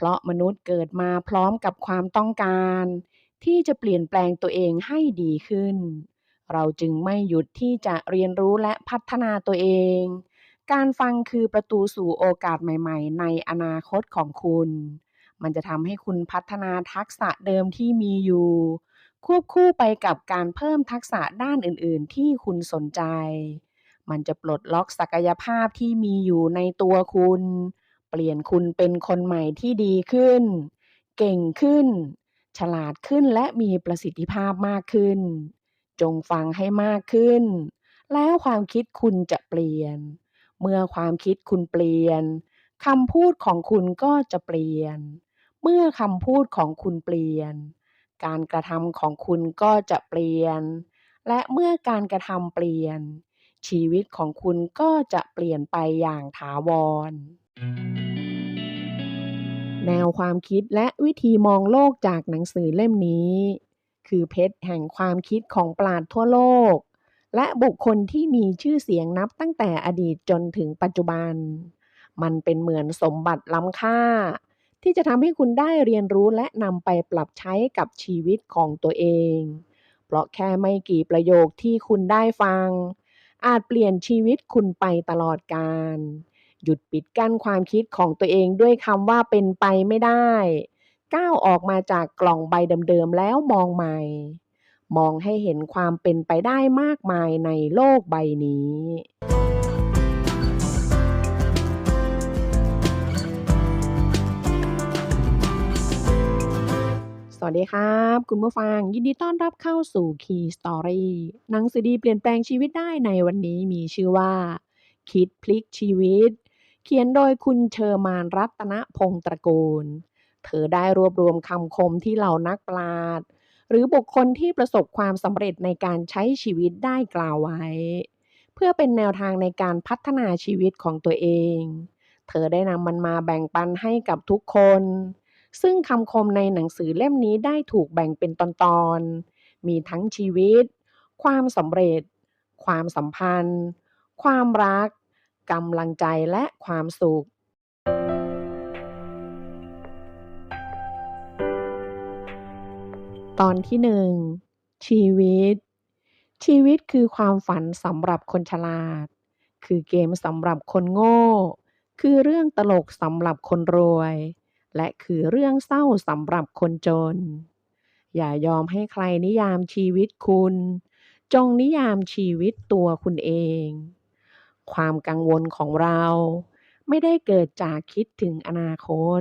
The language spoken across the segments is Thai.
เพราะมนุษย์เกิดมาพร้อมกับความต้องการที่จะเปลี่ยนแปลงตัวเองให้ดีขึ้นเราจึงไม่หยุดที่จะเรียนรู้และพัฒนาตัวเองการฟังคือประตูสู่โอกาสใหม่ๆในอนาคตของคุณมันจะทำให้คุณพัฒนาทักษะเดิมที่มีอยู่ควบคู่ไปกับการเพิ่มทักษะด้านอื่นๆที่คุณสนใจมันจะปลดล็อกศักยภาพที่มีอยู่ในตัวคุณเปลี่ยนคุณเป็นคนใหม่ที่ดีขึ้นเก่งขึ้นฉลาดขึ้นและมีประสิทธิภาพมากขึ้นจงฟังให้มากขึ้นแล้วความคิดคุณจะเปลี่ยนเมื่อความคิดคุณเปลี่ยนคำพูดของคุณก็จะเปลี่ยนเมื่อคำพูดของคุณเปลี่ยนการกระทำของคุณก็จะเปลี่ยนและเมื่อการกระทำเปลี่ยนชีวิตของคุณก็จะเปลี่ยนไปอย่างถาวรแนวความคิดและวิธีมองโลกจากหนังสือเล่มนี้คือเพชรแห่งความคิดของปราชญ์ทั่วโลกและบุคคลที่มีชื่อเสียงนับตั้งแต่อดีตจนถึงปัจจุบันมันเป็นเหมือนสมบัติล้ำค่าที่จะทำให้คุณได้เรียนรู้และนำไปปรับใช้กับชีวิตของตัวเองเพราะแค่ไม่กี่ประโยคที่คุณได้ฟังอาจเปลี่ยนชีวิตคุณไปตลอดกาล หยุดปิดกั้นความคิดของตัวเองด้วยคำว่าเป็นไปไม่ได้ก้าวออกมาจากกล่องใบเดิมๆแล้วมองใหม่มองให้เห็นความเป็นไปได้มากมายในโลกใบนี้สวัสดีครับคุณผู้ฟังยินดีต้อนรับเข้าสู่ Key Story หนังสือดีเปลี่ยนแปลงชีวิตได้ในวันนี้มีชื่อว่าคิดพลิกชีวิตเขียนโดยคุณเชอร์มานรัตนพงษ์ตระกูลเธอได้รวบรวมคำคมที่เหล่านักปราชญ์หรือบุคคลที่ประสบความสำเร็จในการใช้ชีวิตได้กล่าวไว้เพื่อเป็นแนวทางในการพัฒนาชีวิตของตัวเองเธอได้นำมันมาแบ่งปันให้กับทุกคนซึ่งคำคมในหนังสือเล่มนี้ได้ถูกแบ่งเป็นตอนๆมีทั้งชีวิตความสำเร็จความสัมพันธ์ความรักกำลังใจและความสุข ตอนที่1ชีวิตชีวิตคือความฝันสำหรับคนฉลาดคือเกมสำหรับคนโง่คือเรื่องตลกสำหรับคนรวยและคือเรื่องเศร้าสำหรับคนจนอย่ายอมให้ใครนิยามชีวิตคุณจงนิยามชีวิตตัวคุณเองความกังวลของเราไม่ได้เกิดจากคิดถึงอนาคต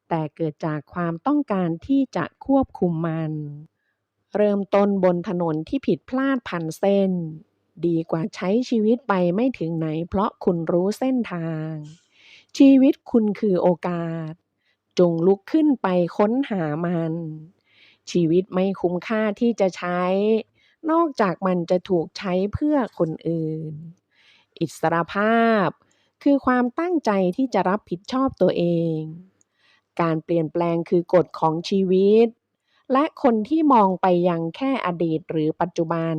แต่เกิดจากความต้องการที่จะควบคุมมัน เริ่มต้นบนถนนที่ผิดพลาดพันเส้นดีกว่าใช้ชีวิตไปไม่ถึงไหนเพราะคุณรู้เส้นทางชีวิตคุณคือโอกาสจงลุกขึ้นไปค้นหามันชีวิตไม่คุ้มค่าที่จะใช้นอกจากมันจะถูกใช้เพื่อคนอื่นอิสรภาพคือความตั้งใจที่จะรับผิดชอบตัวเองการเปลี่ยนแปลงคือกฎของชีวิต และคนที่มองไปยังแค่อดีตหรือปัจจุบัน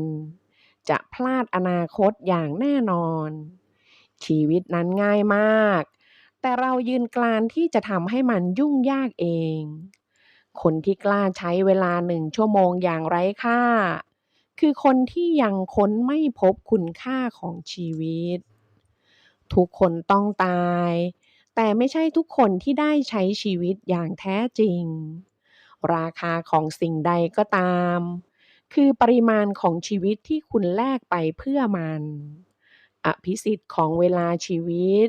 จะพลาดอนาคตอย่างแน่นอนชีวิตนั้นง่ายมากแต่เรายืนกรานที่จะทำให้มันยุ่งยากเองคนที่กล้าใช้เวลา1 ชั่วโมงอย่างไร้ค่าคือคนที่ยังค้นไม่พบคุณค่าของชีวิตทุกคนต้องตายแต่ไม่ใช่ทุกคนที่ได้ใช้ชีวิตอย่างแท้จริง ราคาของสิ่งใดก็ตามคือปริมาณของชีวิตที่คุณแลกไปเพื่อมันอภิสิทธิ์ของเวลาชีวิต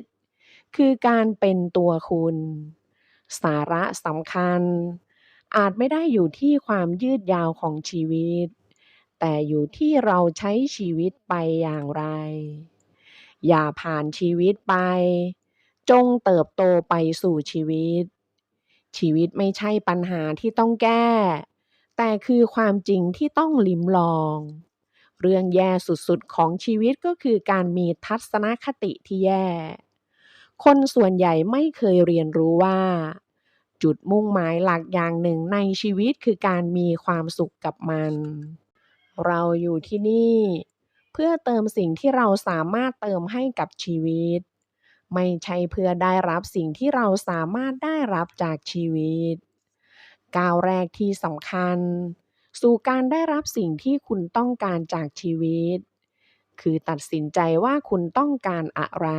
คือการเป็นตัวคุณสาระสำคัญอาจไม่ได้อยู่ที่ความยืดยาวของชีวิตแต่อยู่ที่เราใช้ชีวิตไปอย่างไรอย่าผ่านชีวิตไปจงเติบโตไปสู่ชีวิต ชีวิตไม่ใช่ปัญหาที่ต้องแก้ แต่คือความจริงที่ต้องลิ้มลอง เรื่องแย่สุดๆของชีวิตก็คือการมีทัศนคติที่แย่ คนส่วนใหญ่ไม่เคยเรียนรู้ว่าจุดมุ่งหมายหลักอย่างหนึ่งในชีวิตคือการมีความสุขกับมัน เราอยู่ที่นี่เพื่อเติมสิ่งที่เราสามารถเติมให้กับชีวิต ไม่ใช่เพื่อได้รับสิ่งที่เราสามารถได้รับจากชีวิตก้าวแรกที่สำคัญสู่การได้รับสิ่งที่คุณต้องการจากชีวิตคือตัดสินใจว่าคุณต้องการอะไร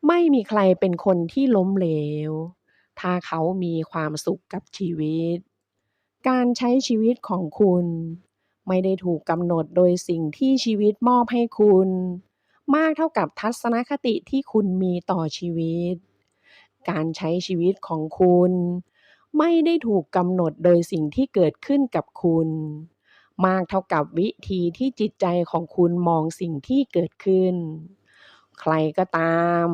ไม่มีใครเป็นคนที่ล้มเหลวถ้าเขามีความสุขกับชีวิตการใช้ชีวิตของคุณไม่ได้ถูกกำหนดโดยสิ่งที่ชีวิตมอบให้คุณมากเท่ากับทัศนคติที่คุณมีต่อชีวิตการใช้ชีวิตของคุณไม่ได้ถูกกำหนดโดยสิ่งที่เกิดขึ้นกับคุณมากเท่ากับวิธีที่จิตใจของคุณมองสิ่งที่เกิดขึ้นใครก็ตาม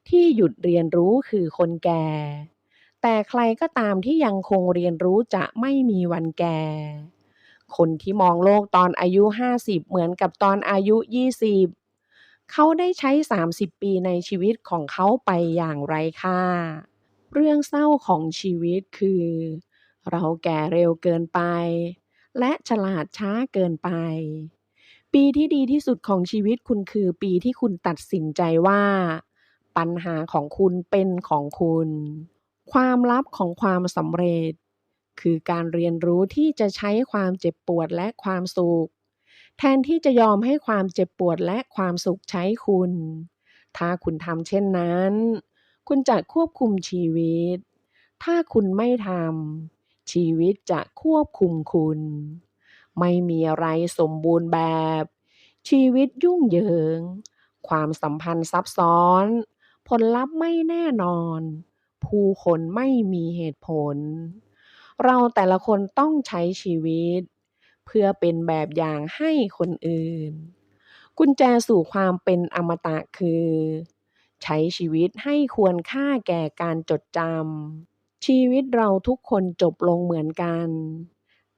ที่หยุดเรียนรู้คือคนแก่แต่ใครก็ตามที่ยังคงเรียนรู้จะไม่มีวันแก่คนที่มองโลกตอนอายุ50เหมือนกับตอนอายุ20เขาได้ใช้30ปีในชีวิตของเขาไปอย่างไร้ค่าเรื่องเศร้าของชีวิตคือเราแก่เร็วเกินไปและฉลาดช้าเกินไปปีที่ดีที่สุดของชีวิตคุณคือปีที่คุณตัดสินใจว่าปัญหาของคุณเป็นของคุณความลับของความสำเร็จคือการเรียนรู้ที่จะใช้ความเจ็บปวดและความสุขแทนที่จะยอมให้ความเจ็บปวดและความสุขใช้คุณถ้าคุณทำเช่นนั้นคุณจะควบคุมชีวิตถ้าคุณไม่ทำชีวิตจะควบคุมคุณไม่มีอะไรสมบูรณ์แบบชีวิตยุ่งเหยิงความสัมพันธ์ซับซ้อนผลลัพธ์ไม่แน่นอนผู้คนไม่มีเหตุผลเราแต่ละคนต้องใช้ชีวิตเพื่อเป็นแบบอย่างให้คนอื่นกุญแจสู่ความเป็นอมตะคือใช้ชีวิตให้ควรค่าแก่การจดจำชีวิตเราทุกคนจบลงเหมือนกัน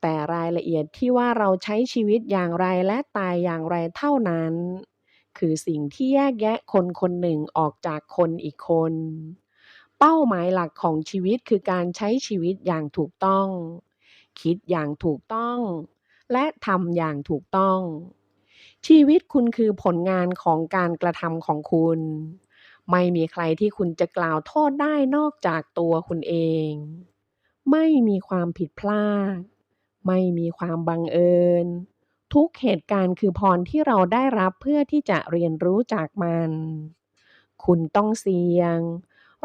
แต่รายละเอียดที่ว่าเราใช้ชีวิตอย่างไรและตายอย่างไรเท่านั้นคือสิ่งที่แยกแยะคนคนหนึ่งออกจากคนอีกคนเป้าหมายหลักของชีวิตคือการใช้ชีวิตอย่างถูกต้องคิดอย่างถูกต้องและทำอย่างถูกต้องชีวิตคุณคือผลงานของการกระทำของคุณไม่มีใครที่คุณจะกล่าวโทษได้นอกจากตัวคุณเองไม่มีความผิดพลาดไม่มีความบังเอิญทุกเหตุการณ์คือพรที่เราได้รับเพื่อที่จะเรียนรู้จากมันคุณต้องเสี่ยง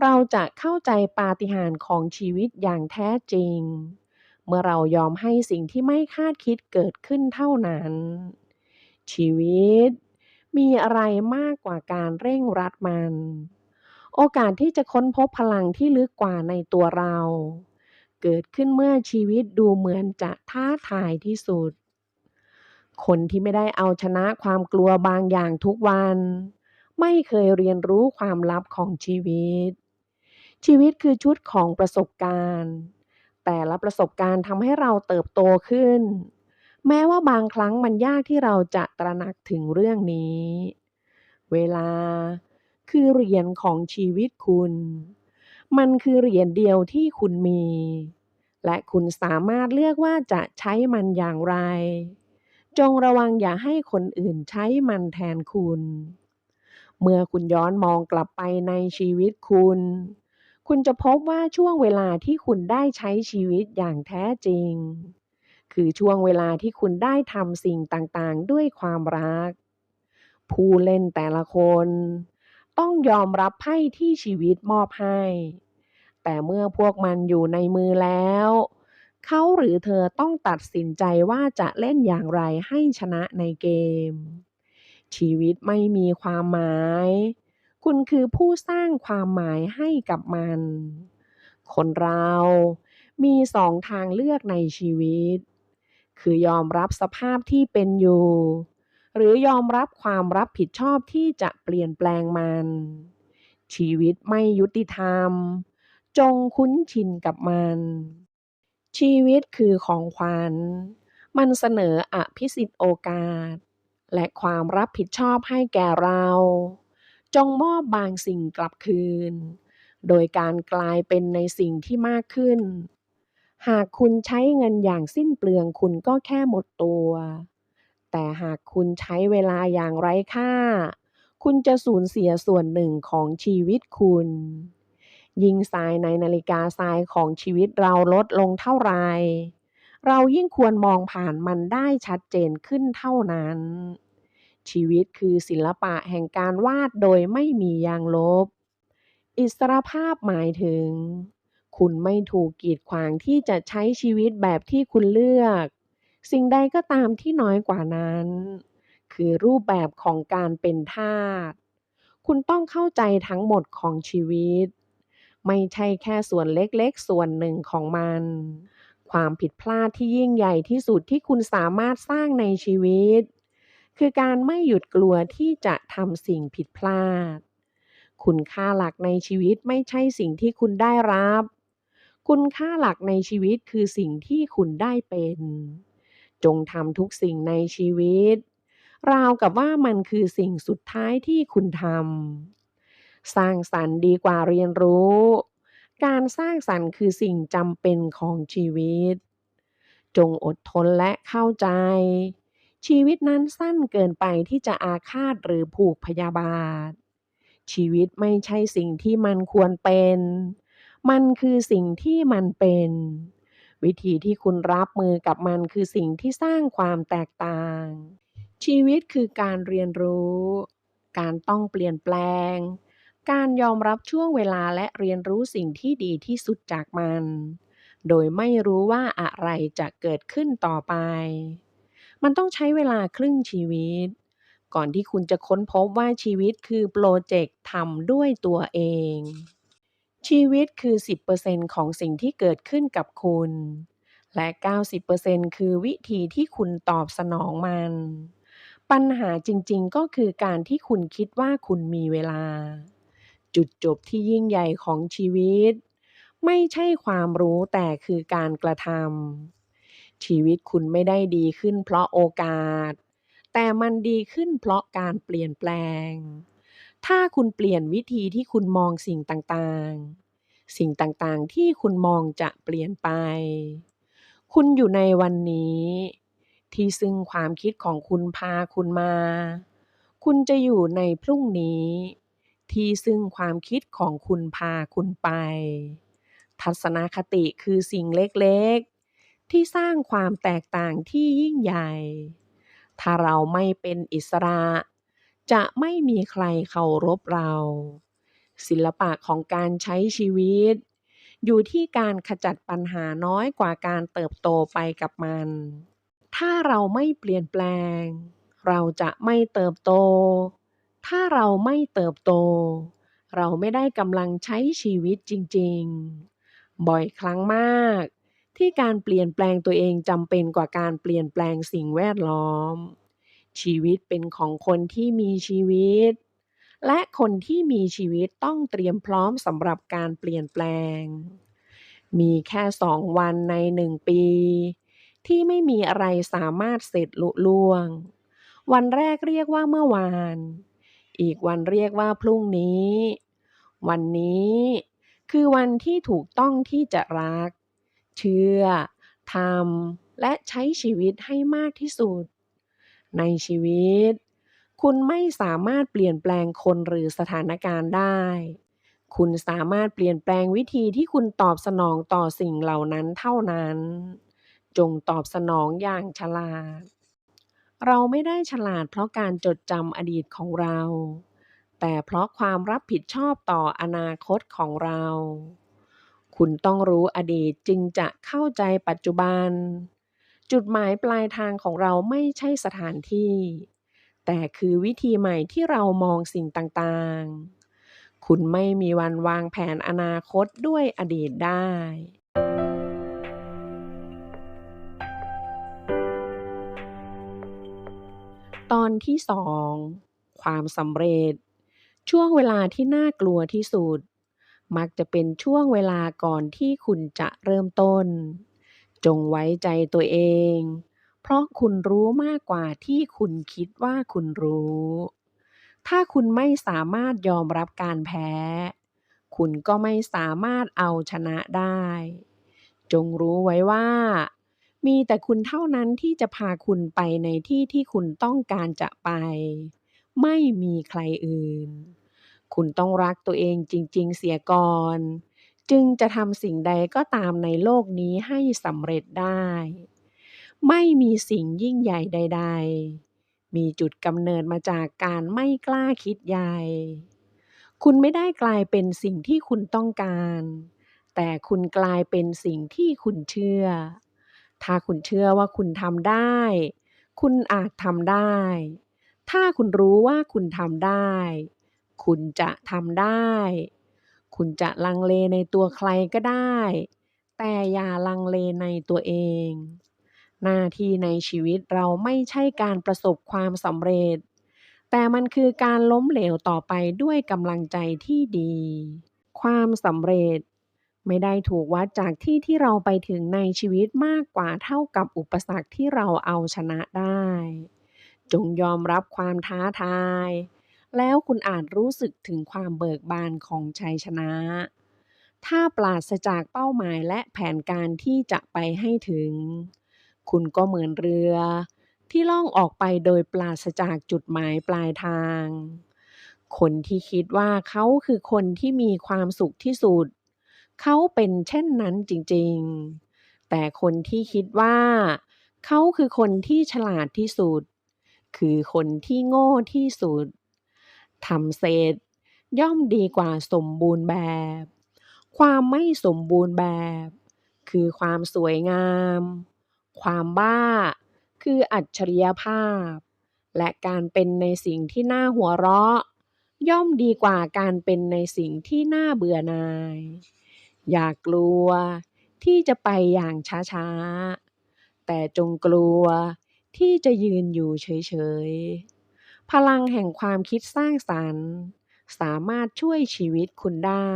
เราจะเข้าใจปาฏิหาริย์ของชีวิตอย่างแท้จริงเมื่อเรายอมให้สิ่งที่ไม่คาดคิดเกิดขึ้นเท่านั้นชีวิตมีอะไรมากกว่าการเร่งรัดมันโอกาสที่จะค้นพบพลังที่ลึกกว่าในตัวเราเกิดขึ้นเมื่อชีวิตดูเหมือนจะท้าทายที่สุดคนที่ไม่ได้เอาชนะความกลัวบางอย่างทุกวันไม่เคยเรียนรู้ความลับของชีวิตชีวิตคือชุดของประสบการณ์แต่ละประสบการณ์ทำให้เราเติบโตขึ้นแม้ว่าบางครั้งมันยากที่เราจะตระหนักถึงเรื่องนี้เวลาคือเหรียญของชีวิตคุณมันคือเหรียญเดียวที่คุณมีและคุณสามารถเลือกว่าจะใช้มันอย่างไรจงระวังอย่าให้คนอื่นใช้มันแทนคุณเมื่อคุณย้อนมองกลับไปในชีวิตคุณจะพบว่าช่วงเวลาที่คุณได้ใช้ชีวิตอย่างแท้จริงคือช่วงเวลาที่คุณได้ทำสิ่งต่างๆด้วยความรักผู้เล่นแต่ละคนต้องยอมรับไพ่ที่ชีวิตมอบให้แต่เมื่อพวกมันอยู่ในมือแล้วเขาหรือเธอต้องตัดสินใจว่าจะเล่นอย่างไรให้ชนะในเกมชีวิตไม่มีความหมายคุณคือผู้สร้างความหมายให้กับมันคนเรามีสองทางเลือกในชีวิตคือยอมรับสภาพที่เป็นอยู่หรือยอมรับความรับผิดชอบที่จะเปลี่ยนแปลงมันชีวิตไม่ยุติธรรมจงคุ้นชินกับมันชีวิตคือของขวัญมันเสนออภิสิทธิโอกาสและความรับผิดชอบให้แก่เราจงมอบบางสิ่งกลับคืนโดยการกลายเป็นในสิ่งที่มากขึ้นหากคุณใช้เงินอย่างสิ้นเปลืองคุณก็แค่หมดตัวแต่หากคุณใช้เวลาอย่างไร้ค่า คุณจะสูญเสียส่วนหนึ่งของชีวิตคุณ ยิ่งทรายในนาฬิกาทรายของชีวิตเราลดลงเท่าไร เรายิ่งควรมองผ่านมันได้ชัดเจนขึ้นเท่านั้น ชีวิตคือศิลปะแห่งการวาดโดยไม่มียางลบ อิสรภาพหมายถึง คุณไม่ถูกกีดขวางที่จะใช้ชีวิตแบบที่คุณเลือก สิ่งใดก็ตามที่น้อยกว่านั้น คือรูปแบบของการเป็นทาส คุณต้องเข้าใจทั้งหมดของชีวิต ไม่ใช่แค่ส่วนเล็กๆส่วนหนึ่งของมัน ความผิดพลาดที่ยิ่งใหญ่ที่สุดที่คุณสามารถสร้างในชีวิต คือการไม่หยุดกลัวที่จะทำสิ่งผิดพลาด คุณค่าหลักในชีวิตไม่ใช่สิ่งที่คุณได้รับ คุณค่าหลักในชีวิตคือสิ่งที่คุณได้เป็น จงทำทุกสิ่งในชีวิต ราวกับว่ามันคือสิ่งสุดท้ายที่คุณทำ สร้างสรรค์ดีกว่าเรียนรู้ การสร้างสรรค์คือสิ่งจำเป็นของชีวิต จงอดทนและเข้าใจ ชีวิตนั้นสั้นเกินไปที่จะอาฆาตหรือผูกพยาบาท ชีวิตไม่ใช่สิ่งที่มันควรเป็น มันคือสิ่งที่มันเป็น วิธีที่คุณรับมือกับมันคือสิ่งที่สร้างความแตกต่าง ชีวิตคือการเรียนรู้ การต้องเปลี่ยนแปลง การยอมรับช่วงเวลาและเรียนรู้สิ่งที่ดีที่สุดจากมัน โดยไม่รู้ว่าอะไรจะเกิดขึ้นต่อไป มันต้องใช้เวลาครึ่งชีวิต ก่อนที่คุณจะค้นพบว่าชีวิตคือโปรเจกต์ทำด้วยตัวเอง ชีวิตคือ 10% ของสิ่งที่เกิดขึ้นกับคุณ และ 90% คือวิธีที่คุณตอบสนองมัน ปัญหาจริงๆ ก็คือการที่คุณคิดว่าคุณมีเวลา จุดจบที่ยิ่งใหญ่ของชีวิต ไม่ใช่ความรู้แต่คือการกระทำ ชีวิตคุณไม่ได้ดีขึ้นเพราะโอกาส แต่มันดีขึ้นเพราะการเปลี่ยนแปลง ถ้าคุณเปลี่ยนวิธีที่คุณมองสิ่งต่างๆ สิ่งต่างๆ ที่คุณมองจะเปลี่ยนไป คุณอยู่ในวันนี้ที่ซึ่งความคิดของคุณพาคุณมา คุณจะอยู่ในพรุ่งนี้ที่ซึ่งความคิดของคุณพาคุณไป ทัศนคติคือสิ่งเล็กๆ ที่สร้างความแตกต่างที่ยิ่งใหญ่ ถ้าเราไม่เป็นอิสระ จะไม่มีใครเคารพเรา ศิลปะของการใช้ชีวิต อยู่ที่การขจัดปัญหาน้อยกว่าการเติบโตไปกับมัน ถ้าเราไม่เปลี่ยนแปลง เราจะไม่เติบโต ถ้าเราไม่เติบโต เราไม่ได้กำลังใช้ชีวิตจริงๆ บ่อยครั้งมากที่การเปลี่ยนแปลงตัวเองจำเป็นกว่าการเปลี่ยนแปลงสิ่งแวดล้อม ชีวิตเป็นของคนที่มีชีวิต และคนที่มีชีวิตต้องเตรียมพร้อมสำหรับการเปลี่ยนแปลง มีแค่2 วันใน1 ปีที่ไม่มีอะไรสามารถเสร็จลุล่วง วันแรกเรียกว่าเมื่อวาน อีกวันเรียกว่าพรุ่งนี้ วันนี้คือวันที่ถูกต้องที่จะรัก เชื่อ ทำ และใช้ชีวิตให้มากที่สุด ในชีวิต คุณไม่สามารถเปลี่ยนแปลงคนหรือสถานการณ์ได้ คุณสามารถเปลี่ยนแปลงวิธีที่คุณตอบสนองต่อสิ่งเหล่านั้นเท่านั้น จงตอบสนองอย่างฉลาด เราไม่ได้ฉลาดเพราะการจดจำอดีตของเรา แต่เพราะความรับผิดชอบต่ออนาคตของเรา คุณต้องรู้อดีตจึงจะเข้าใจปัจจุบัน จุดหมายปลายทางของเราไม่ใช่สถานที่ แต่คือวิธีใหม่ที่เรามองสิ่งต่างๆ คุณไม่มีวันวางแผนอนาคตด้วยอดีตได้ ตอนที่ 2 ความสำเร็จ ช่วงเวลาที่น่ากลัวที่สุด มักจะเป็นช่วงเวลาก่อนที่คุณจะเริ่มต้น จงไว้ใจตัวเอง เพราะคุณรู้มากกว่าที่คุณคิดว่าคุณรู้ ถ้าคุณไม่สามารถยอมรับการแพ้ คุณก็ไม่สามารถเอาชนะได้ จงรู้ไว้ว่า มีแต่คุณเท่านั้นที่จะพาคุณไปในที่ที่คุณต้องการจะไป ไม่มีใครอื่นคุณต้องรักตัวเองจริงๆเสียก่อนจึงจะทำสิ่งใดก็ตามในโลกนี้ให้สำเร็จได้ไม่มีสิ่งยิ่งใหญ่ใดๆมีจุดกำเนิดมาจากการไม่กล้าคิดใหญ่คุณไม่ได้กลายเป็นสิ่งที่คุณต้องการแต่คุณกลายเป็นสิ่งที่คุณเชื่อถ้าคุณเชื่อว่าคุณทำได้คุณอาจทำได้ถ้าคุณรู้ว่าคุณทำได้คุณจะทำได้คุณจะลังเลในตัวใครก็ได้แต่อย่าลังเลในตัวเองหน้าที่ในชีวิตเราไม่ใช่การประสบความสำเร็จแต่มันคือการล้มเหลวต่อไปด้วยกำลังใจที่ดีความสำเร็จไม่ได้ถูกวัดจากที่ที่เราไปถึงในชีวิตมากกว่าเท่ากับอุปสรรคที่เราเอาชนะได้จงยอมรับความท้าทายแล้วคุณอาจรู้สึกถึงความเบิกบานของชัยชนะถ้าปราศจากเป้าหมายและแผนการที่จะไปให้ถึงคุณก็เหมือนเรือที่ล่องออกไปโดยปราศจากจุดหมายปลายทางคนที่คิดว่าเขาคือคนที่มีความสุขที่สุดเขาเป็นเช่นนั้นจริงๆแต่คนที่คิดว่าเขาคือคนที่ฉลาดที่สุดคือคนที่โง่ที่สุดทำเสร็จย่อมดีกว่าสมบูรณ์แบบความไม่สมบูรณ์แบบคือความสวยงามความบ้าคืออัจฉริยภาพและการเป็นในสิ่งที่น่าหัวเราะย่อมดีกว่าการเป็นในสิ่งที่น่าเบื่อหน่ายอย่ากลัวที่จะไปอย่างช้าๆแต่จงกลัวที่จะยืนอยู่เฉยๆพลังแห่งความคิดสร้างสรรค์สามารถช่วยชีวิตคุณได้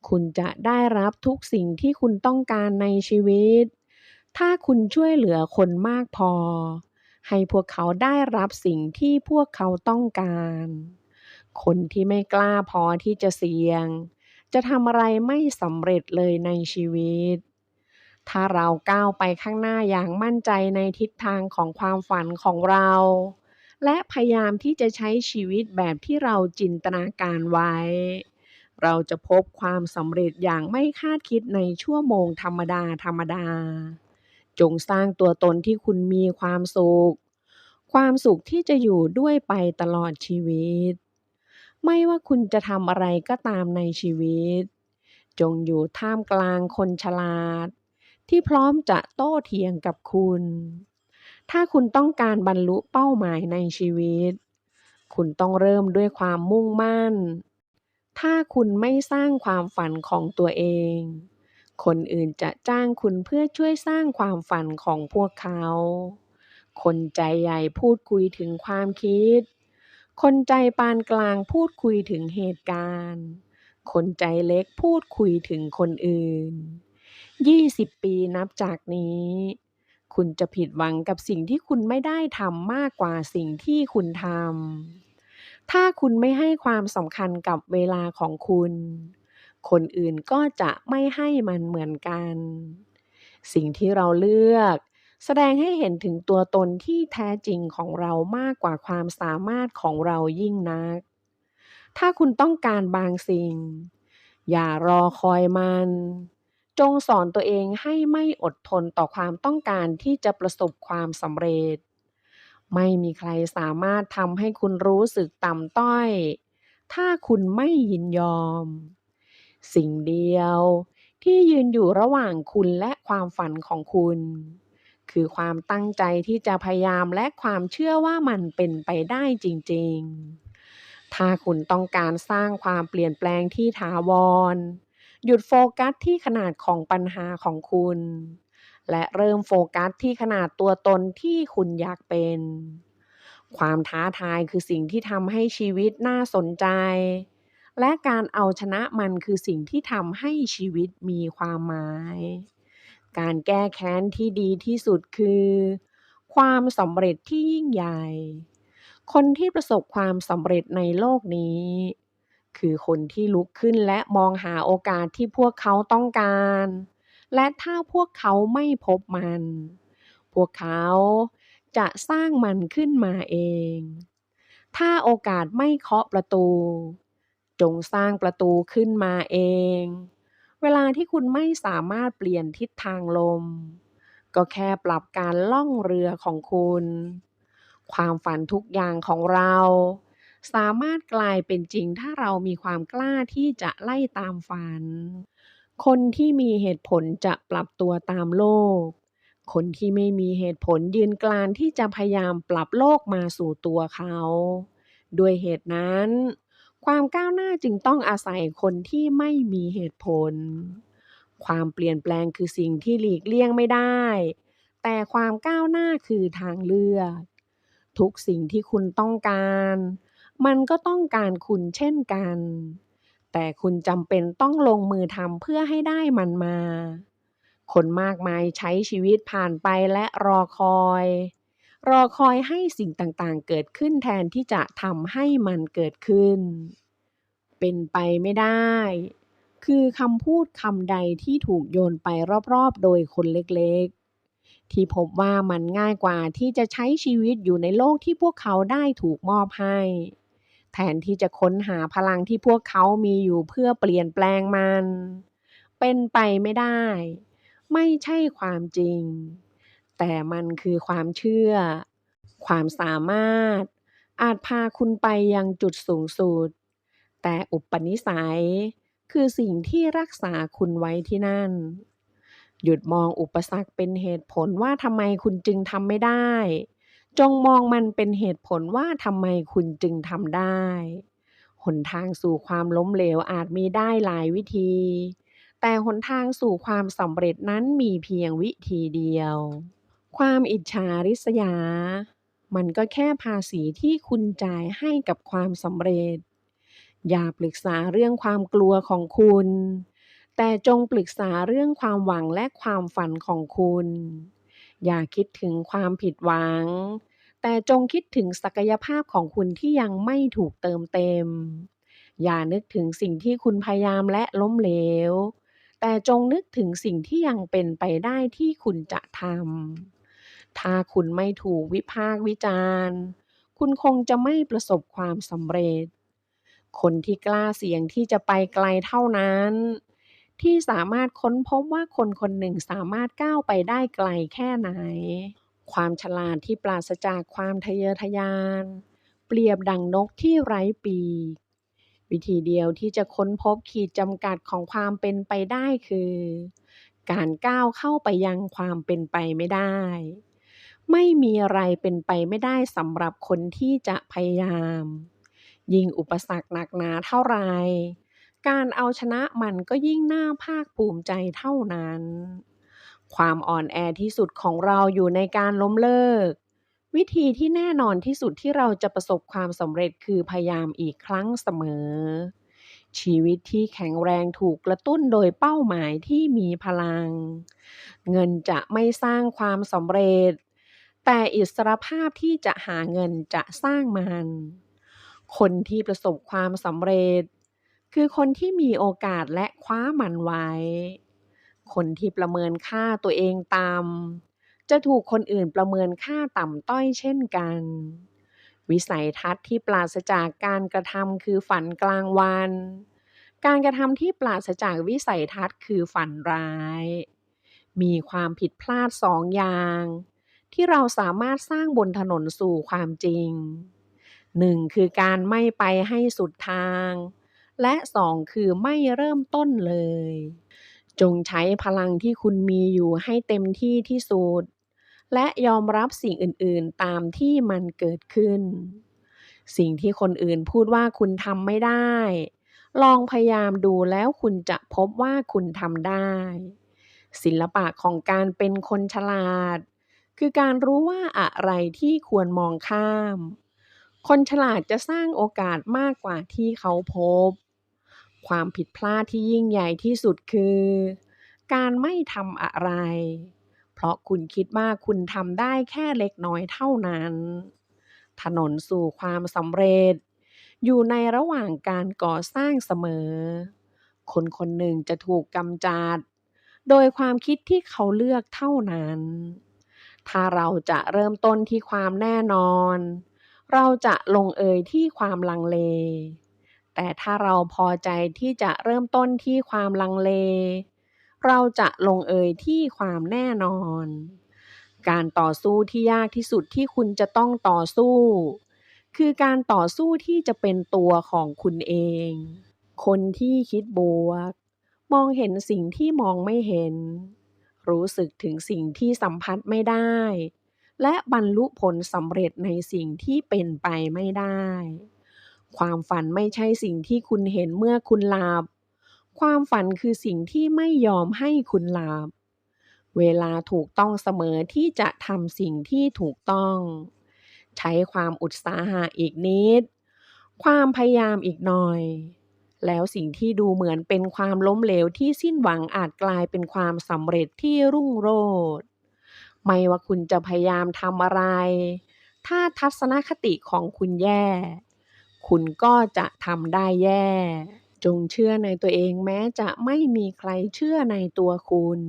คุณจะได้รับทุกสิ่งที่คุณต้องการในชีวิตถ้าคุณช่วยเหลือคนมากพอให้พวกเขาได้รับสิ่งที่พวกเขาต้องการคนที่ไม่กล้าพอที่จะเสี่ยงจะทำอะไรไม่สำเร็จเลยในชีวิตถ้าเราก้าวไปข้างหน้าอย่างมั่นใจในทิศทางของความฝันของเราและพยายามที่จะใช้ชีวิตแบบที่เราจินตนาการไว้เราจะพบความสำเร็จอย่างไม่คาดคิดในชั่วโมงธรรมดาจงสร้างตัวตนที่คุณมีความสุขที่จะอยู่ด้วยไปตลอดชีวิตไม่ว่าคุณจะทำอะไรก็ตามในชีวิตจงอยู่ท่ามกลางคนฉลาดที่พร้อมจะโต้เถียงกับคุณถ้าคุณต้องการบรรลุเป้าหมายในชีวิตคุณต้องเริ่มด้วยความมุ่งมั่นถ้าคุณไม่สร้างความฝันของตัวเองคนอื่นจะจ้างคุณเพื่อช่วยสร้างความฝันของพวกเขาคนใจใหญ่พูดคุยถึงความคิดคนใจปานกลางพูดคุยถึงเหตุการณ์คนใจเล็กพูดคุยถึงคนอื่น20ปีนับจากนี้คุณจะผิดหวังกับสิ่งที่คุณไม่ได้ทำมากกว่าสิ่งที่คุณทำถ้าคุณไม่ให้ความสำคัญกับเวลาของคุณคนอื่นก็จะไม่ให้มันเหมือนกันสิ่งที่เราเลือกแสดงให้เห็นถึงตัวตนที่แท้จริงของเรามากกว่าความสามารถของเรายิ่งนักถ้าคุณต้องการบางสิ่งอย่ารอคอยมันจงสอนตัวเองให้ไม่อดทนต่อความต้องการที่จะประสบความสำเร็จไม่มีใครสามารถทำให้คุณรู้สึกต่ำต้อยถ้าคุณไม่ยินยอมสิ่งเดียวที่ยืนอยู่ระหว่างคุณและความฝันของคุณคือความตั้งใจที่จะพยายามและความเชื่อว่ามันเป็นไปได้จริงๆถ้าคุณต้องการสร้างความเปลี่ยนแปลงที่ถาวรหยุดโฟกัสที่ขนาดของปัญหาของคุณและเริ่มโฟกัสที่ขนาดตัวตนที่คุณอยากเป็นความท้าทายคือสิ่งที่ทำให้ชีวิตน่าสนใจและการเอาชนะมันคือสิ่งที่ทำให้ชีวิตมีความหมายการแก้แค้นที่ดีที่สุดคือความสำเร็จที่ยิ่งใหญ่คนที่ประสบความสำเร็จในโลกนี้คือคนที่ลุกขึ้นและมองหาโอกาสที่พวกเขาต้องการและถ้าพวกเขาไม่พบมันพวกเขาจะสร้างมันขึ้นมาเอง ถ้าโอกาสไม่เคาะประตูจงสร้างประตูขึ้นมาเองเวลาที่คุณไม่สามารถเปลี่ยนทิศทางลมก็แค่ปรับการล่องเรือของคุณความฝันทุกอย่างของเราสามารถกลายเป็นจริงถ้าเรามีความกล้าที่จะไล่ตามฝันคนที่มีเหตุผลจะปรับตัวตามโลกคนที่ไม่มีเหตุผลยืนกรานที่จะพยายามปรับโลกมาสู่ตัวเขาด้วยเหตุนั้นความก้าวหน้าจึงต้องอาศัยคนที่ไม่มีเหตุผลความเปลี่ยนแปลงคือสิ่งที่หลีกเลี่ยงไม่ได้แต่ความก้าวหน้าคือทางเลือกทุกสิ่งที่คุณต้องการมันก็ต้องการคุณเช่นกันแต่คุณจำเป็นต้องลงมือทำเพื่อให้ได้มันมาคนมากมายใช้ชีวิตผ่านไปและรอคอยให้สิ่งต่างๆเกิดขึ้นแทนที่จะทำให้มันเกิดขึ้นเป็นไปไม่ได้คือคำพูดคำใดที่ถูกโยนไปรอบๆโดยคนเล็กๆที่พบว่ามันง่ายกว่าที่จะใช้ชีวิตอยู่ในโลกที่พวกเขาได้ถูกมอบให้แทนที่จะค้นหาพลังที่พวกเขามีอยู่เพื่อเปลี่ยนแปลงมันเป็นไปไม่ได้ไม่ใช่ความจริงแต่มันคือความเชื่อความสามารถอาจพาคุณไปยังจุดสูงสุดแต่อุปนิสัยคือสิ่งที่รักษาคุณไว้ที่นั่นหยุดมองอุปสรรคเป็นเหตุผลว่าทำไมคุณจึงทำไม่ได้จงมองมันเป็นเหตุผลว่าทำไมคุณจึงทำได้หนทางสู่ความล้มเหลวอาจมีได้หลายวิธีแต่หนทางสู่ความสำเร็จนั้นมีเพียงวิธีเดียว ความอิจฉาริษยา มันก็แค่ภาษีที่คุณจ่ายให้กับความสำเร็จ อย่าปรึกษาเรื่องความกลัวของคุณ แต่จงปรึกษาเรื่องความหวังและความฝันของคุณ อย่าคิดถึงความผิดหวัง แต่จงคิดถึงศักยภาพของคุณที่ยังไม่ถูกเติมเต็ม อย่านึกถึงสิ่งที่คุณพยายามและล้มเหลว แต่จงนึกถึงสิ่งที่ยังเป็นไปได้ที่คุณจะทำ ถ้าคุณไม่ถูกวิพากษ์วิจารณ์คุณคงจะไม่ประสบความสำเร็จ คนที่กล้าเสี่ยงที่จะไปไกลเท่านั้นที่สามารถค้นพบว่าคนคนหนึ่งสามารถก้าวไปได้ไกลแค่ไหน ความฉลาดที่ปราศจากความทะเยอทะยานเปรียบดั่งนกที่ไร้ปีกวิธีเดียวที่จะค้นพบขีดจำกัดของความเป็นไปได้คือการก้าวเข้าไปยังความเป็นไปไม่ได้ไม่มีอะไรเป็นไปไม่ได้สำหรับคนที่จะพยายามยิ่งอุปสรรคหนักหนาเท่าไรการเอาชนะมันก็ยิ่งน่าภาคภูมิใจเท่านั้น ความอ่อนแอที่สุดของเราอยู่ในการล้มเลิก วิธีที่แน่นอนที่สุดที่เราจะประสบความสำเร็จคือพยายามอีกครั้งเสมอ ชีวิตที่แข็งแรงถูกกระตุ้นโดยเป้าหมายที่มีพลัง เงินจะไม่สร้างความสำเร็จ แต่อิสรภาพที่จะหาเงินจะสร้างมัน คนที่ประสบความสำเร็จคือคนที่มีโอกาสและคว้ามันไว้ คนที่ประเมินค่าตัวเองต่ำจะถูกคนอื่นประเมินค่าต่ำต้อยเช่นกัน วิสัยทัศน์ที่ปราศจากการกระทำคือฝันกลางวัน การกระทำที่ปราศจากวิสัยทัศน์คือฝันร้าย มีความผิดพลาดสองอย่างที่เราสามารถสร้างบนถนนสู่ความจริง 1. คือการไม่ไปให้สุดทาง และ 2. คือไม่เริ่มต้นเลย จงใช้พลังที่คุณมีอยู่ให้เต็มที่ที่สุด และยอมรับสิ่งอื่นๆตามที่มันเกิดขึ้น สิ่งที่คนอื่นพูดว่าคุณทำไม่ได้ ลองพยายามดูแล้วคุณจะพบว่าคุณทำได้ ศิลปะของการเป็นคนฉลาด คือการรู้ว่าอะไรที่ควรมองข้าม คนฉลาดจะสร้างโอกาสมากกว่าที่เขาพบ ความผิดพลาดที่ยิ่งใหญ่ที่สุดคือการไม่ทำอะไร เพราะคุณคิดว่าคุณทำได้แค่เล็กน้อยเท่านั้น ถนนสู่ความสำเร็จอยู่ในระหว่างการก่อสร้างเสมอ คนคนหนึ่งจะถูกกำจัดโดยความคิดที่เขาเลือกเท่านั้น ถ้าเราจะเริ่มต้นที่ความแน่นอน เราจะลงเอยที่ความลังเลแต่ถ้าเราพอใจที่จะเริ่มต้นที่ความลังเลเราจะลงเอยที่ความแน่นอนการต่อสู้ที่ยากที่สุดที่คุณจะต้องต่อสู้คือการต่อสู้ที่จะเป็นตัวของคุณเองคนที่คิดบวกมองเห็นสิ่งที่มองไม่เห็นรู้สึกถึงสิ่งที่สัมผัสไม่ได้และบรรลุผลสำเร็จในสิ่งที่เป็นไปไม่ได้ความฝันไม่ใช่สิ่งที่คุณเห็นเมื่อคุณหลับความฝันคือสิ่งที่ไม่ยอมให้คุณหลับเวลาถูกต้องเสมอที่จะทำสิ่งที่ถูกต้องใช้ความอุตสาหะอีกนิดความพยายามอีกหน่อยแล้วสิ่งที่ดูเหมือนเป็นความล้มเหลวที่สิ้นหวังอาจกลายเป็นความสำเร็จที่รุ่งโรจน์ไม่ว่าคุณจะพยายามทำอะไรถ้าทัศนคติของคุณแย่คุณก็จะทำได้แย่จงเชื่อในตัวเองแม้จะไม่มีใครเชื่อในตัวคุณ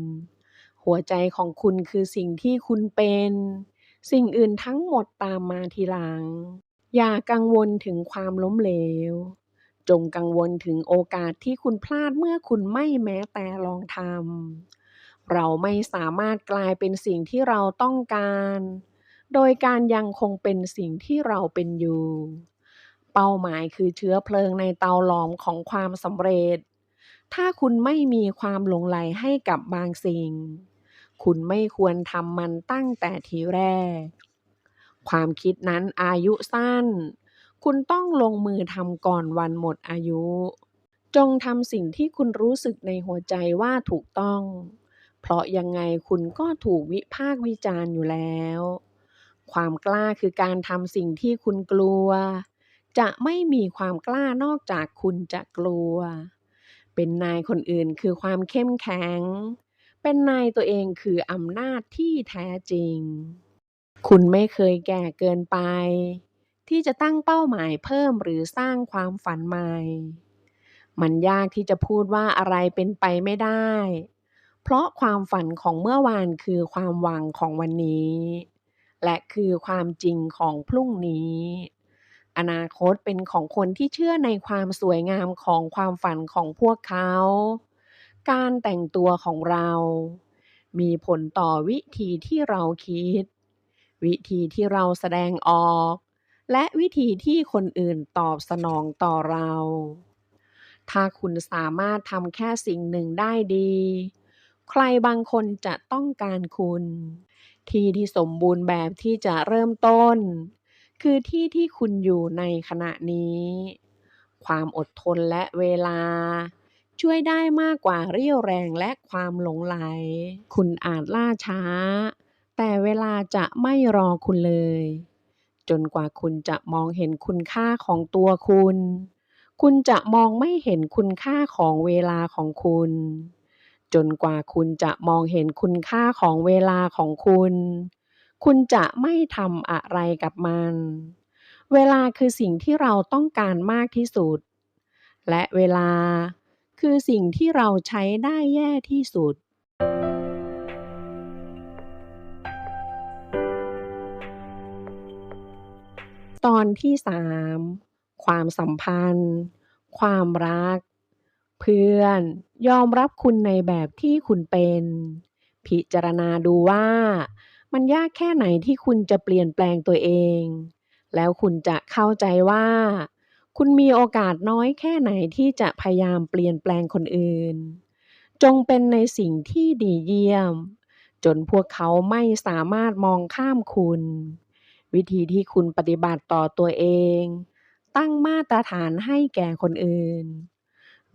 หัวใจของคุณคือสิ่งที่คุณเป็นสิ่งอื่นทั้งหมดตามมาทีหลังอย่ากังวลถึงความล้มเหลวจงกังวลถึงโอกาสที่คุณพลาดเมื่อคุณไม่แม้แต่ลองทำเราไม่สามารถกลายเป็นสิ่งที่เราต้องการโดยการยังคงเป็นสิ่งที่เราเป็นอยู่เป้าหมายคือเชื้อเพลิงในเตาหลอมของความสำเร็จถ้าคุณไม่มีความหลงใหลให้กับบางสิ่งคุณไม่ควรทำมันตั้งแต่ทีแรกความคิดนั้นอายุสั้นคุณต้องลงมือทำก่อนวันหมดอายุจงทำสิ่งที่คุณรู้สึกในหัวใจว่าถูกต้องเพราะยังไงคุณก็ถูกวิพากษ์วิจารณ์อยู่แล้วความกล้าคือการทำสิ่งที่คุณกลัวจะไม่มีความกล้านอกจากคุณจะกลัวเป็นนายคนอื่นคือความเข้มแข็งเป็นนายตัวเองคืออำนาจที่แท้จริงคุณไม่เคยแก่เกินไปที่จะตั้งเป้าหมายเพิ่มหรือสร้างความฝันใหม่มันยากที่จะพูดว่าอะไรเป็นไปไม่ได้เพราะความฝันของเมื่อวานคือความหวังของวันนี้และคือความจริงของพรุ่งนี้อนาคตเป็นของคนที่เชื่อในความสวยงามของความฝันของพวกเขาการแต่งตัวของเรามีผลต่อวิธีที่เราคิดวิธีที่เราแสดงออกและวิธีที่คนอื่นตอบสนองต่อเราถ้าคุณสามารถทำแค่สิ่งหนึ่งได้ดีใครบางคนจะต้องการคุณที่สมบูรณ์แบบที่จะเริ่มต้นคือที่ที่คุณอยู่ในขณะนี้ความอดทนและเวลาช่วยได้มากกว่าเรี่ยวแรงและความหลงใหลคุณอาจล่าช้าแต่เวลาจะไม่รอคุณเลยจนกว่าคุณจะมองเห็นคุณค่าของตัวคุณคุณจะมองไม่เห็นคุณค่าของเวลาของคุณจนกว่าคุณจะมองเห็นคุณค่าของเวลาของคุณคุณจะไม่ทำอะไรกับมันเวลาคือสิ่งที่เราต้องการมากที่สุดและเวลาคือสิ่งที่เราใช้ได้แย่ที่สุดตอนที่3ความสัมพันธ์ความรักเพื่อนยอมรับคุณในแบบที่คุณเป็นพิจารณาดูว่ามันยากแค่ไหนที่คุณจะเปลี่ยนแปลงตัวเองแล้วคุณจะเข้าใจว่าคุณมีโอกาสน้อยแค่ไหนที่จะพยายามเปลี่ยนแปลงคนอื่นจงเป็นในสิ่งที่ดีเยี่ยมจนพวกเขาไม่สามารถมองข้ามคุณวิธีที่คุณปฏิบัติต่อตัวเองตั้งมาตรฐานให้แก่คนอื่น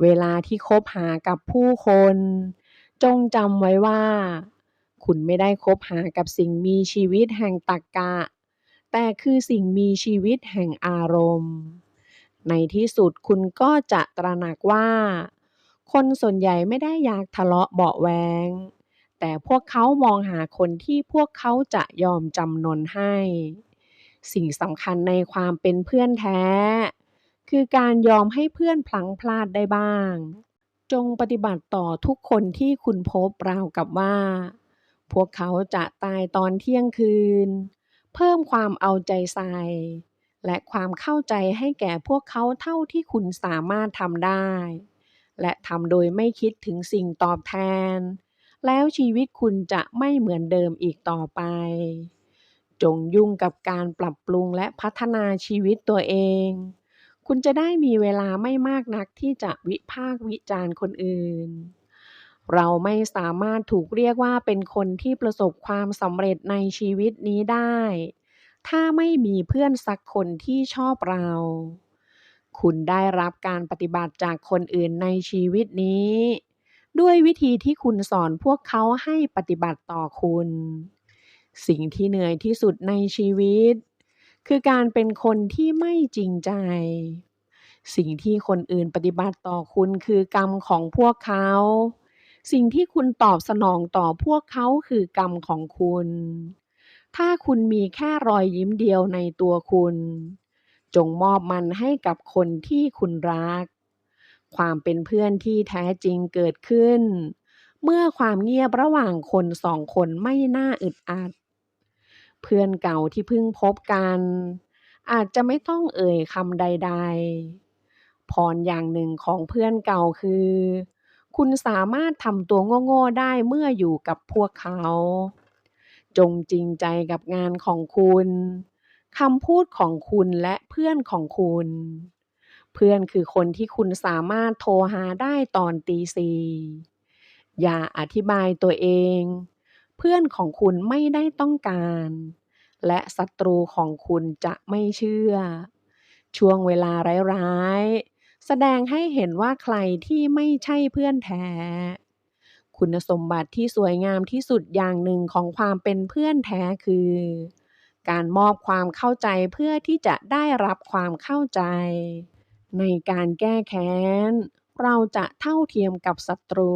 เวลาที่คบหากับผู้คนจงจำไว้ว่าคุณไม่ได้คบหากับสิ่งมีชีวิตแห่งตรรกะแต่คือสิ่งมีชีวิตแห่งอารมณ์ในที่สุดคุณก็จะตระหนักว่าคนส่วนใหญ่ไม่ได้อยากทะเลาะเบาะแว้งแต่พวกเขามองหาคนที่พวกเขาจะยอมจำนนให้สิ่งสำคัญในความเป็นเพื่อนแท้คือการยอมให้เพื่อนพลั้งพลาดได้บ้างจงปฏิบัติต่อทุกคนที่คุณพบราวกับว่าพวกเขาจะตายตอนเที่ยงคืนเพิ่มความเอาใจใส่ และความเข้าใจให้แก่พวกเขาเท่าที่คุณสามารถทำได้และทำโดยไม่คิดถึงสิ่งตอบแทนแล้วชีวิตคุณจะไม่เหมือนเดิมอีกต่อไปจงยุ่งกับการปรับปรุงและพัฒนาชีวิตตัวเองคุณจะได้มีเวลาไม่มากนักที่จะวิพากษ์วิจารณ์คนอื่นเราไม่สามารถถูกเรียกว่าเป็นคนที่ประสบความสำเร็จในชีวิตนี้ได้ถ้าไม่มีเพื่อนสักคนที่ชอบเราคุณได้รับการปฏิบัติจากคนอื่นในชีวิตนี้ด้วยวิธีที่คุณสอนพวกเขาให้ปฏิบัติต่อคุณสิ่งที่เหนื่อยที่สุดในชีวิตคือการเป็นคนที่ไม่จริงใจสิ่งที่คนอื่นปฏิบัติต่อคุณคือกรรมของพวกเขาสิ่งที่คุณตอบสนองต่อพวกเขาคือกรรมของคุณถ้าคุณมีแค่รอยยิ้มเดียวในตัวคุณจงมอบมันให้กับคนที่คุณรักความเป็นเพื่อนที่แท้จริงเกิดขึ้นเมื่อความเงียบระหว่างคนสองคนไม่น่าอึดอัดเพื่อนเก่าที่เพิ่งพบกันอาจจะไม่ต้องเอ่ยคำใดๆพรอย่างหนึ่งของเพื่อนเก่าคือคุณสามารถทำตัวโง่ๆได้เมื่ออยู่กับพวกเขาจงจริงใจกับงานของคุณคำพูดของคุณและเพื่อนของคุณเพื่อนคือคนที่คุณสามารถโทรหาได้ตอนตีสี่อย่าอธิบายตัวเองเพื่อนของคุณไม่ได้ต้องการและศัตรูของคุณจะไม่เชื่อช่วงเวลาร้ายๆแสดงให้เห็นว่าใครที่ไม่ใช่เพื่อนแท้คุณสมบัติที่สวยงามที่สุดอย่างหนึ่งของความเป็นเพื่อนแท้คือการมอบความเข้าใจเพื่อที่จะได้รับความเข้าใจในการแก้แค้นเราจะเท่าเทียมกับศัตรู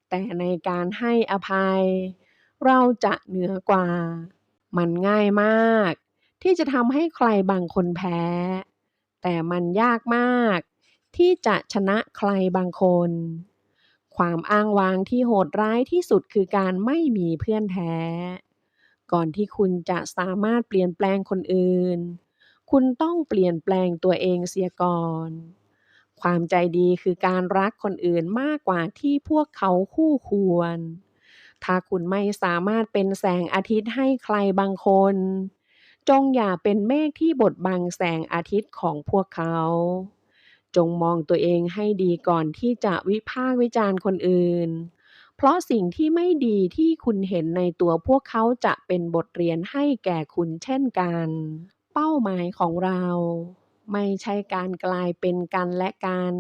แต่ในการให้อภัยเราจะเหนือกว่ามันง่ายมากที่จะทำให้ใครบางคนแพ้แต่มันยากมากที่จะชนะใครบางคนความอ้างว้างที่โหดร้ายที่สุดคือการไม่มีเพื่อนแท้ก่อนที่คุณจะสามารถเปลี่ยนแปลงคนอื่นคุณต้องเปลี่ยนแปลงตัวเองเสียก่อนความใจดีคือการรักคนอื่นมากกว่าที่พวกเขาคู่ควรถ้าคุณไม่สามารถเป็นแสงอาทิตย์ให้ใครบางคนจงอย่าเป็นเมฆที่บดบังแสงอาทิตย์ของพวกเขาจงมองตัวเองให้ดีก่อนที่จะวิพากษ์วิจารณ์คนอื่นเพราะสิ่งที่ไม่ดีที่คุณเห็นในตัวพวกเขาจะเป็นบทเรียนให้แก่คุณเช่นกันเป้าหมายของเราไม่ใช่การกลายเป็นกันและกัน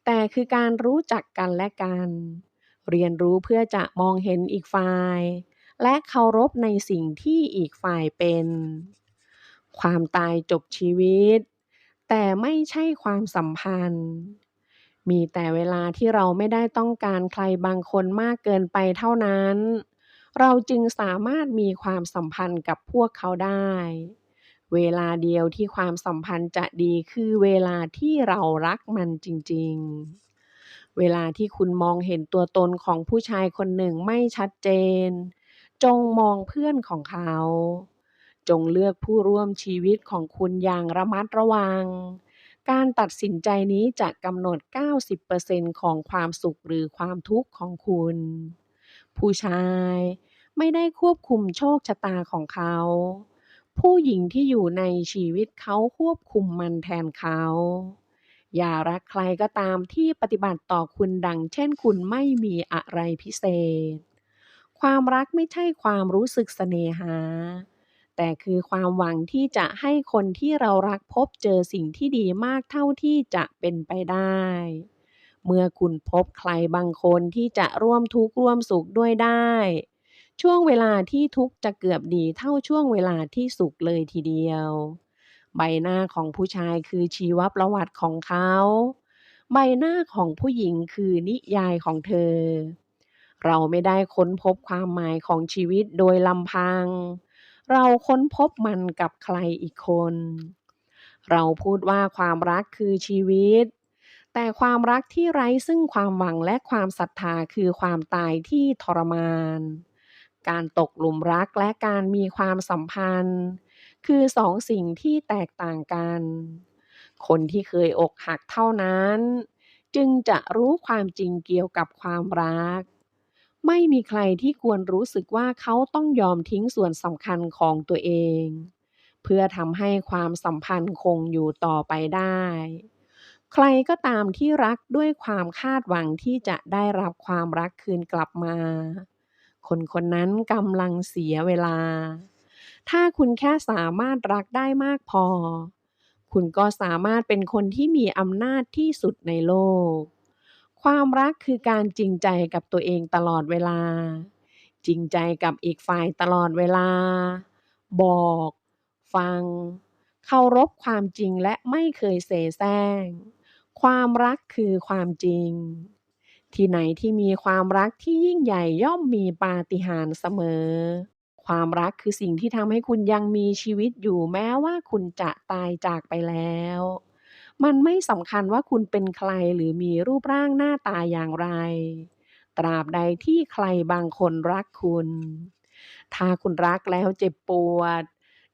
แต่คือการรู้จักกันและกันเรียนรู้เพื่อจะมองเห็นอีกฝ่ายและเคารพในสิ่งที่อีกฝ่ายเป็นความตายจบชีวิตแต่ไม่ใช่ความสัมพันธ์มีแต่เวลาที่เราไม่ได้ต้องการใครบางคนมากเกินไปเท่านั้นเราจึงสามารถมีความสัมพันธ์กับพวกเขาได้เวลาเดียวที่ความสัมพันธ์จะดีคือเวลาที่เรารักมันจริงๆเวลาที่คุณมองเห็นตัวตนของผู้ชายคนหนึ่งไม่ชัดเจนจงมองเพื่อนของเขาจงเลือกผู้ร่วมชีวิตของคุณอย่างระมัดระวังการตัดสินใจนี้จะกำหนด 90% ของความสุขหรือความทุกข์ของคุณผู้ชายไม่ได้ควบคุมโชคชะตาของเขาผู้หญิงที่อยู่ในชีวิตเขาควบคุมมันแทนเขาอย่ารักใครก็ตามที่ปฏิบัติต่อคุณดังเช่นคุณไม่มีอะไรพิเศษความรักไม่ใช่ความรู้สึกเสน่หาแต่คือความหวังที่จะให้คนที่เรารักพบเจอสิ่งที่ดีมากเท่าที่จะเป็นไปได้เมื่อคุณพบใครบางคนที่จะร่วมทุกข์ร่วมสุขด้วยได้ช่วงเวลาที่ทุกข์จะเกือบดีเท่าช่วงเวลาที่สุขเลยทีเดียวใบหน้าของผู้ชายคือชีวประวัติของเขาใบหน้าของผู้หญิงคือนิยายของเธอเราไม่ได้ค้นพบความหมายของชีวิตโดยลำพังเราค้นพบมันกับใครอีกคนเราพูดว่าความรักคือชีวิตแต่ความรักที่ไร้ซึ่งความหวังและความศรัทธาคือความตายที่ทรมานการตกหลุมรักและการมีความสัมพันธ์ คือสองสิ่งที่แตกต่างกัน คนที่เคยอกหักเท่านั้นจึงจะรู้ความจริงเกี่ยวกับความรัก ไม่มีใครที่ควรรู้สึกว่าเขาต้องยอมทิ้งส่วนสำคัญของตัวเองเพื่อทำให้ความสัมพันธ์คงอยู่ต่อไปได้ ใครก็ตามที่รักด้วยความคาดหวังที่จะได้รับความรักคืนกลับมา คนคนนั้นกำลังเสียเวลา ถ้าคุณแค่สามารถรักได้มากพอ คุณก็สามารถเป็นคนที่มีอำนาจที่สุดในโลก ความรักคือการจริงใจกับตัวเองตลอดเวลา จริงใจกับอีกฝ่ายตลอดเวลา บอก ฟัง เคารพความจริงและไม่เคยเสแสร้ง ความรักคือความจริง ที่ไหนที่มีความรักที่ยิ่งใหญ่ย่อมมีปาฏิหาริย์เสมอ ความรักคือสิ่งที่ทำให้คุณยังมีชีวิตอยู่แม้ว่าคุณจะตายจากไปแล้ว มันไม่สำคัญว่าคุณเป็นใครหรือมีรูปร่างหน้าตาอย่างไร ตราบใดที่ใครบางคนรักคุณ ถ้าคุณรักแล้วเจ็บปวด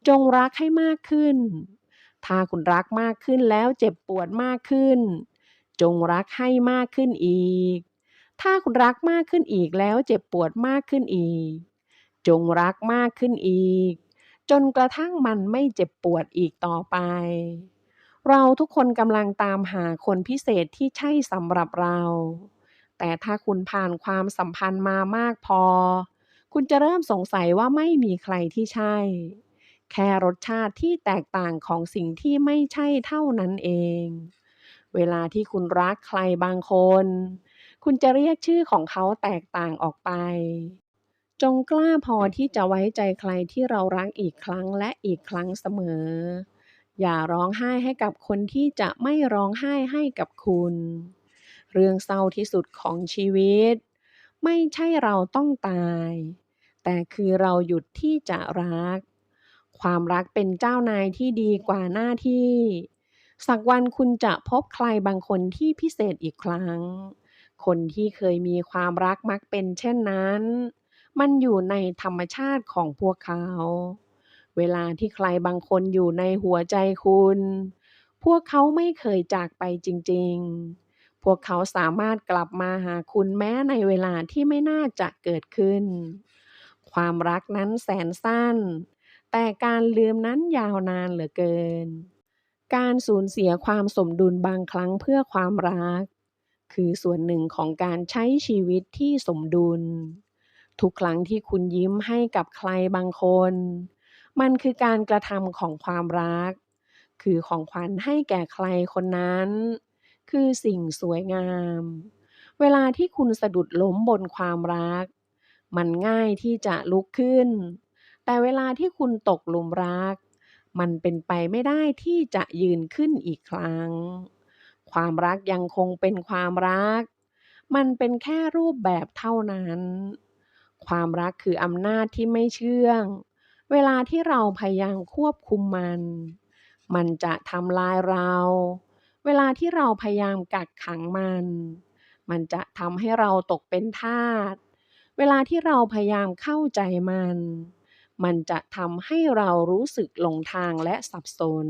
จงรักให้มากขึ้น ถ้าคุณรักมากขึ้นแล้วเจ็บปวดมากขึ้น จงรักให้มากขึ้นอีก ถ้าคุณรักมากขึ้นอีกแล้วเจ็บปวดมากขึ้นอีก จงรักมากขึ้นอีก จนกระทั่งมันไม่เจ็บปวดอีกต่อไป เราทุกคนกำลังตามหาคนพิเศษที่ใช่สำหรับเรา แต่ถ้าคุณผ่านความสัมพันธ์มามากพอ คุณจะเริ่มสงสัยว่าไม่มีใครที่ใช่ แค่รสชาติที่แตกต่างของสิ่งที่ไม่ใช่เท่านั้นเอง เวลาที่คุณรักใครบางคน คุณจะเรียกชื่อของเขาแตกต่างออกไป จงกล้าพอที่จะไว้ใจใครที่เรารักอีกครั้งและอีกครั้งเสมอ อย่าร้องไห้ให้กับคนที่จะไม่ร้องไห้ให้กับคุณ เรื่องเศร้าที่สุดของชีวิต ไม่ใช่เราต้องตาย แต่คือเราหยุดที่จะรัก ความรักเป็นเจ้านายที่ดีกว่าหน้าที่ สักวันคุณจะพบใครบางคนที่พิเศษอีกครั้ง คนที่เคยมีความรักมักเป็นเช่นนั้น มันอยู่ในธรรมชาติของพวกเขา เวลาที่ใครบางคนอยู่ในหัวใจคุณ พวกเขาไม่เคยจากไปจริงๆ พวกเขาสามารถกลับมาหาคุณแม้ในเวลาที่ไม่น่าจะเกิดขึ้น ความรักนั้นแสนสั้น แต่การลืมนั้นยาวนานเหลือเกิน การสูญเสียความสมดุลบางครั้งเพื่อความรัก คือส่วนหนึ่งของการใช้ชีวิตที่สมดุล ทุกครั้งที่คุณยิ้มให้กับใครบางคน มันคือการกระทำของความรัก คือของขวัญให้แก่ใครคนนั้น คือสิ่งสวยงาม เวลาที่คุณสะดุดล้มบนความรัก มันง่ายที่จะลุกขึ้น แต่เวลาที่คุณตกหลุมรัก มันเป็นไปไม่ได้ที่จะยืนขึ้นอีกครั้ง ความรักยังคงเป็นความรัก มันเป็นแค่รูปแบบเท่านั้น ความรักคืออำนาจที่ไม่เชื่อง เวลาที่เราพยายามควบคุมมัน มันจะทำลายเรา เวลาที่เราพยายามกักขังมัน มันจะทำให้เราตกเป็นทาส เวลาที่เราพยายามเข้าใจมัน มันจะทำให้เรารู้สึกหลงทางและสับสน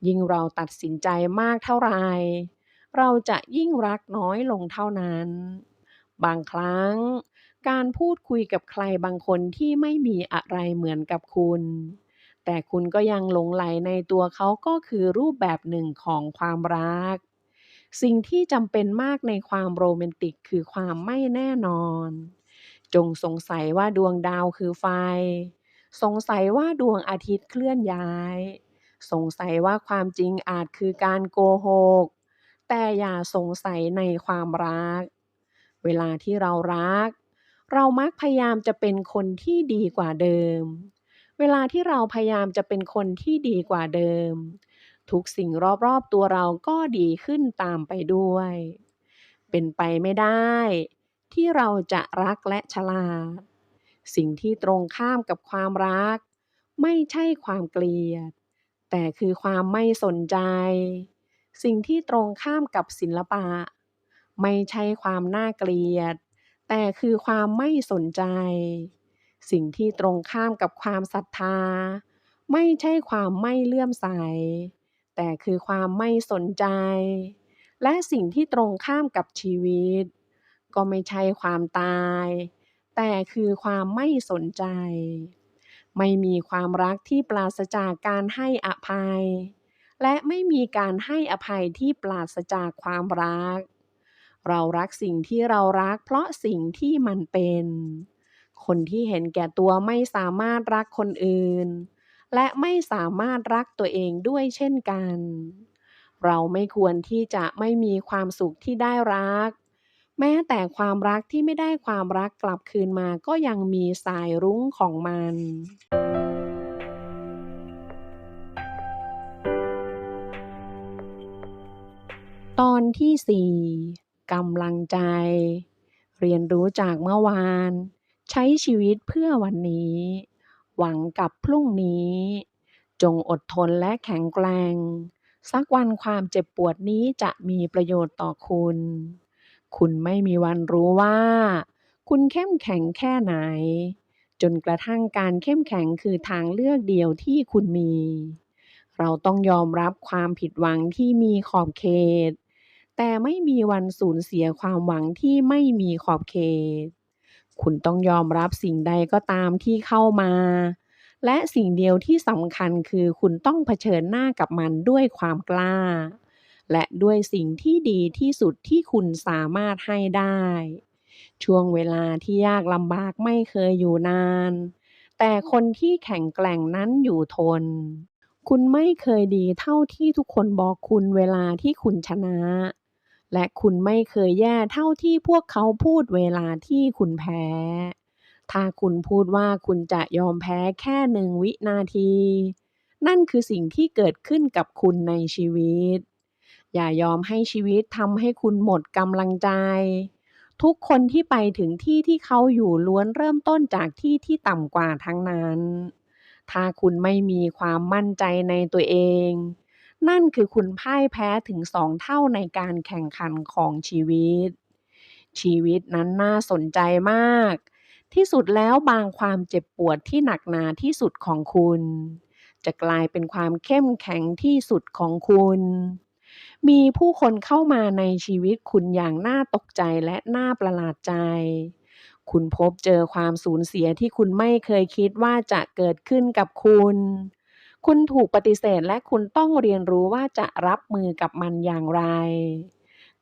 ยิ่งเราตัดสินใจมากเท่าไร เราจะยิ่งรักน้อยลงเท่านั้น บางครั้ง การพูดคุยกับใครบางคนที่ไม่มีอะไรเหมือนกับคุณ แต่คุณก็ยังหลงใหลในตัวเขาก็คือรูปแบบหนึ่งของความรัก สิ่งที่จำเป็นมากในความโรแมนติกคือความไม่แน่นอน จงสงสัยว่าดวงดาวคือไฟ สงสัยว่าดวงอาทิตย์เคลื่อนย้าย สงสัยว่าความจริงอาจคือการโกหก แต่อย่าสงสัยในความรัก เวลาที่เรารัก เรามักพยายามจะเป็นคนที่ดีกว่าเดิม เวลาที่เราพยายามจะเป็นคนที่ดีกว่าเดิม ทุกสิ่งรอบๆตัวเราก็ดีขึ้นตามไปด้วย เป็นไปไม่ได้ที่เราจะรักและฉลาด สิ่งที่ตรงข้ามกับความรัก ไม่ใช่ความเกลียด แต่คือความไม่สนใจ สิ่งที่ตรงข้ามกับศิลปะ ไม่ใช่ความน่าเกลียด แต่คือความไม่สนใจ สิ่งที่ตรงข้ามกับความศรัทธา ไม่ใช่ความไม่เลื่อมใสแต่คือความไม่สนใจและสิ่งที่ตรงข้ามกับชีวิตก็ไม่ใช่ความตายแต่คือความไม่สนใจไม่มีความรักที่ปราศจากการให้อภัยและไม่มีการให้อภัยที่ปราศจากความรักเรารักสิ่งที่เรารักเพราะสิ่งที่มันเป็นคนที่เห็นแก่ตัวไม่สามารถรักคนอื่น และไม่สามารถรักตัวเองด้วยเช่นกัน เราไม่ควรที่จะไม่มีความสุขที่ได้รัก แม้แต่ความรักที่ไม่ได้ความรักกลับคืนมาก็ยังมีสายรุ้งของมัน ตอนที่4กำลังใจ เรียนรู้จากเมื่อวาน ใช้ชีวิตเพื่อวันนี้ หวังกับพรุ่งนี้ จงอดทนและแข็งแกร่ง สักวันความเจ็บปวดนี้จะมีประโยชน์ต่อคุณ คุณไม่มีวันรู้ว่า คุณเข้มแข็งแค่ไหน จนกระทั่งการเข้มแข็งคือทางเลือกเดียวที่คุณมี เราต้องยอมรับความผิดหวังที่มีขอบเขต แต่ไม่มีวันสูญเสียความหวังที่ไม่มีขอบเขต คุณต้องยอมรับสิ่งใดก็ตามที่เข้ามา และสิ่งเดียวที่สำคัญคือคุณต้องเผชิญหน้ากับมันด้วยความกล้า และด้วยสิ่งที่ดีที่สุดที่คุณสามารถให้ได้ ช่วงเวลาที่ยากลำบากไม่เคยอยู่นาน แต่คนที่แข็งแกร่งนั้นอยู่ทน คุณไม่เคยดีเท่าที่ทุกคนบอกคุณเวลาที่คุณชนะ และคุณไม่เคยแย่เท่าที่พวกเขาพูดเวลาที่คุณแพ้ ถ้าคุณพูดว่าคุณจะยอมแพ้แค่1 วินาที นั่นคือสิ่งที่เกิดขึ้นกับคุณในชีวิต อย่ายอมให้ชีวิตทำให้คุณหมดกำลังใจ ทุกคนที่ไปถึงที่ที่เขาอยู่ล้วนเริ่มต้นจากที่ที่ต่ำกว่าทั้งนั้น ถ้าคุณไม่มีความมั่นใจในตัวเอง นั่นคือคุณพ่ายแพ้ถึง2 เท่าในการแข่งขันของชีวิต ชีวิตนั้นน่าสนใจมาก ที่สุดแล้วบางความเจ็บปวดที่หนักหนาที่สุดของคุณ จะกลายเป็นความเข้มแข็งที่สุดของคุณ มีผู้คนเข้ามาในชีวิตคุณอย่างน่าตกใจและน่าประหลาดใจ คุณพบเจอความสูญเสียที่คุณไม่เคยคิดว่าจะเกิดขึ้นกับคุณ คุณถูกปฏิเสธและคุณต้องเรียนรู้ว่าจะรับมือกับมันอย่างไร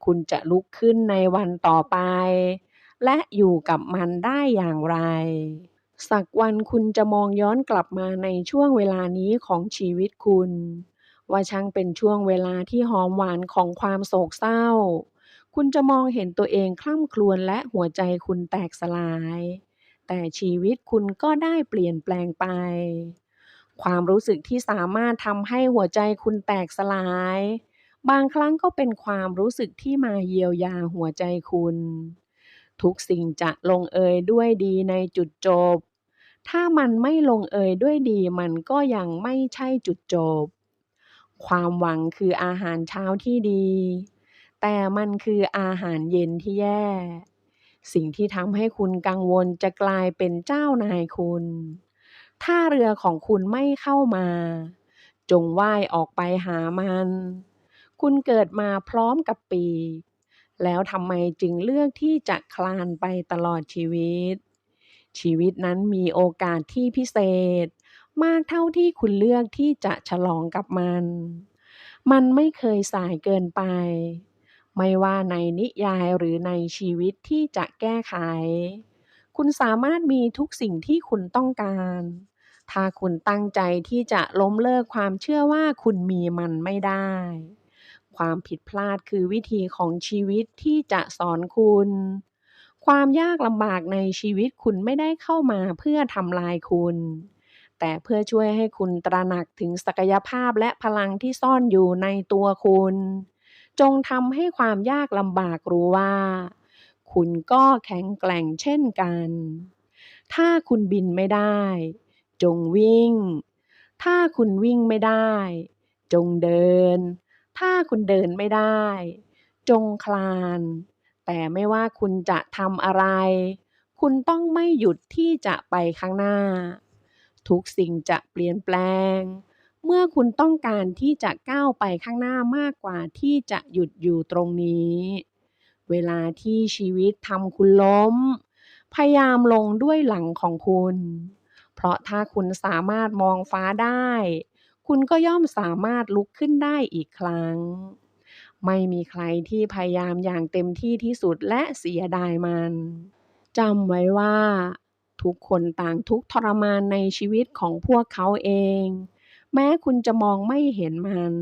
คุณจะลุกขึ้นในวันต่อไป และอยู่กับมันได้อย่างไร สักวันคุณจะมองย้อนกลับมาในช่วงเวลานี้ของชีวิตคุณ ว่าช่างเป็นช่วงเวลาที่หอมหวานของความโศกเศร้า คุณจะมองเห็นตัวเองคล่ำครวญและหัวใจคุณแตกสลาย แต่ชีวิตคุณก็ได้เปลี่ยนแปลงไป ความรู้สึกที่สามารถทำให้หัวใจคุณแตกสลาย บางครั้งก็เป็นความรู้สึกที่มาเยียวยาหัวใจคุณ ทุกสิ่งจะลงเอยด้วยดีในจุดจบ ถ้ามันไม่ลงเอยด้วยดีมันก็ยังไม่ใช่จุดจบ ความหวังคืออาหารเช้าที่ดี แต่มันคืออาหารเย็นที่แย่ สิ่งที่ทำให้คุณกังวลจะกลายเป็นเจ้านายคุณ ถ้าเรือของคุณไม่เข้ามา จงว่ายออกไปหามัน คุณเกิดมาพร้อมกับปีก แล้วทำไมจึงเลือกที่จะคลานไปตลอดชีวิต ชีวิตนั้นมีโอกาสที่พิเศษ มากเท่าที่คุณเลือกที่จะฉลองกับมัน มันไม่เคยสายเกินไป ไม่ว่าในนิยายหรือในชีวิตที่จะแก้ไข คุณสามารถมีทุกสิ่งที่คุณต้องการ ถ้าคุณตั้งใจที่จะล้มเลิกความเชื่อว่าคุณมีมันไม่ได้ ความผิดพลาดคือวิธีของชีวิตที่จะสอนคุณ ความยากลำบากในชีวิตคุณไม่ได้เข้ามาเพื่อทำลายคุณ แต่เพื่อช่วยให้คุณตระหนักถึงศักยภาพและพลังที่ซ่อนอยู่ในตัวคุณ จงทำให้ความยากลำบากรู้ว่า คุณก็แข็งแกร่งเช่นกัน ถ้าคุณบินไม่ได้ จงวิ่ง ถ้าคุณวิ่งไม่ได้ จงเดิน ถ้าคุณเดินไม่ได้ จงคลาน แต่ไม่ว่าคุณจะทำอะไร คุณต้องไม่หยุดที่จะไปข้างหน้า ทุกสิ่งจะเปลี่ยนแปลงเมื่อคุณต้องการที่จะก้าวไปข้างหน้ามากกว่าที่จะหยุดอยู่ตรงนี้เวลาที่ชีวิตทำคุณล้มพยายามลงด้วยหลังของคุณเพราะถ้าคุณสามารถมองฟ้าได้คุณก็ย่อมสามารถลุกขึ้นได้อีกครั้งไม่มีใครที่พยายามอย่างเต็มที่ที่สุดและเสียดายมันจำไว้ว่าทุกคนต่างทุกข์ทรมานในชีวิตของพวกเขาเองแม้คุณจะมองไม่เห็นมัน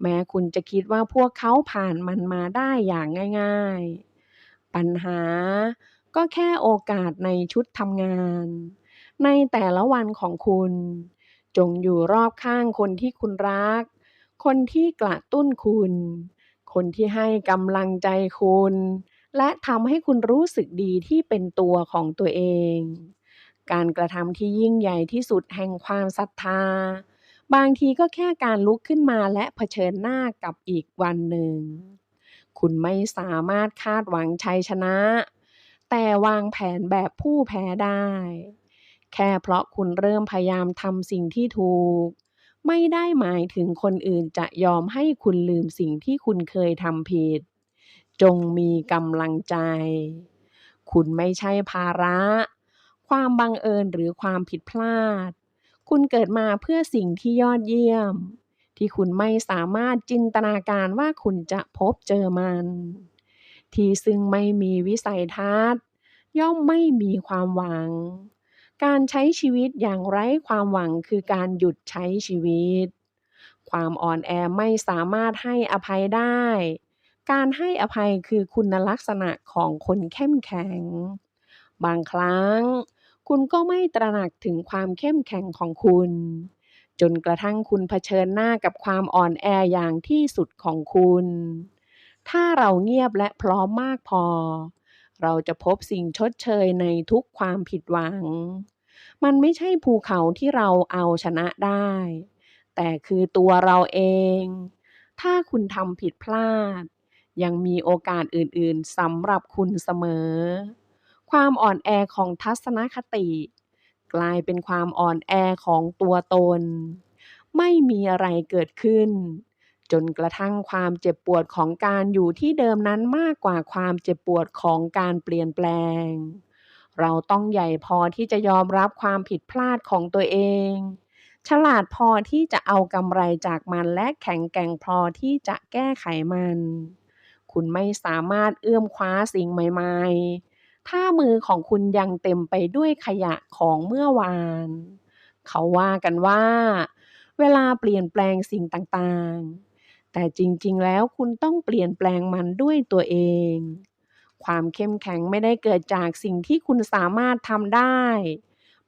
แม้คุณจะคิดว่าพวกเขาผ่านมันมาได้อย่างง่ายๆปัญหาก็แค่โอกาสในชุดทำงานในแต่ละวันของคุณจงอยู่รอบข้างคนที่คุณรักคนที่กระตุ้นคุณคนที่ให้กำลังใจคุณและทำให้คุณรู้สึกดีที่เป็นตัวของตัวเองการกระทำที่ยิ่งใหญ่ที่สุดแห่งความศรัทธาบางทีก็แค่การลุกขึ้นมาและเผชิญหน้ากับอีกวันหนึ่งคุณไม่สามารถคาดหวังชัยชนะแต่วางแผนแบบผู้แพ้ได้แค่เพราะคุณเริ่มพยายามทำสิ่งที่ถูกไม่ได้หมายถึงคนอื่นจะยอมให้คุณลืมสิ่งที่คุณเคยทำผิดจงมีกำลังใจคุณไม่ใช่ภาระความบังเอิญหรือความผิดพลาดคุณเกิดมาเพื่อสิ่งที่ยอดเยี่ยมที่คุณไม่สามารถจินตนาการว่าคุณจะพบเจอมันที่ซึ่งไม่มีวิสัยทัศน์ย่อมไม่มีความหวังการใช้ชีวิตอย่างไร้ความหวังคือการหยุดใช้ชีวิตความอ่อนแอไม่สามารถให้อภัยได้การให้อภัยคือคุณลักษณะของคนเข้มแข็งบางครั้งคุณก็ไม่ตระหนักถึงความเข้มแข็งของคุณจนกระทั่งคุณเผชิญหน้ากับความอ่อนแออย่างที่สุดของคุณถ้าเราเงียบและพร้อมมากพอเราจะพบสิ่งชดเชยในทุกความผิดหวังมันไม่ใช่ภูเขาที่เราเอาชนะได้แต่คือตัวเราเองถ้าคุณทำผิดพลาดยังมีโอกาสอื่นๆสำหรับคุณเสมอความอ่อนแอของทัศนคติกลายเป็นความอ่อนแอของตัวตนไม่มีอะไรเกิดขึ้นจนกระทั่งความเจ็บปวดของการอยู่ที่เดิมนั้นมากกว่าความเจ็บปวดของการเปลี่ยนแปลงเราต้องใหญ่พอที่จะยอมรับความผิดพลาดของตัวเองฉลาดพอที่จะเอากำไรจากมันและแข็งแกร่งพอที่จะแก้ไขมันคุณไม่สามารถเอื้อมคว้าสิ่งใหม่ๆถ้ามือของคุณยังเต็มไปด้วยขยะของเมื่อวานเขาว่ากันว่าเวลาเปลี่ยนแปลงสิ่งต่างๆแต่จริงๆแล้วคุณต้องเปลี่ยนแปลงมันด้วยตัวเองความเข้มแข็งไม่ได้เกิดจากสิ่งที่คุณสามารถทำได้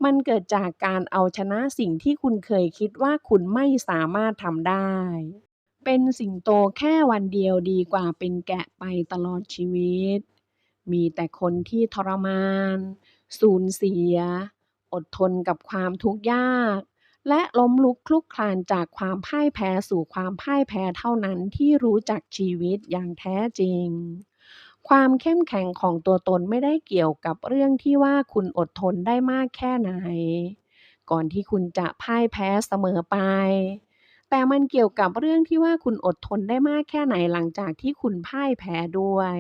มันเกิดจากการเอาชนะสิ่งที่คุณเคยคิดว่าคุณไม่สามารถทำได้เป็นสิงโตแค่วันเดียวดีกว่าเป็นแกะไปตลอดชีวิตมีแต่คนที่ทรมานสูญเสียอดทนกับความทุกข์ยากและล้มลุกคลุกคลานจากความพ่ายแพ้สู่ความพ่ายแพ้เท่านั้นที่รู้จักชีวิตอย่างแท้จริงความเข้มแข็งของตัวตนไม่ได้เกี่ยวกับเรื่องที่ว่าคุณอดทนได้มากแค่ไหนก่อนที่คุณจะพ่ายแพ้เสมอไปแต่มันเกี่ยวกับเรื่องที่ว่าคุณอดทนได้มากแค่ไหนหลังจากที่คุณพ่ายแพ้ด้วย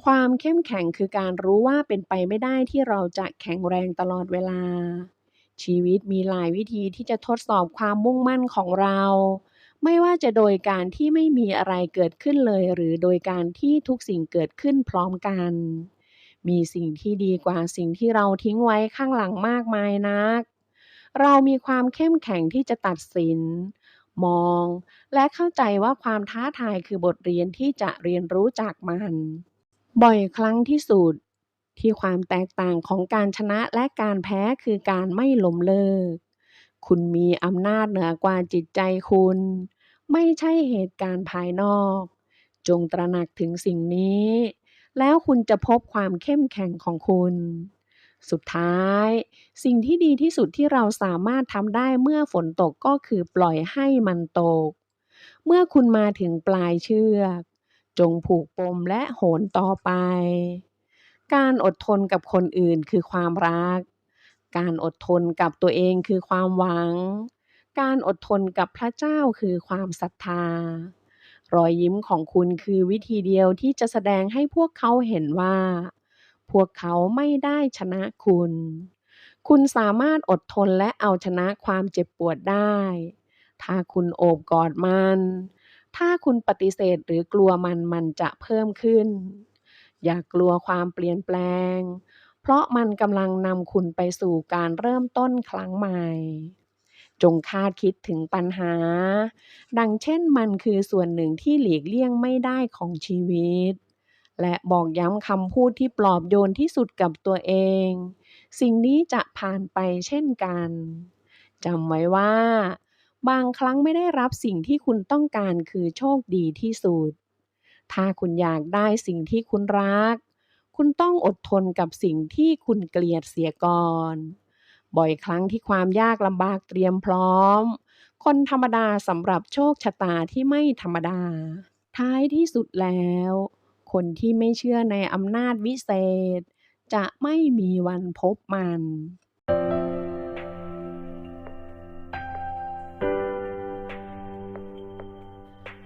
ความเข้มแข็งคือการรู้ว่าเป็นไปไม่ได้ที่เราจะแข็งแรงตลอดเวลาชีวิตมีหลายวิธีที่จะทดสอบความมุ่งมั่นของเราไม่ว่าจะโดยการที่ไม่มีอะไรเกิดขึ้นเลยหรือโดยการที่ทุกสิ่งเกิดขึ้นพร้อมกันมีสิ่งที่ดีกว่าสิ่งที่เราทิ้งไว้ข้างหลังมากมายนักเรามีความเข้มแข็งที่จะตัดสินมองและเข้าใจว่าความท้าทายคือบทเรียนที่จะเรียนรู้จากมันบ่อยครั้งที่สุดที่ความแตกต่างของการชนะและการแพ้คือการไม่ล้มเลิกคุณมีอำนาจเหนือกว่าจิตใจคุณไม่ใช่เหตุการณ์ภายนอกจงตระหนักถึงสิ่งนี้แล้วคุณจะพบความเข้มแข็งของคุณสุดท้ายสิ่งที่ดีที่สุดที่เราสามารถทำได้เมื่อฝนตกก็คือปล่อยให้มันตกเมื่อคุณมาถึงปลายเชือกจงผูกปมและโหนต่อไปการอดทนกับคนอื่นคือความรัก การอดทนกับตัวเองคือความหวัง การอดทนกับพระเจ้าคือความศรัทธารอยยิ้มของคุณคือวิธีเดียวที่จะแสดงให้พวกเขาเห็นว่าพวกเขาไม่ได้ชนะคุณ คุณสามารถอดทนและเอาชนะความเจ็บปวดได้ ถ้าคุณโอบกอดมัน ถ้าคุณปฏิเสธหรือกลัวมัน มันจะเพิ่มขึ้น อย่ากลัวความเปลี่ยนแปลง เพราะมันกำลังนำคุณไปสู่การเริ่มต้นครั้งใหม่ จงคาดคิดถึงปัญหา ดังเช่นมันคือส่วนหนึ่งที่หลีกเลี่ยงไม่ได้ของชีวิต และบอกย้ำคำพูดที่ปลอบโยนที่สุดกับตัวเอง สิ่งนี้จะผ่านไปเช่นกัน จำไว้ว่า บางครั้งไม่ได้รับสิ่งที่คุณต้องการคือโชคดีที่สุด ถ้าคุณอยากได้สิ่งที่คุณรัก คุณต้องอดทนกับสิ่งที่คุณเกลียดเสียก่อน บ่อยครั้งที่ความยากลำบากเตรียมพร้อม คนธรรมดาสำหรับโชคชะตาที่ไม่ธรรมดา ท้ายที่สุดแล้ว คนที่ไม่เชื่อในอำนาจวิเศษ จะไม่มีวันพบมัน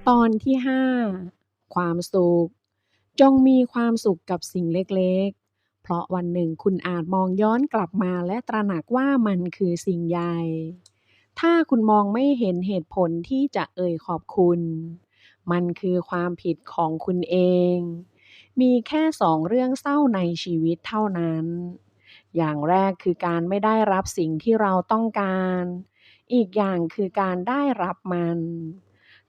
ตอนที่ 5 ความสุข จงมีความสุขกับสิ่งเล็กๆ เพราะวันหนึ่งคุณอาจมองย้อนกลับมาและตระหนักว่ามันคือสิ่งใหญ่ ถ้าคุณมองไม่เห็นเหตุผลที่จะเอ่ยขอบคุณ มันคือความผิดของคุณเอง มีแค่2เรื่องเศร้าในชีวิตเท่านั้น อย่างแรกคือการไม่ได้รับสิ่งที่เราต้องการ อีกอย่างคือการได้รับมัน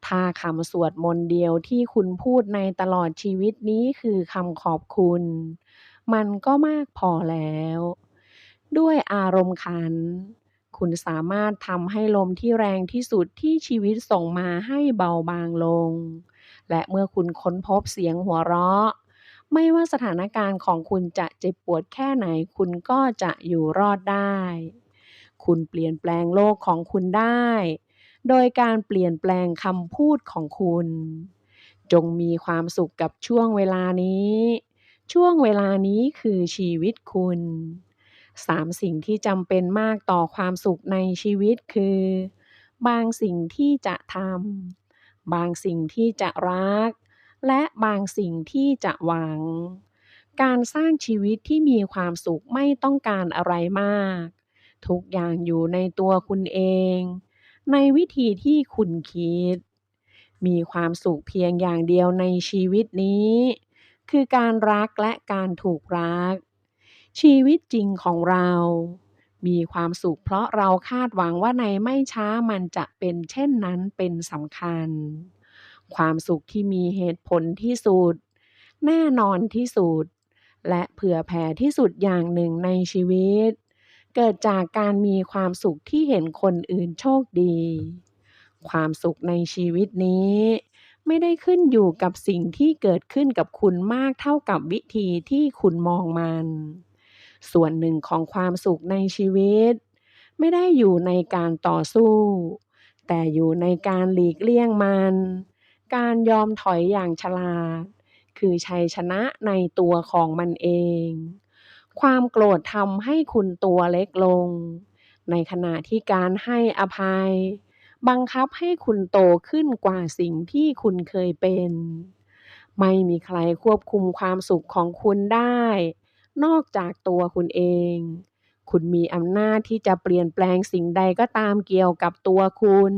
ถ้าคำสวดมนต์เดียวที่คุณพูดในตลอดชีวิตนี้คือคำขอบคุณ มันก็มากพอแล้ว ด้วยอารมณ์ขัน คุณสามารถทำให้ลมที่แรงที่สุดที่ชีวิตส่งมาให้เบาบางลง และเมื่อคุณค้นพบเสียงหัวเราะ ไม่ว่าสถานการณ์ของคุณจะเจ็บปวดแค่ไหนคุณก็จะอยู่รอดได้ คุณเปลี่ยนแปลงโลกของคุณได้ โดยการเปลี่ยนแปลงคำพูดของคุณ จงมีความสุขกับช่วงเวลานี้ ช่วงเวลานี้คือชีวิตคุณ 3 สิ่งที่จำเป็นมากต่อความสุขในชีวิตคือ บางสิ่งที่จะทำ บางสิ่งที่จะรัก และบางสิ่งที่จะหวัง การสร้างชีวิตที่มีความสุขไม่ต้องการอะไรมาก ทุกอย่างอยู่ในตัวคุณเอง ในวิธีที่คุณคิด มีความสุขเพียงอย่างเดียวในชีวิตนี้ คือการรักและการถูกรัก ชีวิตจริงของเรา มีความสุขเพราะเราคาดหวังว่าในไม่ช้ามันจะเป็นเช่นนั้นเป็นสำคัญ ความสุขที่มีเหตุผลที่สุด แน่นอนที่สุด และเผื่อแผ่ที่สุดอย่างหนึ่งในชีวิต เกิดจากการมีความสุขที่เห็นคนอื่นโชคดี ความสุขในชีวิตนี้ไม่ได้ขึ้นอยู่กับสิ่งที่เกิดขึ้นกับคุณมากเท่ากับวิธีที่คุณมองมัน ส่วนหนึ่งของความสุขในชีวิต ไม่ได้อยู่ในการต่อสู้ แต่อยู่ในการหลีกเลี่ยงมัน การยอมถอยอย่างฉลาด คือชัยชนะในตัวของมันเอง ความโกรธทำให้คุณตัวเล็กลง ในขณะที่การให้อภัย บังคับให้คุณโตขึ้นกว่าสิ่งที่คุณเคยเป็น ไม่มีใครควบคุมความสุขของคุณได้ นอกจากตัวคุณเอง คุณมีอำนาจที่จะเปลี่ยนแปลงสิ่งใดก็ตามเกี่ยวกับตัวคุณ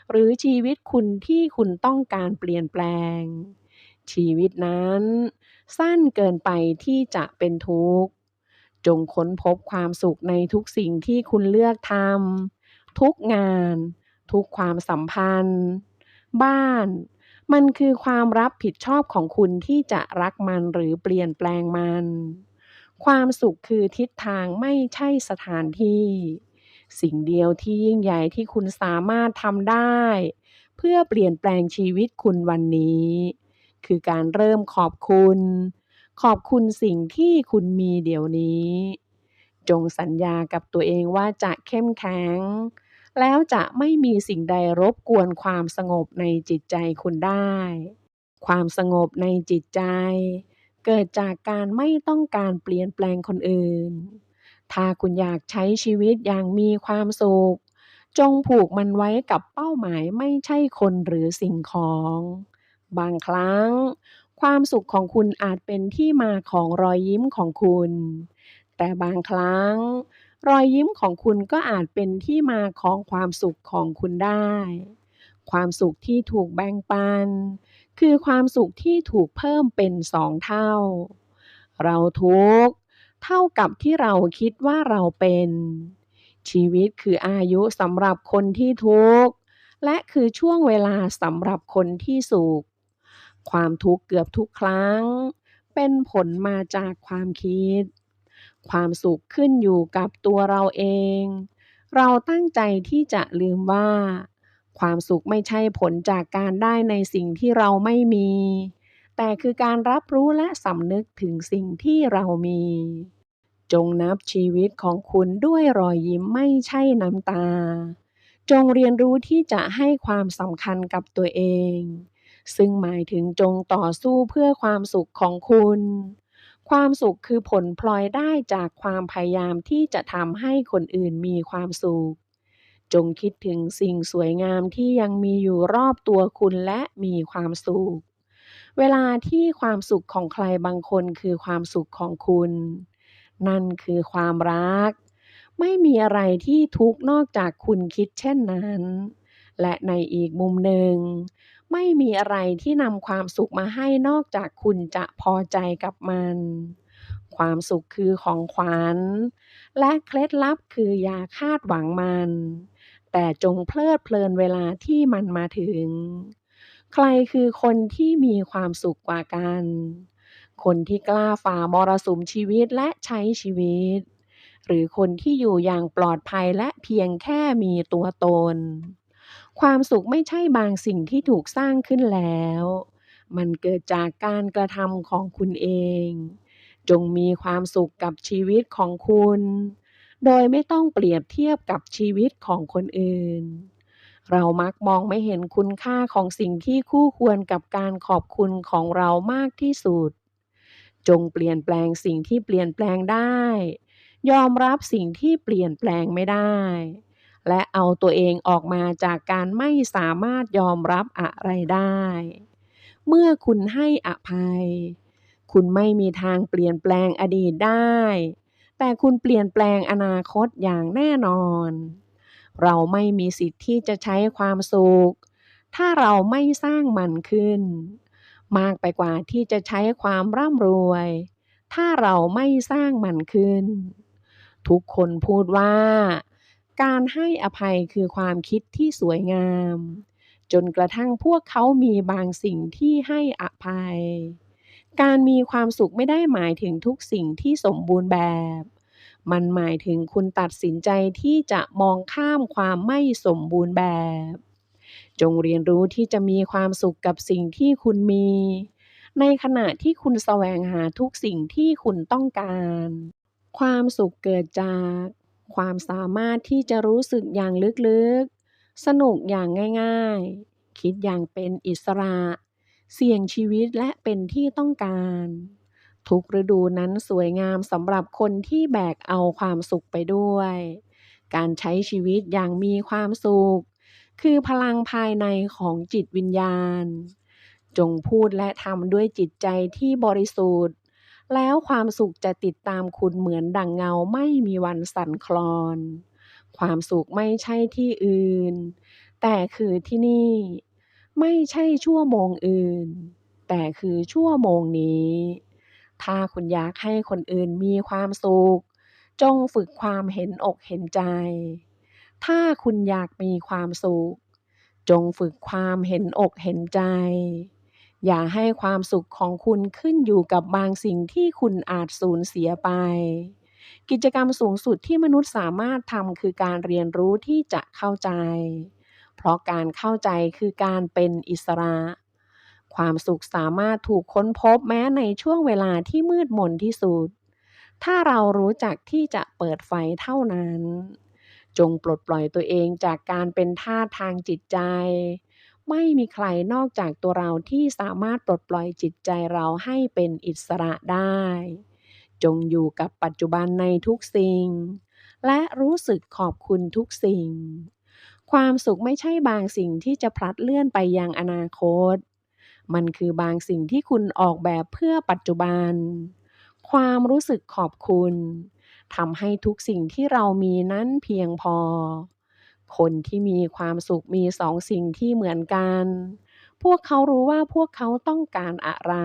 หรือชีวิตคุณที่คุณต้องการเปลี่ยนแปลง ชีวิตนั้นสั้นเกินไปที่จะเป็นทุกข์ จงค้นพบความสุขในทุกสิ่งที่คุณเลือกทำ ทุกงาน ทุกความสัมพันธ์ บ้าน มันคือความรับผิดชอบของคุณที่จะรักมันหรือเปลี่ยนแปลงมัน ความสุขคือทิศทางไม่ใช่สถานที่ สิ่งเดียวที่ยิ่งใหญ่ที่คุณสามารถทำได้ เพื่อเปลี่ยนแปลงชีวิตคุณวันนี้ คือการเริ่มขอบคุณ ขอบคุณสิ่งที่คุณมีเดี๋ยวนี้ จงสัญญากับตัวเองว่าจะเข้มแข็ง แล้วจะไม่มีสิ่งใดรบกวนความสงบในจิตใจคุณได้ ความสงบในจิตใจ เกิดจากการไม่ต้องการเปลี่ยนแปลงคนอื่น ถ้าคุณอยากใช้ชีวิตอย่างมีความสุขจงผูกมันไว้กับเป้าหมายไม่ใช่คนหรือสิ่งของบางครั้งความสุขของคุณอาจเป็นที่มาของรอยยิ้มของคุณแต่บางครั้งรอยยิ้มของคุณก็อาจเป็นที่มาของความสุขของคุณได้ความสุขที่ถูกแบ่งปันคือความสุขที่ถูกเพิ่มเป็น2เท่าเราทุกข์ เท่ากับที่เราคิดว่าเราเป็นชีวิตคืออายุสำหรับคนที่ทุกข์และคือช่วงเวลาสำหรับคนที่สุขความทุกข์เกือบทุกครั้งเป็นผลมาจากความคิดความสุขขึ้นอยู่กับตัวเราเองเราตั้งใจที่จะลืมว่าความสุขไม่ใช่ผลจากการได้ในสิ่งที่เราไม่มีแต่คือการรับรู้และสำนึกถึงสิ่งที่เรามี จงนับชีวิตของคุณด้วยรอยยิ้มไม่ใช่น้ำตา จงเรียนรู้ที่จะให้ความสำคัญกับตัวเอง ซึ่งหมายถึงจงต่อสู้เพื่อความสุขของคุณ ความสุขคือผลพลอยได้จากความพยายามที่จะทำให้คนอื่นมีความสุข จงคิดถึงสิ่งสวยงามที่ยังมีอยู่รอบตัวคุณและมีความสุข เวลาที่ความสุขของใครบางคนคือความสุขของคุณ นั่นคือความรัก ไม่มีอะไรที่ทุกข์นอกจากคุณคิดเช่นนั้น และในอีกมุมหนึ่งไม่มีอะไรที่นำความสุขมาให้นอกจากคุณจะพอใจกับมัน ความสุขคือของขวัญและเคล็ดลับคืออย่าคาดหวังมัน แต่จงเพลิดเพลินเวลาที่มันมาถึง ใครคือคนที่มีความสุขกว่ากัน คนที่กล้าฝ่ามรสุมชีวิตและใช้ชีวิต หรือคนที่อยู่อย่างปลอดภัยและเพียงแค่มีตัวตน ความสุขไม่ใช่บางสิ่งที่ถูกสร้างขึ้นแล้ว มันเกิดจากการกระทำของคุณเอง จงมีความสุขกับชีวิตของคุณ โดยไม่ต้องเปรียบเทียบกับชีวิตของคนอื่น เรามักมองไม่เห็นคุณค่าของสิ่งที่คู่ควรกับการขอบคุณของเรามากที่สุด จงเปลี่ยนแปลงสิ่งที่เปลี่ยนแปลงได้ ยอมรับสิ่งที่เปลี่ยนแปลงไม่ได้ และเอาตัวเองออกมาจากการไม่สามารถยอมรับอะไรได้ เมื่อคุณให้อภัย คุณไม่มีทางเปลี่ยนแปลงอดีตได้ แต่คุณเปลี่ยนแปลงอนาคตอย่างแน่นอน เราไม่มีสิทธิ์ที่จะใช้ความสุขถ้าเราไม่สร้างมันขึ้น มากไปกว่าที่จะใช้ความร่ำรวยถ้าเราไม่สร้างมันขึ้น ทุกคนพูดว่าการให้อภัยคือความคิดที่สวยงามจนกระทั่งพวกเขามีบางสิ่งที่ให้อภัย การมีความสุขไม่ได้หมายถึงทุกสิ่งที่สมบูรณ์แบบ มันหมายถึงคุณตัดสินใจที่จะมองข้ามความไม่สมบูรณ์แบบ จงเรียนรู้ที่จะมีความสุขกับสิ่งที่คุณมี ในขณะที่คุณแสวงหาทุกสิ่งที่คุณต้องการ ความสุขเกิดจากความสามารถที่จะรู้สึกอย่างลึกๆ สนุกอย่างง่ายๆ คิดอย่างเป็นอิสระ เสี่ยงชีวิตและเป็นที่ต้องการ ทุกฤดูนั้นสวยงามสำหรับคนที่แบกเอาความสุขไปด้วย การใช้ชีวิตอย่างมีความสุข คือพลังภายในของจิตวิญญาณ จงพูดและทำด้วยจิตใจที่บริสุทธิ์ แล้วความสุขจะติดตามคุณเหมือนดั่งเงาไม่มีวันสั่นคลอน ความสุขไม่ใช่ที่อื่น แต่คือที่นี่ ไม่ใช่ชั่วโมงอื่น แต่คือชั่วโมงนี้ ถ้าคุณอยากให้คนอื่นมีความสุข จงฝึกความเห็นอกเห็นใจ ถ้าคุณอยากมีความสุข จงฝึกความเห็นอกเห็นใจ อย่าให้ความสุขของคุณขึ้นอยู่กับบางสิ่งที่คุณอาจสูญเสียไป กิจกรรมสูงสุดที่มนุษย์สามารถทำคือการเรียนรู้ที่จะเข้าใจ เพราะการเข้าใจคือการเป็นอิสระ ความสุขสามารถถูกค้นพบแม้ในช่วงเวลาที่มืดมนที่สุด ถ้าเรารู้จักที่จะเปิดไฟเท่านั้น จงปลดปล่อยตัวเองจากการเป็นทาสทางจิตใจ ไม่มีใครนอกจากตัวเราที่สามารถปลดปล่อยจิตใจเราให้เป็นอิสระได้ จงอยู่กับปัจจุบันในทุกสิ่งและรู้สึกขอบคุณทุกสิ่งความสุขไม่ใช่บางสิ่งที่จะพลัดเลื่อนไปยังอนาคตมันคือบางสิ่งที่คุณออกแบบเพื่อปัจจุบันความรู้สึกขอบคุณทำให้ทุกสิ่งที่เรามีนั้นเพียงพอคนที่มีความสุขมีสองสิ่งที่เหมือนกันพวกเขารู้ว่าพวกเขาต้องการอะไร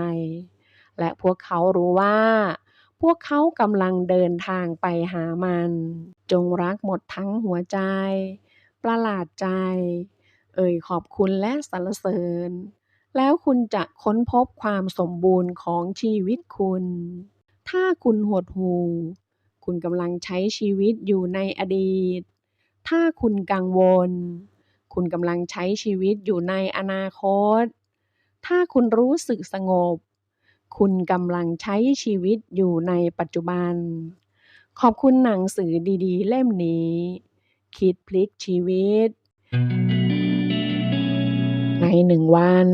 และพวกเขารู้ว่าพวกเขากำลังเดินทางไปหามันจงรักหมดทั้งหัวใจประหลาดใจขอบคุณและสรรเสริญแล้วคุณจะค้นพบความสมบูรณ์ของชีวิตคุณถ้าคุณหดหู่คุณกำลังใช้ชีวิตอยู่ในอดีตถ้าคุณกังวลคุณกำลังใช้ชีวิตอยู่ในอนาคตถ้าคุณรู้สึกสงบคุณกำลังใช้ชีวิตอยู่ในปัจจุบันขอบคุณหนังสือดีๆเล่มนี้คิดพลิกชีวิตในหนึ่งวัน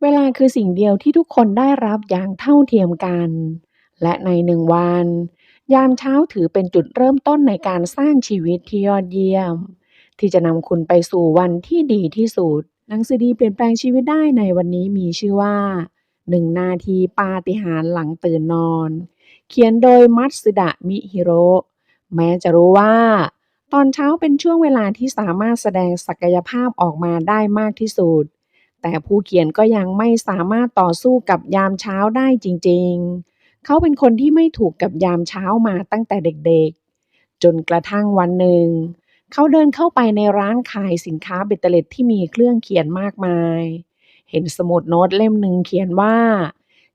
เวลาคือสิ่งเดียวที่ทุกคนได้รับอย่างเท่าเทียมกันและในหนึ่งวันยามเช้าถือเป็นจุดเริ่มต้นในการสร้างชีวิตที่ยอดเยี่ยมที่จะนำคุณไปสู่วันที่ดีที่สุดหนังสือดีเปลี่ยนแปลงชีวิตได้ในวันนี้มีชื่อว่า1นาทีปาฏิหาริย์หลังตื่นนอนเขียนโดยมัตสึดะมิฮิโร่แม้จะรู้ว่าตอนเช้าเป็นช่วงเวลาที่สามารถแสดงศักยภาพออกมาได้มากที่สุดแต่ผู้เขียนก็ยังไม่สามารถต่อสู้กับยามเช้าได้จริงๆเขาเป็นคนที่ไม่ถูกกับยามเช้ามาตั้งแต่เด็กๆจนกระทั่งวันหนึ่งเขาเดินเข้าไปในร้านขายสินค้าเบตเตอร์เล็ตที่มีเครื่องเขียนมากมายเห็นสมุดโน้ตเล่มหนึ่งเขียนว่า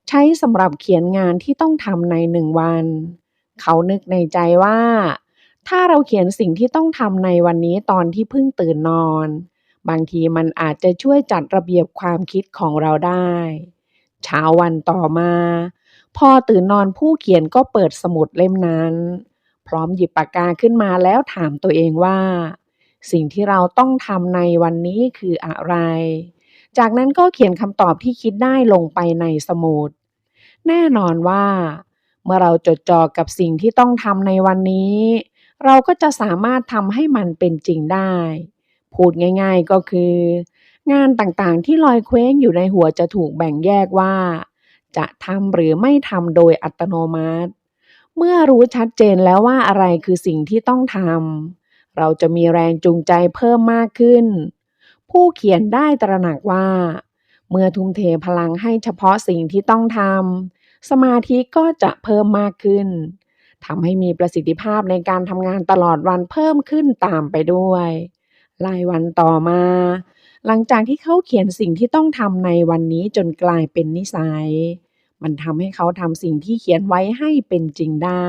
ใช้สำหรับเขียนงานที่ต้องทำใน1วันเขานึกในใจว่าถ้าเราเขียนสิ่งที่ต้องทำในวันนี้ตอนที่เพิ่งตื่นนอนบางทีมันอาจจะช่วยจัดระเบียบความคิดของเราได้เช้าวันต่อมาพอตื่นนอนผู้เขียนก็เปิดสมุดเล่มนั้นพร้อมหยิบปากกาขึ้นมาแล้วถามตัวเองว่าสิ่งที่เราต้องทำในวันนี้คืออะไรจากนั้นก็เขียนคำตอบที่คิดได้ลงไปในสมุดแน่นอนว่าเมื่อเราจดจ่อกับสิ่งที่ต้องทำในวันนี้เราก็จะสามารถทำให้มันเป็นจริงได้พูดง่ายๆก็คืองานต่างๆที่ลอยเคว้งอยู่ในหัวจะถูกแบ่งแยกว่าจะทำหรือไม่ทำโดยอัตโนมัติเมื่อรู้ชัดเจนแล้วว่าอะไรคือสิ่งที่ต้องทำเราจะมีแรงจูงใจเพิ่มมากขึ้นผู้เขียนได้ตระหนักว่าเมื่อทุ่มเทพลังให้เฉพาะสิ่งที่ต้องทำสมาธิก็จะเพิ่มมากขึ้นทำให้มีประสิทธิภาพในการทำงานตลอดวันเพิ่มขึ้นตามไปด้วยรายวันต่อมาหลังจากที่เขาเขียนสิ่งที่ต้องทำในวันนี้จนกลายเป็นนิสัยมันทำให้เขาทำสิ่งที่เขียนไว้ให้เป็นจริงได้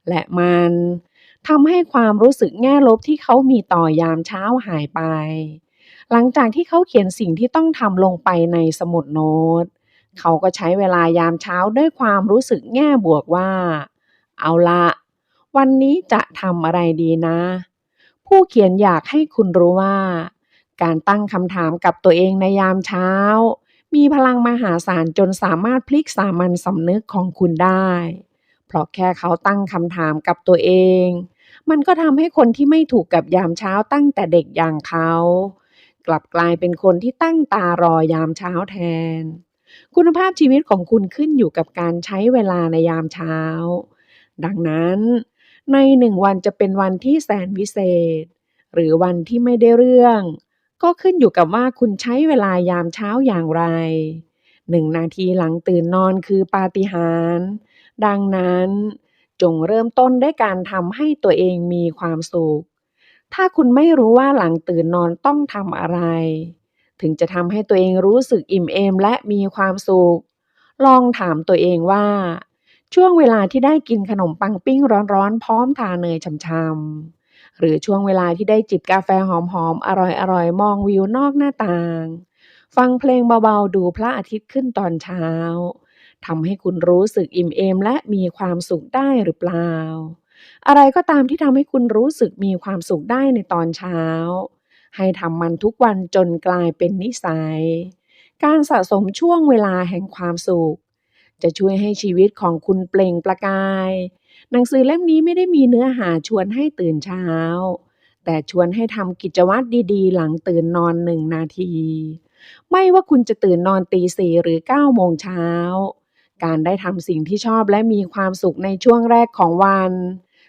และมันทำให้ความรู้สึกแง่ลบที่เขามีต่อยามเช้าหายไปหลังจากที่เขาเขียนสิ่งที่ต้องทำลงไปในสมุดโน้ตเขาก็ใช้เวลายามเช้าด้วยความรู้สึกแง่บวกว่าเอาละวันนี้จะทำอะไรดีนะผู้เขียนอยากให้คุณรู้ว่าการตั้งคำถามกับตัวเองในยามเช้ามีพลังมหาศาลจนสามารถพลิกสามัญสำนึกของคุณได้เพราะแค่เขาตั้งคำถามกับตัวเองมันก็ทำให้คนที่ไม่ถูกกับยามเช้าตั้งแต่เด็กอย่างเขากลับกลายเป็นคนที่ตั้งตารอยามเช้าแทนคุณภาพชีวิตของคุณขึ้นอยู่กับการใช้เวลาในยามเช้าดังนั้นใน1 วันจะเป็นวันที่แสนวิเศษหรือวันที่ไม่ได้เรื่องก็ขึ้นอยู่กับว่าคุณใช้เวลายามเช้าอย่างไร1 นาทีหลังตื่นนอนคือปาฏิหาริย์ดังนั้นจงเริ่มต้นด้วยการทำให้ตัวเองมีความสุขถ้าคุณไม่รู้ว่าหลังตื่นนอนต้องทำอะไรถึงจะทำให้ตัวเองรู้สึกอิ่มเอมและมีความสุขลองถามตัวเองว่าช่วงเวลาที่ได้กินขนมปังปิ้งร้อนๆพร้อมทาเนยช่ำๆหรือช่วงเวลาที่ได้จิบกาแฟหอมๆอร่อยๆมองวิวนอกหน้าต่างฟังเพลงเบาๆดูพระอาทิตย์ขึ้นตอนเช้าทำให้คุณรู้สึกอิ่มเอมและมีความสุขได้หรือเปล่าอะไรก็ตามที่ทำให้คุณรู้สึกมีความสุขได้ในตอนเช้าให้ทำมันทุกวันจนกลายเป็นนิสัยการสะสมช่วงเวลาแห่งความสุข จะช่วยให้ชีวิตของคุณเปล่งประกาย หนังสือเล่มนี้ไม่ได้มีเนื้อหาชวนให้ตื่นเช้า แต่ชวนให้ทำกิจวัตรดีๆหลังตื่นนอน1 นาที ไม่ว่าคุณจะตื่นนอนตี 4 หรือ 9 โมงเช้า การได้ทำสิ่งที่ชอบและมีความสุขในช่วงแรกของวัน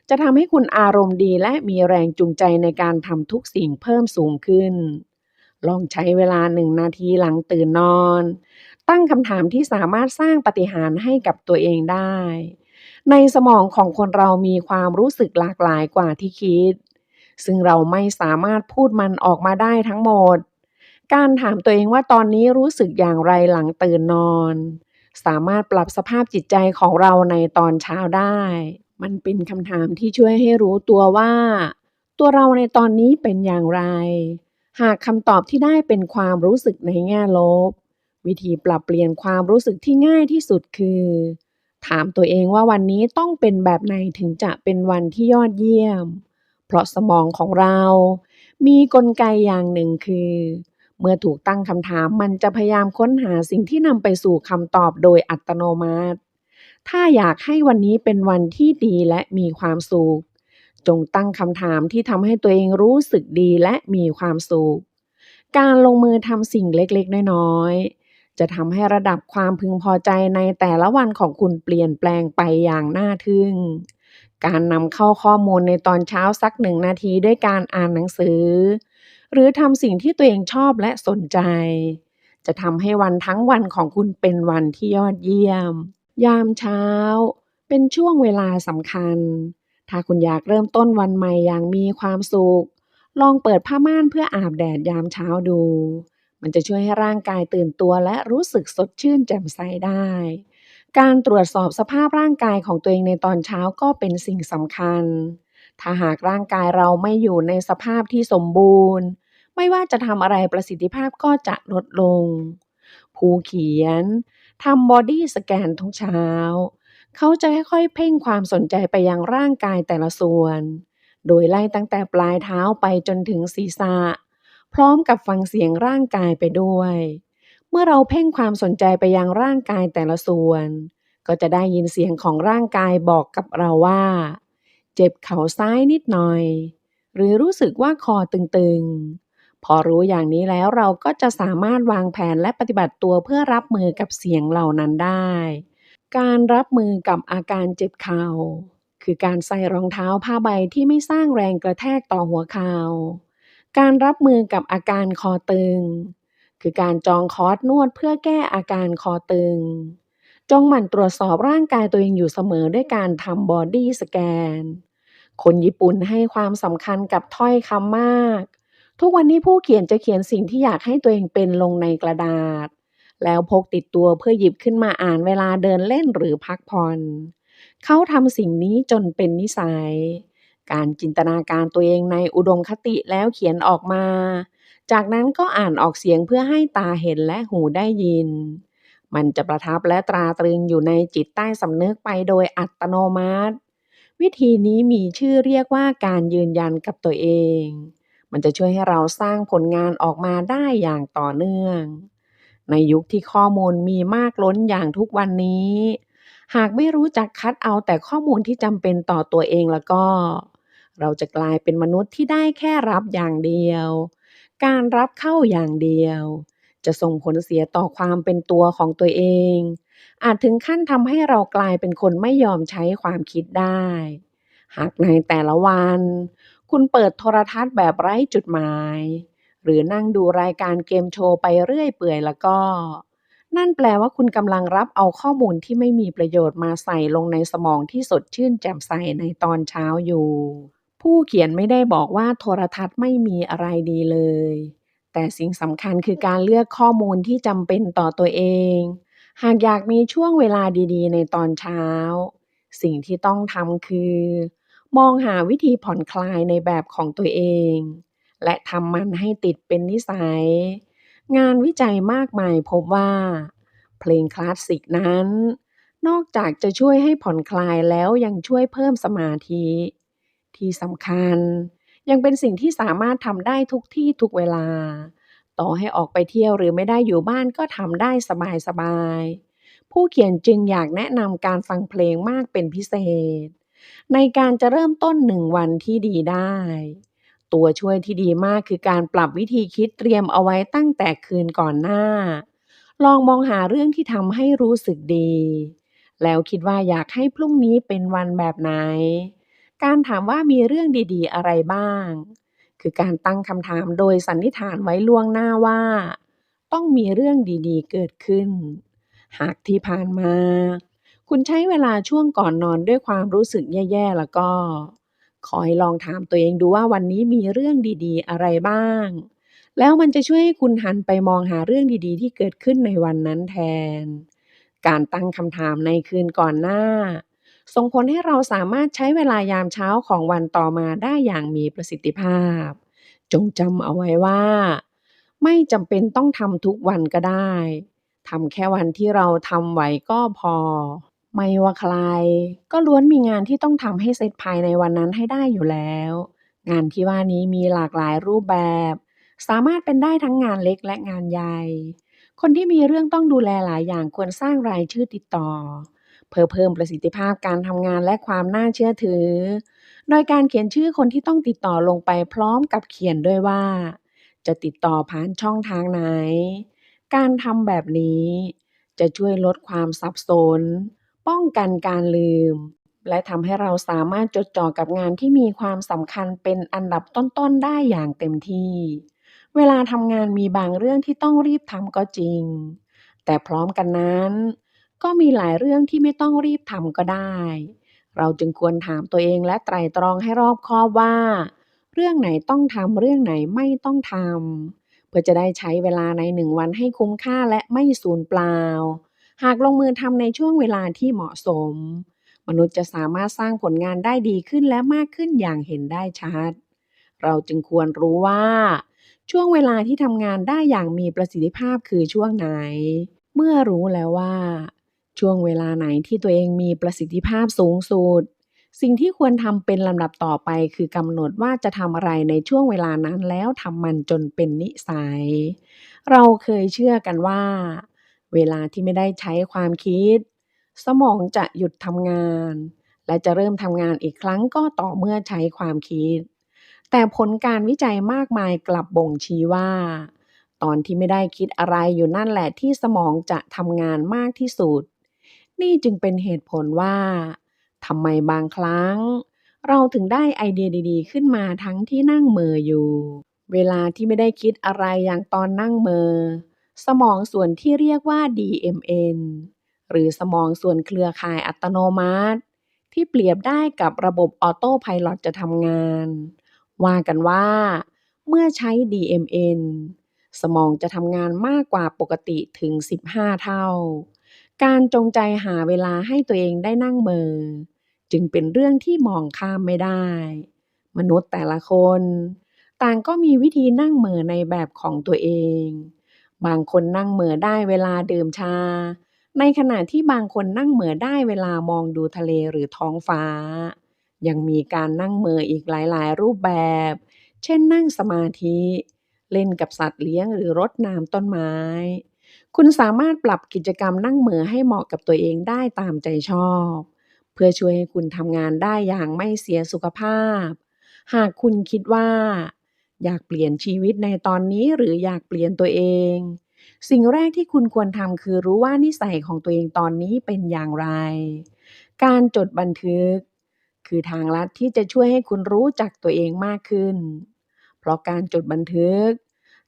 จะทำให้คุณอารมณ์ดีและมีแรงจูงใจในการทำทุกสิ่งเพิ่มสูงขึ้น ลองใช้เวลา1 นาทีหลังตื่นนอน ตั้งคำถามที่สามารถสร้างปาฏิหาริย์ให้กับตัวเองได้ ในสมองของคนเรามีความรู้สึกหลากหลายกว่าที่คิด ซึ่งเราไม่สามารถพูดมันออกมาได้ทั้งหมด การถามตัวเองว่าตอนนี้รู้สึกอย่างไรหลังตื่นนอน สามารถปรับสภาพจิตใจของเราในตอนเช้าได้ มันเป็นคำถามที่ช่วยให้รู้ตัวว่า ตัวเราในตอนนี้เป็นอย่างไร หากคำตอบที่ได้เป็นความรู้สึกในแง่ลบ วิธีปรับเปลี่ยนความรู้สึกที่ง่ายที่สุดคือ ถามตัวเองว่าวันนี้ต้องเป็นแบบไหนถึงจะเป็นวันที่ยอดเยี่ยม เพราะสมองของเรามีกลไกอย่างหนึ่งคือ เมื่อถูกตั้งคำถามมันจะพยายามค้นหาสิ่งที่นำไปสู่คำตอบโดยอัตโนมัติ ถ้าอยากให้วันนี้เป็นวันที่ดีและมีความสุข จงตั้งคำถามที่ทำให้ตัวเองรู้สึกดีและมีความสุข การลงมือทำสิ่งเล็กๆน้อยๆจะทำให้ระดับความพึงพอใจในแต่ละวันของคุณเปลี่ยนแปลงไปอย่างน่าทึ่ง การนำเข้าข้อมูลในตอนเช้าสัก1 นาทีด้วยการอ่านหนังสือ หรือทำสิ่งที่ตัวเองชอบและสนใจ จะทำให้วันทั้งวันของคุณเป็นวันที่ยอดเยี่ยม ยามเช้าเป็นช่วงเวลาสำคัญ ถ้าคุณอยากเริ่มต้นวันใหม่อย่างมีความสุข ลองเปิดผ้าม่านเพื่ออาบแดดยามเช้าดู มันจะช่วยให้ร่างกายตื่นตัวและรู้สึกสดชื่นแจ่มใสได้ การตรวจสอบสภาพร่างกายของตัวเองในตอนเช้าก็เป็นสิ่งสำคัญ ถ้าหากร่างกายเราไม่อยู่ในสภาพที่สมบูรณ์ ไม่ว่าจะทำอะไรประสิทธิภาพก็จะลดลง ผู้เขียนทำบอดี้สแกนทุกเช้า เขาจะค่อยๆเพ่งความสนใจไปยังร่างกายแต่ละส่วน โดยไล่ตั้งแต่ปลายเท้าไปจนถึงศีรษะ พร้อมกับฟังเสียงร่างกายไปด้วย เมื่อเราเพ่งความสนใจไปยังร่างกายแต่ละส่วน ก็จะได้ยินเสียงของร่างกายบอกกับเราว่า เจ็บเข่าซ้ายนิดหน่อย หรือรู้สึกว่าคอตึงๆ พอรู้อย่างนี้แล้วเราก็จะสามารถวางแผนและปฏิบัติตัวเพื่อรับมือกับเสียงเหล่านั้นได้ การรับมือกับอาการเจ็บเข่า คือการใส่รองเท้าผ้าใบที่ไม่สร้างแรงกระแทกต่อหัวเข่า การรับมือกับอาการคอตึง คือการจองคอร์สนวดเพื่อแก้อาการคอตึง จงหมั่นตรวจสอบร่างกายตัวเองอยู่เสมอด้วยการทำบอดี้สแกน คนญี่ปุ่นให้ความสำคัญกับถ้อยคำมาก ทุกวันนี้ผู้เขียนจะเขียนสิ่งที่อยากให้ตัวเองเป็นลงในกระดาษ แล้วพกติดตัวเพื่อหยิบขึ้นมาอ่านเวลาเดินเล่นหรือพักผ่อน เขาทำสิ่งนี้จนเป็นนิสัย การจินตนาการตัวเองในอุดมคติแล้วเขียนออกมา จากนั้นก็อ่านออกเสียงเพื่อให้ตาเห็นและหูได้ยิน มันจะประทับและตราตรึงอยู่ในจิตใต้สำนึกไปโดยอัตโนมัติ วิธีนี้มีชื่อเรียกว่าการยืนยันกับตัวเอง มันจะช่วยให้เราสร้างผลงานออกมาได้อย่างต่อเนื่อง ในยุคที่ข้อมูลมีมากล้นอย่างทุกวันนี้ หากไม่รู้จักคัดเอาแต่ข้อมูลที่จำเป็นต่อตัวเองแล้วก็ เราจะกลายเป็นมนุษย์ที่ได้แค่รับอย่างเดียว การรับเข้าอย่างเดียว จะส่งผลเสียต่อความเป็นตัวของตัวเอง อาจถึงขั้นทำให้เรากลายเป็นคนไม่ยอมใช้ความคิดได้ หากในแต่ละวันคุณเปิดโทรทัศน์แบบไร้จุดหมาย หรือนั่งดูรายการเกมโชว์ไปเรื่อยเปื่อยแล้วก็ นั่นแปลว่าคุณกำลังรับเอาข้อมูลที่ไม่มีประโยชน์มาใส่ลงในสมองที่สดชื่นแจ่มใสในตอนเช้าอยู่ ผู้เขียนไม่ได้บอกว่าโทรทัศน์ไม่มีอะไรดีเลย แต่สิ่งสำคัญคือการเลือกข้อมูลที่จำเป็นต่อตัวเอง หากอยากมีช่วงเวลาดีๆในตอนเช้า สิ่งที่ต้องทำคือ มองหาวิธีผ่อนคลายในแบบของตัวเอง และทำมันให้ติดเป็นนิสัย งานวิจัยมากมายพบว่า เพลงคลาสสิกนั้น นอกจากจะช่วยให้ผ่อนคลายแล้วยังช่วยเพิ่มสมาธิ ที่สำคัญยังเป็นสิ่งที่สามารถทำได้ทุกที่ทุกเวลา ต่อให้ออกไปเที่ยวหรือไม่ได้อยู่บ้านก็ทำได้สบายๆ ผู้ ผู้เขียนจึงอยากแนะนำการฟังเพลงมากเป็นพิเศษในการจะเริ่มต้น1วันที่ดีได้ ตัวช่วยที่ดีมากคือการปรับวิธีคิดเตรียมเอาไว้ตั้งแต่คืนก่อนหน้า ลองมองหาเรื่องที่ทำให้รู้สึกดี แล้วคิดว่าอยากให้พรุ่งนี้เป็นวันแบบไหน การถามว่ามีเรื่องดีๆอะไรบ้าง คือการตั้งคำถามโดยสันนิษฐานไว้ล่วงหน้าว่าต้องมีเรื่องดีๆเกิดขึ้น หากที่ผ่านมาคุณใช้เวลาช่วงก่อนนอนด้วยความรู้สึกแย่ๆแล้วก็ขอให้ลองถามตัวเองดูว่าวันนี้มีเรื่องดีๆอะไรบ้าง แล้วมันจะช่วยให้คุณหันไปมองหาเรื่องดีๆที่เกิดขึ้นในวันนั้นแทน การตั้งคำถามในคืนก่อนหน้าส่งผลให้เราสามารถใช้เวลายามเช้าของวันต่อมาได้อย่างมีประสิทธิภาพ จงจำเอาไว้ว่าไม่จำเป็นต้องทำทุกวันก็ได้ทำแค่วันที่เราทำไหวก็พอไม่ว่าใครก็ล้วนมีงานที่ต้องทำให้เสร็จภายในวันนั้นให้ได้อยู่แล้วงานที่ว่านี้มีหลากหลายรูปแบบสามารถเป็นได้ทั้งงานเล็กและงานใหญ่คนที่มีเรื่องต้องดูแลหลายอย่างควรสร้างรายชื่อติดต่อเพื่อเพิ่มประสิทธิภาพการทำงานและความน่าเชื่อถือ โดยการเขียนชื่อคนที่ต้องติดต่อลงไปพร้อมกับเขียนด้วยว่าจะติดต่อผ่านช่องทางไหน การทำแบบนี้จะช่วยลดความสับสน ป้องกันการลืม และทำให้เราสามารถจดจ่อกับงานที่มีความสำคัญเป็นอันดับต้นๆได้อย่างเต็มที่ เวลาทำงานมีบางเรื่องที่ต้องรีบทำก็จริง แต่พร้อมกันนั้นก็มีหลายเรื่องที่ไม่ต้องรีบทำก็ได้ เราจึงควรถามตัวเองและไตร่ตรองให้รอบคอบว่าเรื่องไหนต้องทำเรื่องไหนไม่ต้องทำเพื่อจะได้ใช้เวลาใน1 วันให้คุ้มค่าและไม่สูญเปล่าหากลงมือทำในช่วงเวลาที่เหมาะสมมนุษย์จะสามารถสร้างผลงานได้ดีขึ้นและมากขึ้นอย่างเห็นได้ชัดเราจึงควรรู้ว่าช่วงเวลาที่ทำงานได้อย่างมีประสิทธิภาพคือช่วงไหนเมื่อรู้แล้วว่า ช่วงเวลาไหนที่ตัวเองมีประสิทธิภาพสูงสุดสิ่งที่ควรทำเป็นลำดับต่อไปคือกำหนดว่าจะทำอะไรในช่วงเวลานั้นแล้วทำมันจนเป็นนิสัยเราเคยเชื่อกันว่าเวลาที่ไม่ได้ใช้ความคิดสมองจะหยุดทำงานและจะเริ่มทำงานอีกครั้งก็ต่อเมื่อใช้ความคิดแต่ผลการวิจัยมากมายกลับบ่งชี้ว่าตอนที่ไม่ได้คิดอะไรอยู่นั่นแหละที่สมองจะทำงานมากที่สุด นี่จึงเป็นเหตุผลว่าทำไมบางครั้งเราถึงได้ไอเดียดีๆขึ้นมาทั้งที่นั่งเหม่ออยู่เวลาที่ไม่ได้คิดอะไรอย่างตอนนั่งเหม่อสมองส่วนที่เรียกว่า DMN หรือสมองส่วนเครือข่ายอัตโนมัติที่เปรียบได้กับระบบออโต้ไพลอตจะทำงานว่ากันว่าเมื่อใช้ DMN สมองจะทำงานมากกว่าปกติถึง15เท่า การจงใจหาเวลาให้ตัวเองได้นั่งเหม่อจึงเป็นเรื่องที่มองข้ามไม่ได้มนุษย์แต่ละคนต่างก็มีวิธีนั่งเหม่อในแบบของตัวเองบางคนนั่งเหม่อได้เวลาดื่มชาในขณะที่บางคนนั่งเหม่อได้เวลามองดูทะเลหรือท้องฟ้ายังมีการนั่งเหม่ออีกหลายๆรูปแบบเช่นนั่งสมาธิเล่นกับสัตว์เลี้ยงหรือรดน้ำต้นไม้ คุณสามารถปรับกิจกรรมนั่งเหม่อให้เหมาะกับตัวเองได้ตามใจชอบเพื่อช่วยให้คุณทำงานได้อย่างไม่เสียสุขภาพหากคุณคิดว่าอยากเปลี่ยนชีวิตในตอนนี้หรืออยากเปลี่ยนตัวเองสิ่งแรกที่คุณควรทำคือรู้ว่านิสัยของตัวเองตอนนี้เป็นอย่างไรการจดบันทึกคือทางลัดที่จะช่วยให้คุณรู้จักตัวเองมากขึ้นเพราะการจดบันทึก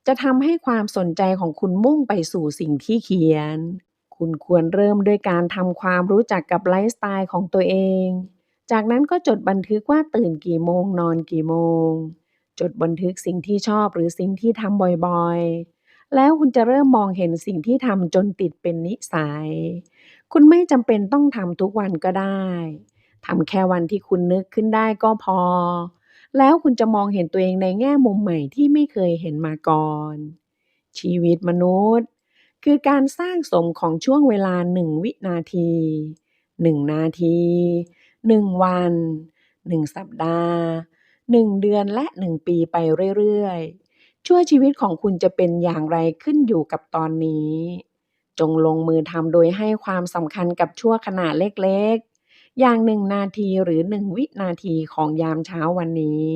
จะทำให้ความสนใจของคุณมุ่งไปสู่สิ่งที่เขียน คุณควรเริ่มด้วยการทำความรู้จักกับไลฟ์สไตล์ของตัวเอง จากนั้นก็จดบันทึกว่าตื่นกี่โมงนอนกี่โมง จดบันทึกสิ่งที่ชอบหรือสิ่งที่ทำบ่อยๆ แล้วคุณจะเริ่มมองเห็นสิ่งที่ทำจนติดเป็นนิสัย คุณไม่จำเป็นต้องทำทุกวันก็ได้ ทำแค่วันที่คุณนึกขึ้นได้ก็พอ แล้วคุณจะมองเห็นตัวเองในแง่มุมใหม่ที่ไม่เคยเห็นมาก่อน ชีวิตมนุษย์คือการสร้างสมของช่วงเวลา1วินาที1นาที1วัน1สัปดาห์1เดือนและ1ปีไปเรื่อยๆชั่วชีวิตของคุณจะเป็นอย่างไรขึ้นอยู่กับตอนนี้ จงลงมือทำโดยให้ความสำคัญกับชั่วขณะเล็กๆอย่าง1 นาทีหรือ1 วินาทีของยามเช้าวันนี้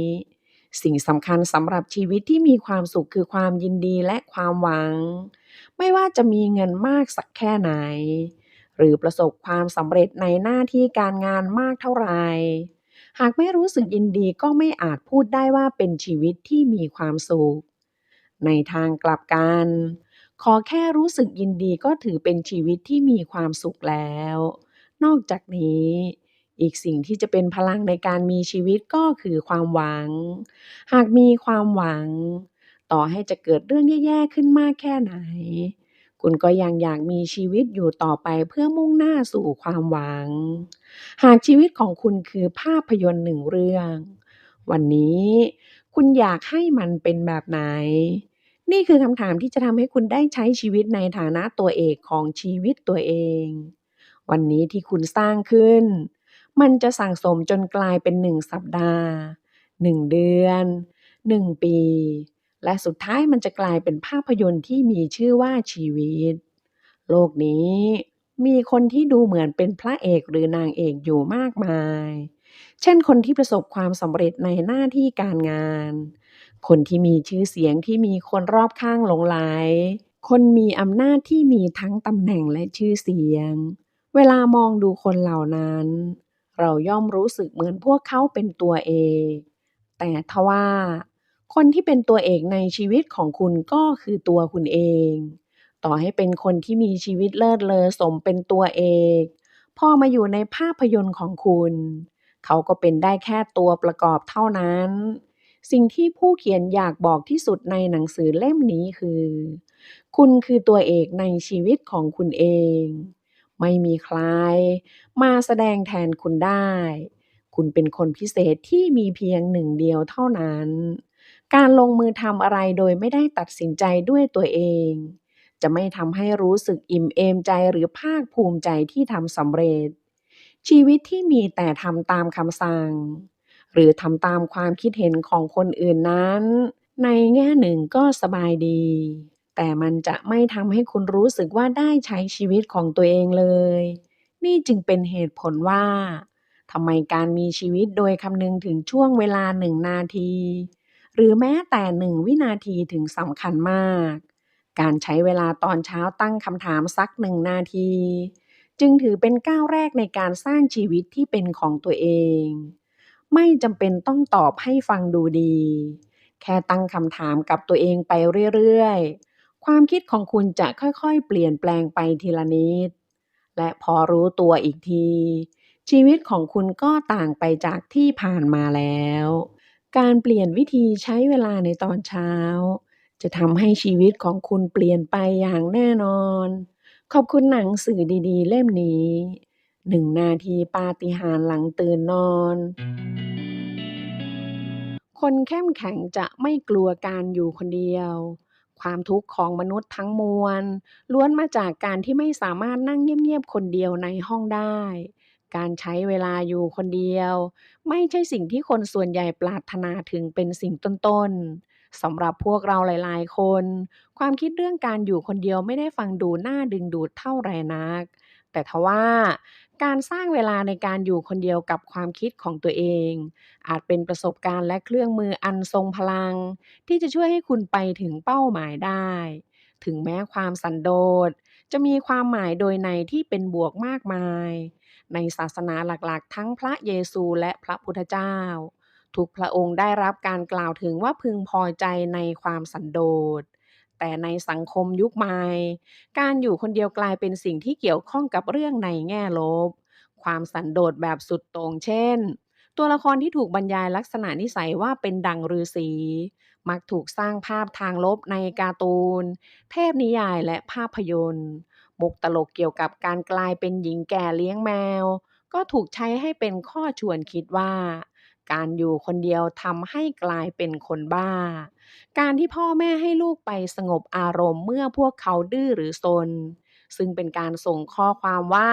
สิ่งสำคัญสำหรับชีวิตที่มีความสุขคือความยินดีและความหวังไม่ว่าจะมีเงินมากสักแค่ไหนหรือประสบความสำเร็จในหน้าที่การงานมากเท่าไหร่ หากไม่รู้สึกยินดีก็ไม่อาจพูดได้ว่าเป็นชีวิตที่มีความสุขในทางกลับกันขอแค่รู้สึกยินดีก็ถือเป็นชีวิตที่มีความสุขแล้วนอกจากนี้อีกสิ่งที่จะเป็นพลังในการมีชีวิตก็คือความหวังหากมีความหวังต่อให้จะเกิดเรื่องแย่ๆขึ้นมากแค่ไหนคุณก็ยังอยากมีชีวิตอยู่ต่อไปเพื่อมุ่งหน้าสู่ความหวัง หากชีวิตของคุณคือภาพยนตร์1เรื่องวันนี้คุณอยากให้มันเป็นแบบไหนนี่คือคำถามที่จะทำให้คุณได้ใช้ชีวิตในฐานะตัวเอกของชีวิตตัวเองวันนี้ที่คุณสร้างขึ้นมันจะสั่งสมจนกลายเป็น1 สัปดาห์1 เดือน1 ปีและสุดท้ายมันจะกลายเป็นภาพยนตร์ที่มีชื่อว่าชีวิต โลกนี้มีคนที่ดูเหมือนเป็นพระเอกหรือนางเอกอยู่มากมาย เช่นคนที่ประสบความสำเร็จในหน้าที่การงาน คนที่มีชื่อเสียงที่มีคนรอบข้างหลงไหล คนมีอำนาจที่มีทั้งตำแหน่งและชื่อเสียง เวลามองดูคนเหล่านั้นเราย่อมรู้สึกเหมือนพวกเขาเป็นตัวเอกแต่ทว่าคนที่เป็นตัวเอกในชีวิตของคุณก็คือตัวคุณเอง ต่อให้เป็นคนที่มีชีวิตเลิศเลอสมเป็นตัวเอกพอมาอยู่ในภาพยนตร์ของคุณเขาก็เป็นได้แค่ตัวประกอบเท่านั้นสิ่งที่ผู้เขียนอยากบอกที่สุดในหนังสือเล่มนี้คือคุณคือตัวเอกในชีวิตของคุณเองไม่มีใครมาแสดงแทนคุณได้คุณเป็นคนพิเศษที่มีเพียงหนึ่งเดียวเท่านั้นการลงมือทำอะไรโดยไม่ได้ตัดสินใจด้วยตัวเอง จะไม่ทำให้รู้สึกอิ่มเอมใจหรือภาคภูมิใจที่ทำสำเร็จชีวิตที่มีแต่ทำตามคำสั่งหรือทำตามความคิดเห็นของคนอื่นนั้นในแง่หนึ่งก็สบายดีแต่มันจะไม่ทำให้คุณรู้สึกว่าได้ใช้ชีวิตของตัวเองเลยนี่จึงเป็นเหตุผลว่าทำไมการมีชีวิตโดยคำนึงถึงช่วงเวลา1 นาทีหรือแม้แต่1 วินาทีถึงสำคัญมาก การใช้เวลาตอนเช้าตั้งคำถามสัก1 นาทีจึงถือเป็นก้าวแรกในการสร้างชีวิตที่เป็นของตัวเองไม่จำเป็นต้องตอบให้ฟังดูดีแค่ตั้งคำถามกับตัวเองไปเรื่อยๆความคิดของคุณจะค่อยๆเปลี่ยนแปลงไปทีละนิดและพอรู้ตัวอีกทีชีวิตของคุณก็ต่างไปจากที่ผ่านมาแล้วการเปลี่ยนวิธีใช้เวลาในตอนเช้า จะทำให้ชีวิตของคุณเปลี่ยนไปอย่างแน่นอน ขอบคุณหนังสือดีๆเล่มนี้1 นาทีปาฏิหาริย์หลังตื่นนอน คนเข้มแข็งจะไม่กลัวการอยู่คนเดียว ความทุกข์ของมนุษย์ทั้งมวลล้วนมาจากการที่ไม่สามารถนั่งเงียบๆคนเดียวในห้องได้ การใช้เวลาอยู่คนเดียวไม่ใช่สิ่งที่คนส่วนใหญ่ปรารถนาถึงเป็นสิ่งต้นๆสำหรับพวกเราหลายๆคนความคิดเรื่องการอยู่คนเดียวไม่ได้ฟังดูน่าดึงดูดเท่าไหร่นัก แต่ทว่าการสร้างเวลาในการอยู่คนเดียวกับความคิดของตัวเองอาจเป็นประสบการณ์และเครื่องมืออันทรงพลังที่จะช่วยให้คุณไปถึงเป้าหมายได้ถึงแม้ความสันโดษจะมีความหมายโดยในที่เป็นบวกมากมายในศาสนาหลักๆทั้งพระเยซูและพระพุทธเจ้าทุกพระองค์ได้รับการกล่าวถึงว่าพึงพอใจในความสันโดษแต่ในสังคมยุคใหม่ การอยู่คนเดียวกลายเป็นสิ่งที่เกี่ยวข้องกับเรื่องในแง่ลบ ความสันโดษแบบสุดโต่งเช่น ตัวละครที่ถูกบรรยายลักษณะนิสัยว่าเป็นดั่งฤาษีมักถูกสร้างภาพทางลบในการ์ตูน เทพนิยายและภาพยนตร์มุกตลกเกี่ยวกับการกลายเป็นหญิงแก่เลี้ยงแมว ก็ถูกใช้ให้เป็นข้อชวนคิดว่า การอยู่คนเดียวทำให้กลายเป็นคนบ้า การที่พ่อแม่ให้ลูกไปสงบอารมณ์เมื่อพวกเขาดื้อหรือซนซึ่งเป็นการส่งข้อความว่า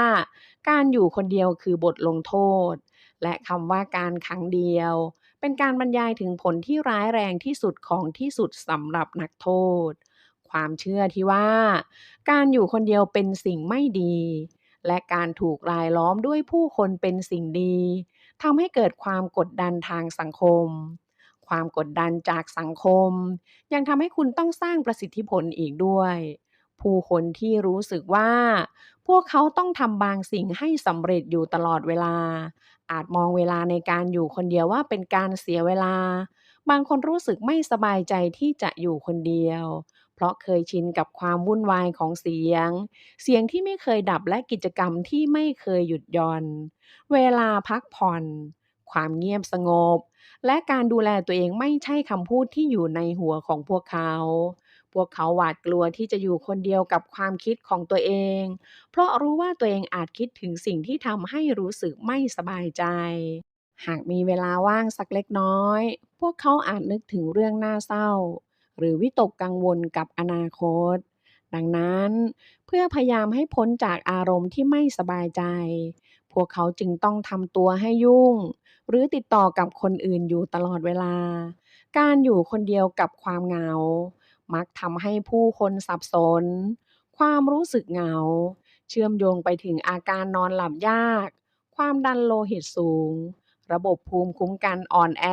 การอยู่คนเดียวคือบทลงโทษและคำว่าการขังเดียวเป็นการบรรยายถึงผลที่ร้ายแรงที่สุดของที่สุดสำหรับนักโทษ ความเชื่อที่ว่าการอยู่คนเดียวเป็นสิ่งไม่ดีและการถูกรายล้อมด้วยผู้คนเป็นสิ่งดีทำให้เกิดความกดดันทางสังคมความกดดันจากสังคมยังทำให้คุณต้องสร้างประสิทธิผลอีกด้วยผู้คนที่รู้สึกว่าพวกเขาต้องทำบางสิ่งให้สำเร็จอยู่ตลอดเวลาอาจมองเวลาในการอยู่คนเดียวว่าเป็นการเสียเวลา บางคนรู้สึกไม่สบายใจที่จะอยู่คนเดียว เพราะเคยชินกับความวุ่นวายของเสียงที่ไม่เคยดับและกิจกรรมที่ไม่เคยหยุดหย่อน เวลาพักผ่อน ความเงียบสงบ และการดูแลตัวเองไม่ใช่คำพูดที่อยู่ในหัวของพวกเขา พวกเขาหวาดกลัวที่จะอยู่คนเดียวกับความคิดของตัวเอง เพราะรู้ว่าตัวเองอาจคิดถึงสิ่งที่ทำให้รู้สึกไม่สบายใจ หากมีเวลาว่างสักเล็กน้อย พวกเขาอาจนึกถึงเรื่องน่าเศร้าหรือวิตกกังวลกับอนาคต ดังนั้นเพื่อพยายามให้พ้นจากอารมณ์ที่ไม่สบายใจ พวกเขาจึงต้องทำตัวให้ยุ่งหรือติดต่อกับคนอื่นอยู่ตลอดเวลา การอยู่คนเดียวกับความเหงามักทำให้ผู้คนสับสน ความรู้สึกเหงาเชื่อมโยงไปถึงอาการนอนหลับยาก ความดันโลหิตสูง ระบบภูมิคุ้มกันอ่อนแอ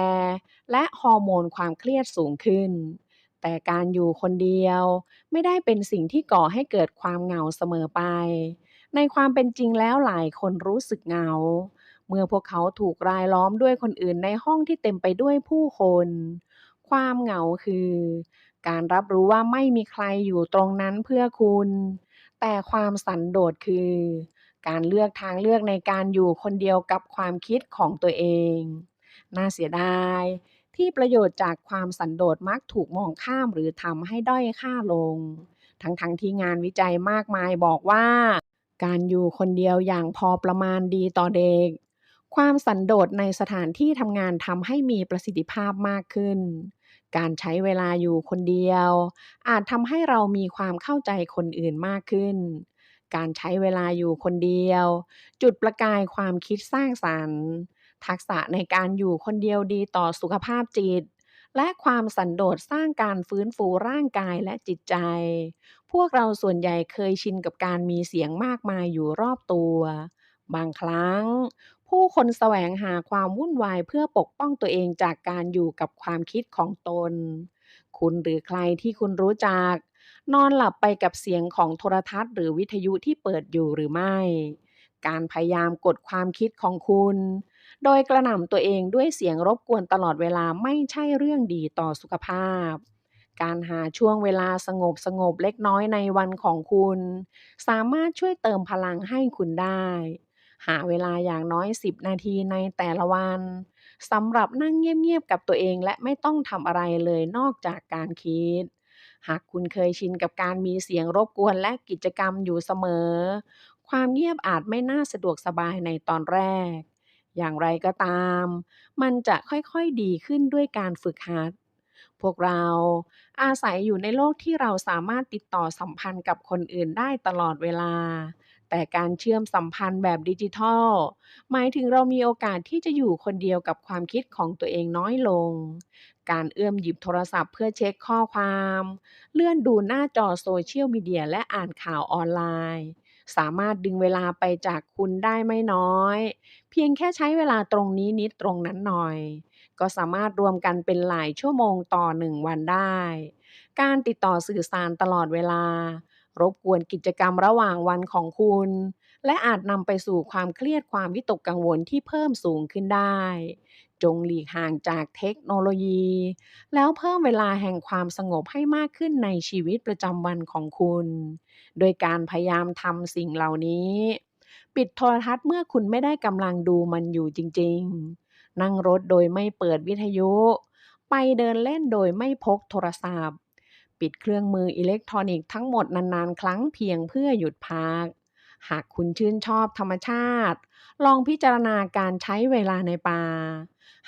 และฮอร์โมนความเครียดสูงขึ้น แต่การอยู่คนเดียวไม่ได้เป็นสิ่งที่ก่อให้เกิดความเหงาเสมอไป ในความเป็นจริงแล้วหลายคนรู้สึกเหงา เมื่อพวกเขาถูกรายล้อมด้วยคนอื่นในห้องที่เต็มไปด้วยผู้คน ความเหงาคือการรับรู้ว่าไม่มีใครอยู่ตรงนั้นเพื่อคุณ แต่ความสันโดษคือการเลือกทางเลือกในการอยู่คนเดียวกับความคิดของตัวเอง น่าเสียดายที่ประโยชน์จากความสันโดษมักถูกมองข้ามหรือทำให้ด้อยค่าลง ทั้งที่งานวิจัยมากมายบอกว่าการอยู่คนเดียวอย่างพอประมาณดีต่อเด็ก ความสันโดษในสถานที่ทำงานทำให้มีประสิทธิภาพมากขึ้น การใช้เวลาอยู่คนเดียวอาจทำให้เรามีความเข้าใจคนอื่นมากขึ้น การใช้เวลาอยู่คนเดียวจุดประกายความคิดสร้างสรรค์ทักษะในการอยู่คนเดียวดีต่อสุขภาพจิตและความสันโดษสร้างการฟื้นฟูร่างกายและจิตใจพวกเราส่วนใหญ่เคยชินกับการมีเสียงมากมายอยู่รอบตัวบางครั้งผู้คนแสวงหาความวุ่นวายเพื่อปกป้องตัวเองจากการอยู่กับความคิดของตนคุณหรือใครที่คุณรู้จัก นอนหลับไปกับเสียงของโทรทัศน์หรือวิทยุที่เปิดอยู่หรือไม่ การพยายามกดความคิดของคุณ โดยกระหน่ำตัวเองด้วยเสียงรบกวนตลอดเวลาไม่ใช่เรื่องดีต่อสุขภาพ การหาช่วงเวลาสงบเล็กน้อยในวันของคุณ สามารถช่วยเติมพลังให้คุณได้ หาเวลาอย่างน้อย10นาทีในแต่ละวันสำหรับนั่งเงียบๆกับตัวเองและไม่ต้องทำอะไรเลยนอกจากการคิด หากคุณเคยชินกับการมีเสียงรบกวนและกิจกรรมอยู่เสมอ ความเงียบอาจไม่น่าสะดวกสบายในตอนแรก อย่างไรก็ตาม มันจะค่อยๆดีขึ้นด้วยการฝึกหัด พวกเราอาศัยอยู่ในโลกที่เราสามารถติดต่อสัมพันธ์กับคนอื่นได้ตลอดเวลา แต่การเชื่อมสัมพันธ์แบบดิจิทัลหมายถึงเรามีโอกาสที่จะอยู่คนเดียวกับความคิดของตัวเองน้อยลง การเอื้อมหยิบโทรศัพท์เพื่อเช็คข้อความ เลื่อนดูหน้าจอโซเชียลมีเดียและอ่านข่าวออนไลน์สามารถดึงเวลาไปจากคุณได้ไม่น้อยเพียงแค่ใช้เวลาตรงนี้นิดตรงนั้นหน่อยก็สามารถรวมกันเป็นหลายชั่วโมงต่อ1 วันได้การติดต่อสื่อสารตลอดเวลารบกวนกิจกรรมระหว่างวันของคุณและอาจนำไปสู่ความเครียดความวิตกกังวลที่เพิ่มสูงขึ้นได้จงหลีกห่างจากเทคโนโลยี แล้วเพิ่มเวลาแห่งความสงบให้มากขึ้นในชีวิตประจำวันของคุณ โดยการพยายามทำสิ่งเหล่านี้ ปิดโทรทัศน์เมื่อคุณไม่ได้กำลังดูมันอยู่จริงๆ นั่งรถโดยไม่เปิดวิทยุ ไปเดินเล่นโดยไม่พกโทรศัพท์ ปิดเครื่องมืออิเล็กทรอนิกส์ทั้งหมดนานๆครั้งเพียงเพื่อหยุดพัก หากคุณชื่นชอบธรรมชาติ ลองพิจารณาการใช้เวลาในป่า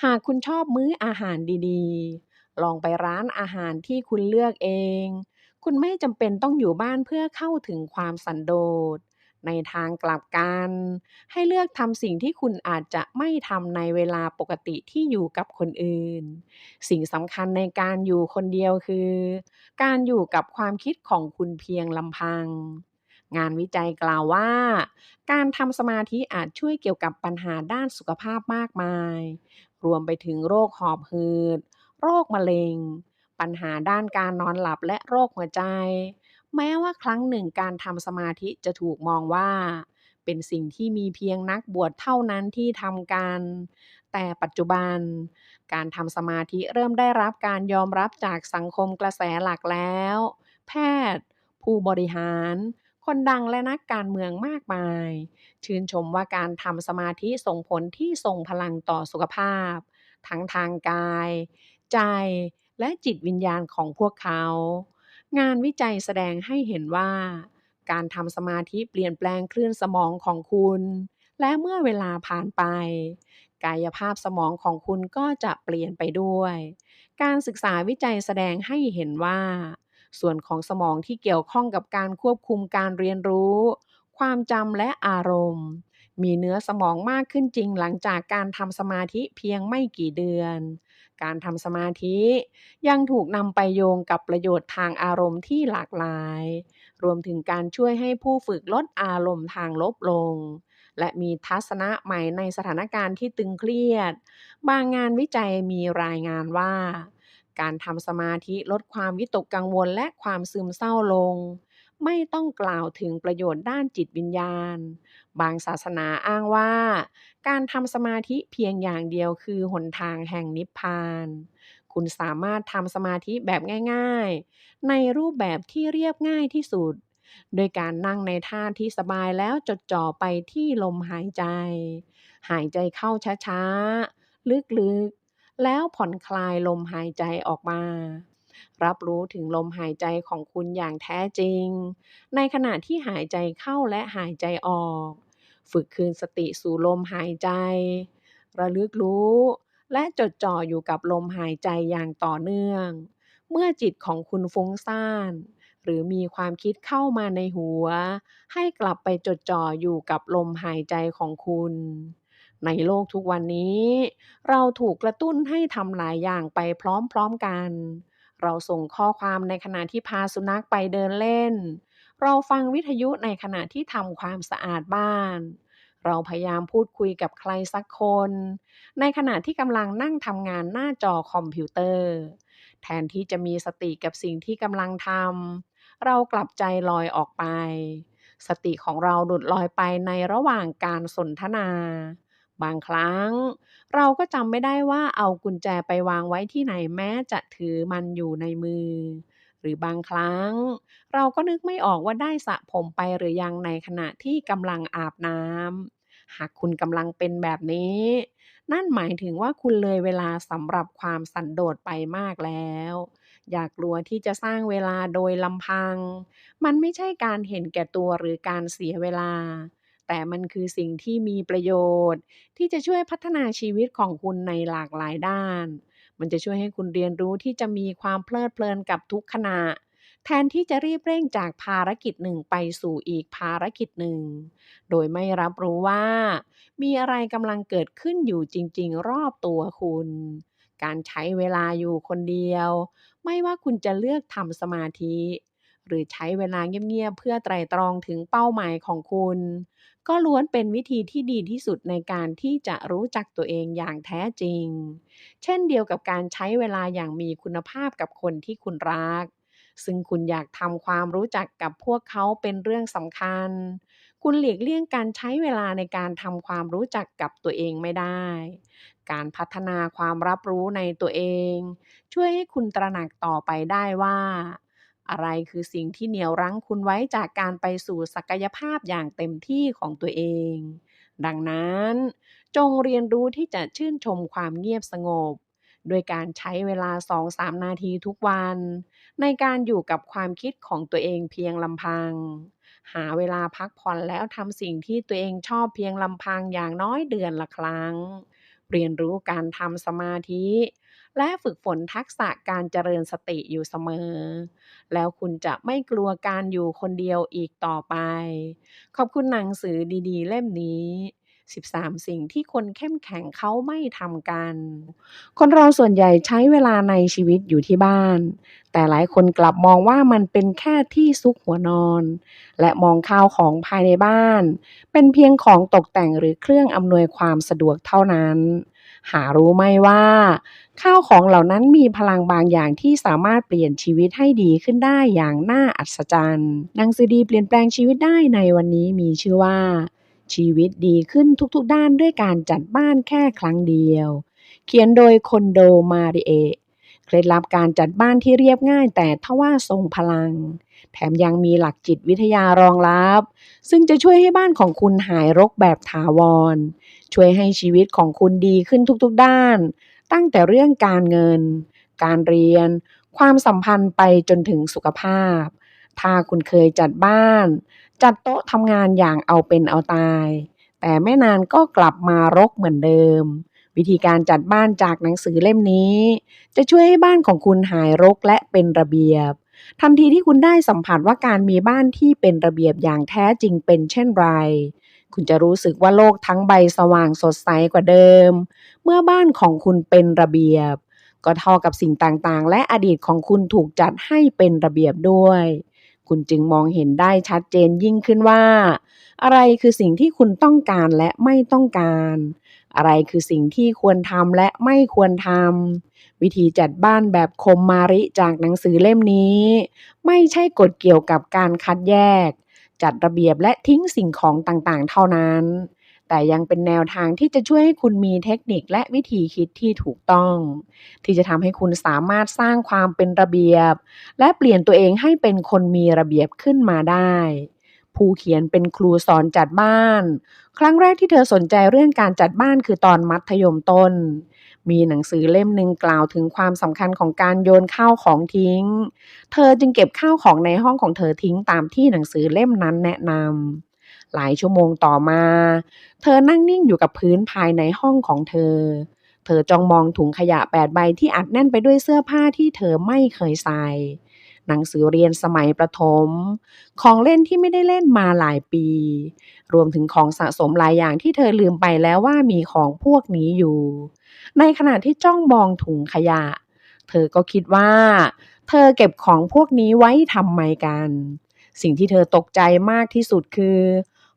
หากคุณชอบมื้ออาหารดีๆ ลองไปร้านอาหารที่คุณเลือกเอง คุณไม่จำเป็นต้องอยู่บ้านเพื่อเข้าถึงความสันโดษ ในทางกลับกันให้เลือกทำสิ่งที่คุณอาจจะไม่ทำในเวลาปกติที่อยู่กับคนอื่นสิ่งสำคัญในการอยู่คนเดียวคือการอยู่กับความคิดของคุณเพียงลำพังงานวิจัยกล่าวว่าการทำสมาธิอาจช่วยเกี่ยวกับปัญหาด้านสุขภาพมากมายรวมไปถึงโรคหอบหืดโรคมะเร็งปัญหาด้านการนอนหลับและโรคหัวใจ แม้ว่าครั้งหนึ่งการทำสมาธิจะถูกมองว่าเป็นสิ่งที่มีเพียงนักบวชเท่านั้นที่ทำกันแต่ปัจจุบันการทำสมาธิเริ่มได้รับการยอมรับจากสังคมกระแสหลักแล้วแพทย์ผู้บริหารคนดังและนักการเมืองมากมายชื่นชมว่าการทำสมาธิส่งผลที่ทรงพลังต่อสุขภาพทั้งทางกายใจและจิตวิญญาณของพวกเขา งานวิจัยแสดงให้เห็นว่าการทำสมาธิเปลี่ยนแปลงคลื่นสมองของคุณและเมื่อเวลาผ่านไปกายภาพสมองของคุณก็จะเปลี่ยนไปด้วยการศึกษาวิจัยแสดงให้เห็นว่าส่วนของสมองที่เกี่ยวข้องกับการควบคุมการเรียนรู้ความจำและอารมณ์มีเนื้อสมองมากขึ้นจริงหลังจากการทำสมาธิเพียงไม่กี่เดือนการทำสมาธิ ยังถูกนำไปโยงกับประโยชน์ทางอารมณ์ที่หลากหลาย รวมถึงการช่วยให้ผู้ฝึกลดอารมณ์ทางลบลง และมีทัศนะใหม่ในสถานการณ์ที่ตึงเครียด บางงานวิจัยมีรายงานว่าการทำสมาธิลดความวิตกกังวลและความซึมเศร้าลง ไม่ต้องกล่าวถึงประโยชน์ด้านจิตวิญญาณ บางศาสนาอ้างว่าการทำสมาธิเพียงอย่างเดียวคือหนทางแห่งนิพพาน คุณสามารถทำสมาธิแบบง่ายๆในรูปแบบที่เรียบง่ายที่สุดโดยการนั่งในท่าที่สบายแล้วจดจ่อไปที่ลมหายใจหายใจเข้าช้าๆลึกๆแล้วผ่อนคลายลมหายใจออกมารับรู้ถึงลมหายใจของคุณอย่างแท้จริงในขณะที่หายใจเข้าและหายใจออกฝึกคืนสติสู่ลมหายใจระลึกรู้ และจดจ่ออยู่กับลมหายใจอย่างต่อเนื่อง เมื่อจิตของคุณฟุ้งซ่านหรือมีความคิดเข้ามาในหัวให้กลับไปจดจ่ออยู่กับลมหายใจของคุณ ในโลกทุกวันนี้เราถูกกระตุ้นให้ทำหลายอย่างไปพร้อมๆกัน เราส่งข้อความในขณะที่พาสุนัขไปเดินเล่น เราฟังวิทยุในขณะที่ทำความสะอาดบ้าน เราพยายามพูดคุยกับใครสักคน ในขณะที่กำลังนั่งทำงานหน้าจอคอมพิวเตอร์แทนที่จะมีสติกับสิ่งที่กำลังทำเรากลับใจลอยออกไปสติของเราหลุดลอยไปในระหว่างการสนทนาบางครั้งเราก็จำไม่ได้ว่าเอากุญแจไปวางไว้ที่ไหนแม้จะถือมันอยู่ในมือหรือบางครั้งเราก็นึกไม่ออกว่าได้สระผมไปหรือยังในขณะที่กำลังอาบน้ำหากคุณกำลังเป็นแบบนี้ นั่นหมายถึงว่าคุณเลยเวลาสำหรับความสันโดษไปมากแล้ว อย่ากลัวที่จะสร้างเวลาโดยลำพัง มันไม่ใช่การเห็นแก่ตัวหรือการเสียเวลา แต่มันคือสิ่งที่มีประโยชน์ที่จะช่วยพัฒนาชีวิตของคุณในหลากหลายด้าน มันจะช่วยให้คุณเรียนรู้ที่จะมีความเพลิดเพลินกับทุกขณะแทนที่จะรีบเร่งจากภารกิจหนึ่งไปสู่อีกภารกิจหนึ่ง โดยไม่รับรู้ว่ามีอะไรกำลังเกิดขึ้นอยู่จริงๆรอบตัวคุณ การใช้เวลาอยู่คนเดียว ไม่ว่าคุณจะเลือกทำสมาธิหรือใช้เวลาเงียบๆเพื่อไตร่ตรองถึงเป้าหมายของคุณก็ล้วนเป็นวิธีที่ดีที่สุดในการที่จะรู้จักตัวเองอย่างแท้จริง เช่นเดียวกับการใช้เวลาอย่างมีคุณภาพกับคนที่คุณรัก ซึ่งคุณอยากทำความรู้จักกับพวกเขาเป็นเรื่องสำคัญ คุณหลีกเลี่ยงการใช้เวลาในการทำความรู้จักกับตัวเองไม่ได้ การพัฒนาความรับรู้ในตัวเองช่วยให้คุณตระหนักต่อไปได้ว่าอะไรคือสิ่งที่เหนี่ยวรั้งคุณไว้จากการไปสู่ศักยภาพอย่างเต็มที่ของตัวเอง ดังนั้นจงเรียนรู้ที่จะชื่นชมความเงียบสงบโดยการใช้เวลา2-3นาทีทุกวันในการอยู่กับความคิดของตัวเองเพียงลำพัง หาเวลาพักผ่อนแล้วทำสิ่งที่ตัวเองชอบเพียงลำพังอย่างน้อยเดือนละครั้งเรียนรู้การทำสมาธิ และฝึกฝนทักษะการเจริญสติอยู่เสมอแล้วคุณจะไม่กลัวการอยู่คนเดียวอีกต่อไปขอบคุณหนังสือดีๆเล่มนี้13สิ่งที่คนเข้มแข็งเขาไม่ทำกันคนเราส่วนใหญ่ใช้เวลาในชีวิตอยู่ที่บ้านแต่หลายคนกลับมองว่ามันเป็นแค่ที่ซุกหัวนอนและมองข้าวของภายในบ้านเป็นเพียงของตกแต่งหรือเครื่องอำนวยความสะดวกเท่านั้นหารู้ไหมว่าข้าวของเหล่านั้นมีพลังบางอย่างที่สามารถเปลี่ยนชีวิตให้ดีขึ้นได้อย่างน่าอัศจรรย์หนังสือดีเปลี่ยนแปลงชีวิตได้ในวันนี้มีชื่อว่าชีวิตดีขึ้นทุกๆด้านด้วยการจัดบ้านแค่ครั้งเดียวเขียนโดยคอนโดมาริเอะเคล็ดลับการจัดบ้านที่เรียบง่ายแต่ทว่าทรงพลังแถมยังมีหลักจิตวิทยารองรับซึ่งจะช่วยให้บ้านของคุณหายรกแบบถาวรช่วยให้ชีวิตของคุณดีขึ้นทุกๆด้านตั้งแต่เรื่องการเงินการเรียนความสัมพันธ์ไปจนถึงสุขภาพถ้าคุณเคยจัดบ้านจัดโต๊ะทำงานอย่างเอาเป็นเอาตายแต่ไม่นานก็กลับมารกเหมือนเดิมวิธีการจัดบ้านจากหนังสือเล่มนี้จะช่วยให้บ้านของคุณหายรกและเป็นระเบียบทันทีที่คุณได้สัมผัสว่าการมีบ้านที่เป็นระเบียบอย่างแท้จริงเป็นเช่นไรคุณจะรู้สึกว่าโลกทั้งใบสว่างสดใสกว่าเดิมเมื่อบ้านของคุณเป็นระเบียบก็เท่ากับสิ่งต่างๆและอดีตของคุณถูกจัดให้เป็นระเบียบด้วยคุณจึงมองเห็นได้ชัดเจนยิ่งขึ้นว่าอะไรคือสิ่งที่คุณต้องการและไม่ต้องการอะไรคือสิ่งที่ควรทำและไม่ควรทำวิธีจัดบ้านแบบคมมาริจากหนังสือเล่มนี้ไม่ใช่กฎเกี่ยวกับการคัดแยกจัดระเบียบและทิ้งสิ่งของต่างๆเท่านั้นแต่ยังเป็นแนวทางที่จะช่วยให้คุณมีเทคนิคและวิธีคิดที่ถูกต้องที่จะทำให้คุณสามารถสร้างความเป็นระเบียบและเปลี่ยนตัวเองให้เป็นคนมีระเบียบขึ้นมาได้ผู้เขียนเป็นครูสอนจัดบ้านครั้งแรกที่เธอสนใจเรื่องการจัดบ้านคือตอนมัธยมต้นมีหนังสือเล่มหนึ่งกล่าวถึงความสำคัญของการโยนข้าวของทิ้งเธอจึงเก็บข้าวของในห้องของเธอทิ้งตามที่หนังสือเล่มนั้นแนะนำหลายชั่วโมงต่อมาเธอนั่งนิ่งอยู่กับพื้นภายในห้องของเธอจ้องมองถุงขยะ8ใบที่อัดแน่นไปด้วยเสื้อผ้าที่เธอไม่เคยใส่หนังสือเรียนสมัยประถมของเล่นที่ไม่ได้เล่นมาหลายปีรวมถึงของสะสมหลายอย่างที่เธอลืมไปแล้วว่ามีของพวกนี้อยู่ในขณะที่จ้องมองถุงขยะเธอก็คิดว่าเธอเก็บของพวกนี้ไว้ทำไมกันสิ่งที่เธอตกใจมากที่สุดคือ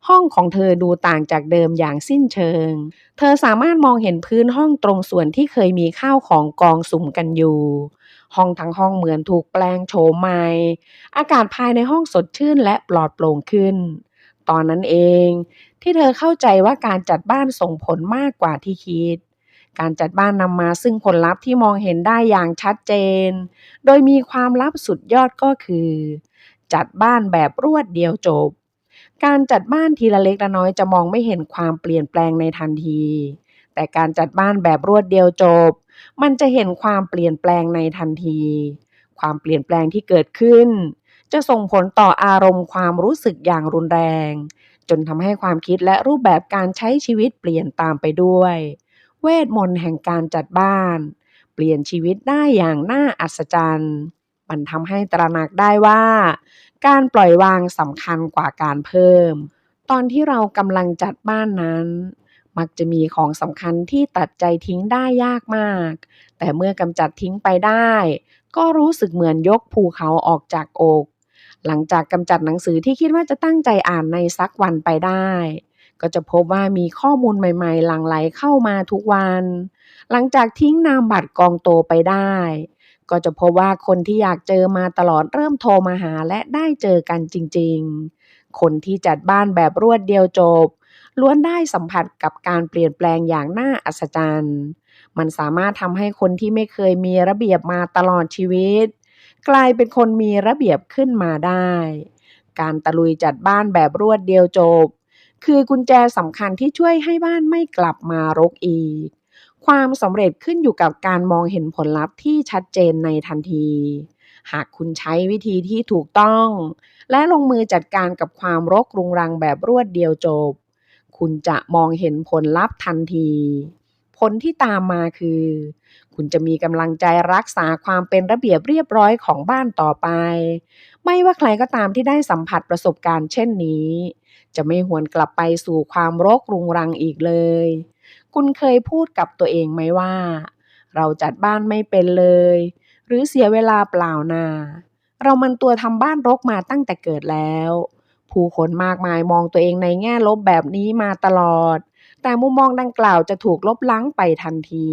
ห้องของเธอดูต่างจากเดิมอย่างสิ้นเชิงเธอสามารถมองเห็นพื้นห้องตรงส่วนที่เคยมีข้าวของกองสุมกันอยู่ห้องทั้งห้องเหมือนถูกแปลงโฉมใหม่อากาศภายในห้องสดชื่นและปลอดโปร่งขึ้นตอนนั้นเองที่เธอเข้าใจว่าการจัดบ้านส่งผลมากกว่าที่คิดการจัดบ้านนำมาซึ่งผลลัพธ์ที่มองเห็นได้อย่างชัดเจนโดยมีความลับสุดยอดก็คือจัดบ้านแบบรวดเดียวจบการจัดบ้านทีละเล็กละน้อยจะมองไม่เห็นความเปลี่ยนแปลงในทันทีแต่การจัดบ้านแบบรวดเดียวจบมันจะเห็นความเปลี่ยนแปลงในทันทีความเปลี่ยนแปลงที่เกิดขึ้นจะส่งผลต่ออารมณ์ความรู้สึกอย่างรุนแรงจนทำให้ความคิดและรูปแบบการใช้ชีวิตเปลี่ยนตามไปด้วยเวทมนต์แห่งการจัดบ้านเปลี่ยนชีวิตได้อย่างน่าอัศจรรย์มันทำให้ตระหนักได้ว่าการปล่อยวางสำคัญกว่าการเพิ่มตอนที่เรากำลังจัดบ้านนั้นมักจะมีของสำคัญที่ตัดใจทิ้งได้ยากมากแต่เมื่อกำจัดทิ้งไปได้ก็รู้สึกเหมือนยกภูเขาออกจากอกหลังจากกำจัดหนังสือที่คิดว่าจะตั้งใจอ่านในสักวันไปได้ก็จะพบว่ามีข้อมูลใหม่ๆหลั่งไหลเข้ามาทุกวันหลังจากทิ้งนามบัตรกองโตไปได้ก็จะพบว่าคนที่อยากเจอมาตลอดเริ่มโทรมาหาและได้เจอกันจริงๆคนที่จัดบ้านแบบรวดเดียวจบล้วนได้สัมผัสกับการเปลี่ยนแปลงอย่างน่าอัศจรรย์มันสามารถทำให้คนที่ไม่เคยมีระเบียบมาตลอดชีวิตกลายเป็นคนมีระเบียบขึ้นมาได้การตะลุยจัดบ้านแบบรวดเดียวจบคือกุญแจสำคัญที่ช่วยให้บ้านไม่กลับมารกอีกความสำเร็จขึ้นอยู่กับการมองเห็นผลลัพธ์ที่ชัดเจนในทันทีหากคุณใช้วิธีที่ถูกต้องและลงมือจัดการกับความรกรุงรังแบบรวดเดียวจบคุณจะมองเห็นผลลัพธ์ทันทีผ ลที่ตามมาคือคุณจะมีกำลังใจรักษาความเป็นระเบียบเรียบร้อยของบ้านต่อไปไม่ว่าใครก็ตามที่ได้สัมผัสประสบการณ์เช่นนี้จะไม่หวนกลับไปสู่ความรกรุงรังอีกเลยคุณเคยพูดกับตัวเองไหมว่าเราจัดบ้านไม่เป็นเลยหรือเสียเวลาเปล่านาเรามันตัวทำบ้านรกมาตั้งแต่เกิดแล้วผู้คนมากมายมองตัวเองในแง่ลบแบบนี้มาตลอด แต่มุมมองดังกล่าวจะถูกลบล้างไปทันที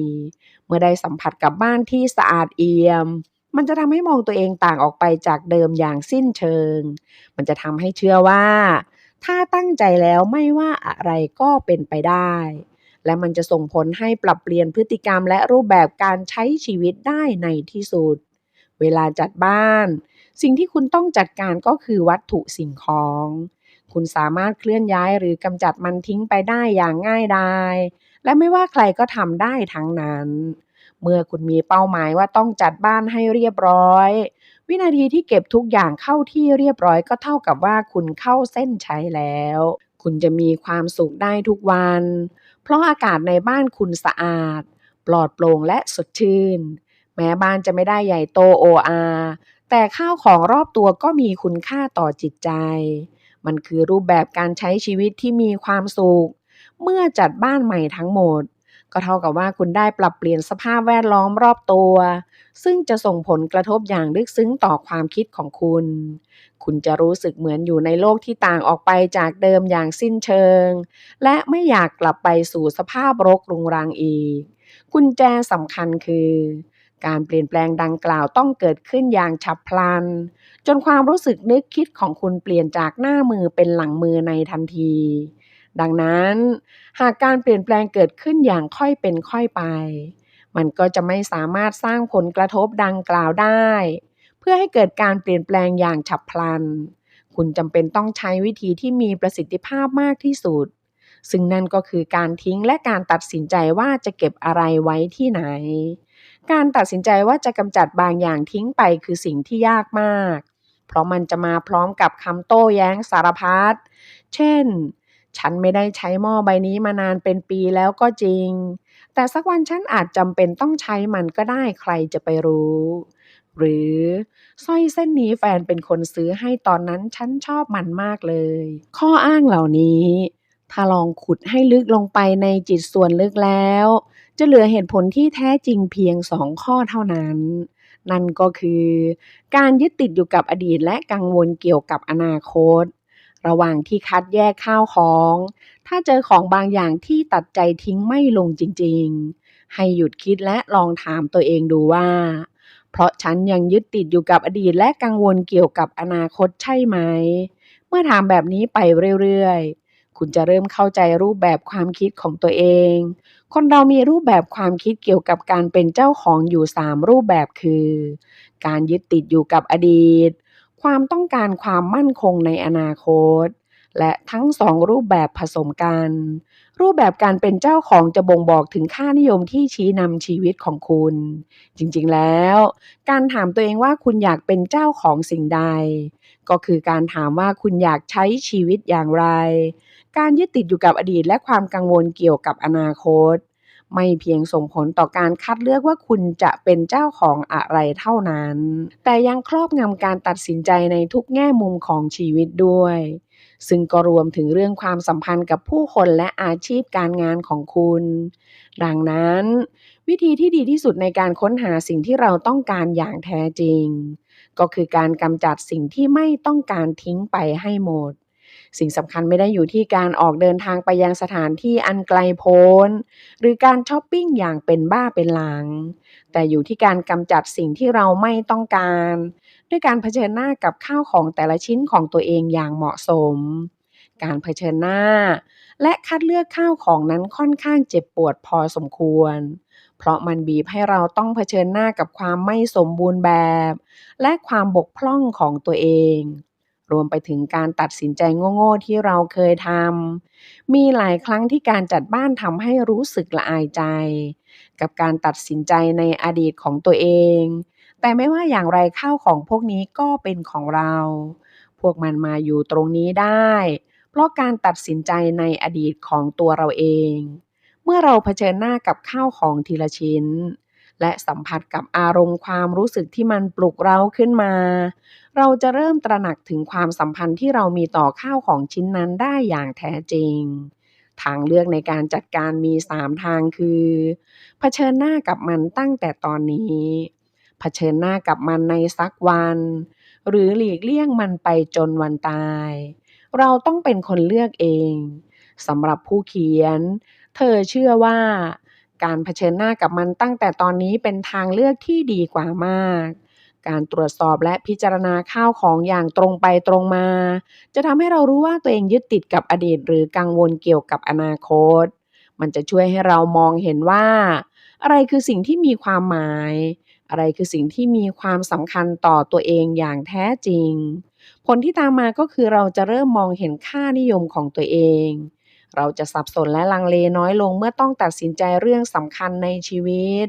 เมื่อได้สัมผัสกับบ้านที่สะอาดเอี่ยมมันจะทำให้มองตัวเองต่างออกไปจากเดิมอย่างสิ้นเชิงมันจะทำให้เชื่อว่าถ้าตั้งใจแล้วไม่ว่าอะไรก็เป็นไปได้และมันจะส่งผลให้ปรับเปลี่ยนพฤติกรรมและรูปแบบการใช้ชีวิตได้ในที่สุดเวลาจัดบ้านสิ่งที่คุณต้องจัดการก็คือวัตถุสิ่งของ คุณสามารถเคลื่อนย้ายหรือกำจัดมันทิ้งไปได้อย่างง่ายดายและไม่ว่าใครก็ทำได้ทั้งนั้นเมื่อคุณมีเป้าหมายว่าต้องจัดบ้านให้เรียบร้อยวินาทีที่เก็บทุกอย่างเข้าที่เรียบร้อยก็เท่ากับว่าคุณเข้าเส้นชัยแล้วคุณจะมีความสุขได้ทุกวันเพราะอากาศในบ้านคุณสะอาดปลอดโปร่งและสดชื่นแม้บ้านจะไม่ได้ใหญ่โตโออาแต่ข้าวของรอบตัวก็มีคุณค่าต่อจิตใจ มันคือรูปแบบการใช้ชีวิตที่มีความสุขเมื่อจัดบ้านใหม่ทั้งหมดก็เท่ากับว่าคุณได้ปรับเปลี่ยนสภาพแวดล้อมรอบตัวซึ่งจะส่งผลกระทบอย่างลึกซึ้งต่อความคิดของคุณคุณจะรู้สึกเหมือนอยู่ในโลกที่ต่างออกไปจากเดิมอย่างสิ้นเชิงและไม่อยากกลับไปสู่สภาพรกรุงรังอีกกุญแจสำคัญคือการเปลี่ยนแปลงดังกล่าวต้องเกิดขึ้นอย่างฉับพลัน จนความรู้สึกนึกคิดของคุณเปลี่ยนจากหน้ามือเป็นหลังมือในทันที ดังนั้นหากการเปลี่ยนแปลงเกิดขึ้นอย่างค่อยเป็นค่อยไป มันก็จะไม่สามารถสร้างผลกระทบดังกล่าวได้ เพื่อให้เกิดการเปลี่ยนแปลงอย่างฉับพลัน คุณจำเป็นต้องใช้วิธีที่มีประสิทธิภาพมากที่สุด ซึ่งนั่นก็คือการทิ้งและการตัดสินใจว่าจะเก็บอะไรไว้ที่ไหน การตัดสินใจว่าจะกำจัดบางอย่างทิ้งไปคือสิ่งที่ยากมาก เพราะมันจะมาพร้อมกับคำโต้แย้งสารพัด เช่น ฉันไม่ได้ใช้หม้อใบนี้มานานเป็นปีแล้วก็จริง แต่สักวันฉันอาจจำเป็นต้องใช้มันก็ได้ใครจะไปรู้ หรือสร้อยเส้นนี้แฟนเป็นคนซื้อให้ตอนนั้นฉันชอบมันมากเลย ข้ออ้างเหล่านี้ถ้าลองขุดให้ลึกลงไปในจิตส่วนลึกแล้วจะเหลือเหตุผลที่แท้จริงเพียง2 ข้อเท่านั้น นั่นก็คือการยึดติดอยู่กับอดีตและกังวลเกี่ยวกับอนาคตระหว่างที่คัดแยกข้าวของถ้าเจอของบางอย่างที่ตัดใจทิ้งไม่ลงจริงๆให้หยุดคิดและลองถามตัวเองดูว่าเพราะฉันยังยึดติดอยู่กับอดีตและกังวลเกี่ยวกับอนาคตใช่ไหมเมื่อถามแบบนี้ไปเรื่อยๆคุณจะเริ่มเข้าใจรูปแบบความคิดของตัวเอง คนเรามีรูปแบบความคิดเกี่ยวกับการเป็นเจ้าของอยู่3รูปแบบคือการยึดติดอยู่กับอดีตความต้องการความมั่นคงในอนาคตและทั้ง2รูปแบบผสมกันรูปแบบการเป็นเจ้าของจะบ่งบอกถึงค่านิยมที่ชี้นำชีวิตของคุณจริงๆแล้วการถามตัวเองว่าคุณอยากเป็นเจ้าของสิ่งใดก็คือการถามว่าคุณอยากใช้ชีวิตอย่างไร การยึดติดอยู่กับอดีตและความกังวลเกี่ยวกับอนาคตไม่เพียงส่งผลต่อการคัดเลือกว่าคุณจะเป็นเจ้าของอะไรเท่านั้นแต่ยังครอบงำการตัดสินใจในทุกแง่มุมของชีวิตด้วยซึ่งก็รวมถึงเรื่องความสัมพันธ์กับผู้คนและอาชีพการงานของคุณดังนั้นวิธีที่ดีที่สุดในการค้นหาสิ่งที่เราต้องการอย่างแท้จริงก็คือการกำจัดสิ่งที่ไม่ต้องการทิ้งไปให้หมด สิ่งสำคัญไม่ได้อยู่ที่การออกเดินทางไปยังสถานที่อันไกลโพ้นหรือการช้อปปิ้งอย่างเป็นบ้าเป็นหลังแต่อยู่ที่การกำจัดสิ่งที่เราไม่ต้องการด้วยการเผชิญหน้ากับข้าวของแต่ละชิ้นของตัวเองอย่างเหมาะสมการเผชิญหน้าและคัดเลือกข้าวของนั้นค่อนข้างเจ็บปวดพอสมควรเพราะมันบีบให้เราต้องเผชิญหน้ากับความไม่สมบูรณ์แบบและความบกพร่องของตัวเอง รวมไปถึงการตัดสินใจโง่ๆที่เราเคยทำมีหลายครั้งที่การจัดบ้านทำให้รู้สึกละอายใจกับการตัดสินใจในอดีตของตัวเองแต่ไม่ว่าอย่างไรข้าวของพวกนี้ก็เป็นของเราพวกมันมาอยู่ตรงนี้ได้เพราะการตัดสินใจในอดีตของตัวเราเอง มื่อเราเผชิญหน้ากับข้าวของทีละชิ้นและสัมผัสกับอารมณ์ความรู้สึกที่มันปลุกเร้าขึ้นมาเราจะเริ่มตระหนักถึงความสัมพันธ์ที่เรามีต่อข้าวของชิ้นนั้นได้อย่างแท้จริงทางเลือกในการจัดการมี3ทางคือเผชิญหน้ากับมันตั้งแต่ตอนนี้เผชิญหน้ากับมันในสักวันหรือหลีกเลี่ยงมันไปจนวันตายเราต้องเป็นคนเลือกเองสำหรับผู้เขียนเธอเชื่อว่าการเผชิญหน้ากับมันตั้งแต่ตอนนี้เป็นทางเลือกที่ดีกว่ามากการตรวจสอบและพิจารณาข้าวของอย่างตรงไปตรงมาจะทำให้เรารู้ว่าตัวเองยึดติดกับอดีตหรือกังวลเกี่ยวกับอนาคตมันจะช่วยให้เรามองเห็นว่าอะไรคือสิ่งที่มีความหมายอะไรคือสิ่งที่มีความสำคัญต่อตัวเองอย่างแท้จริงผลที่ตามมาก็คือเราจะเริ่มมองเห็นค่านิยมของตัวเองเราจะสับสนและลังเลน้อยลงเมื่อต้องตัดสินใจเรื่องสำคัญในชีวิต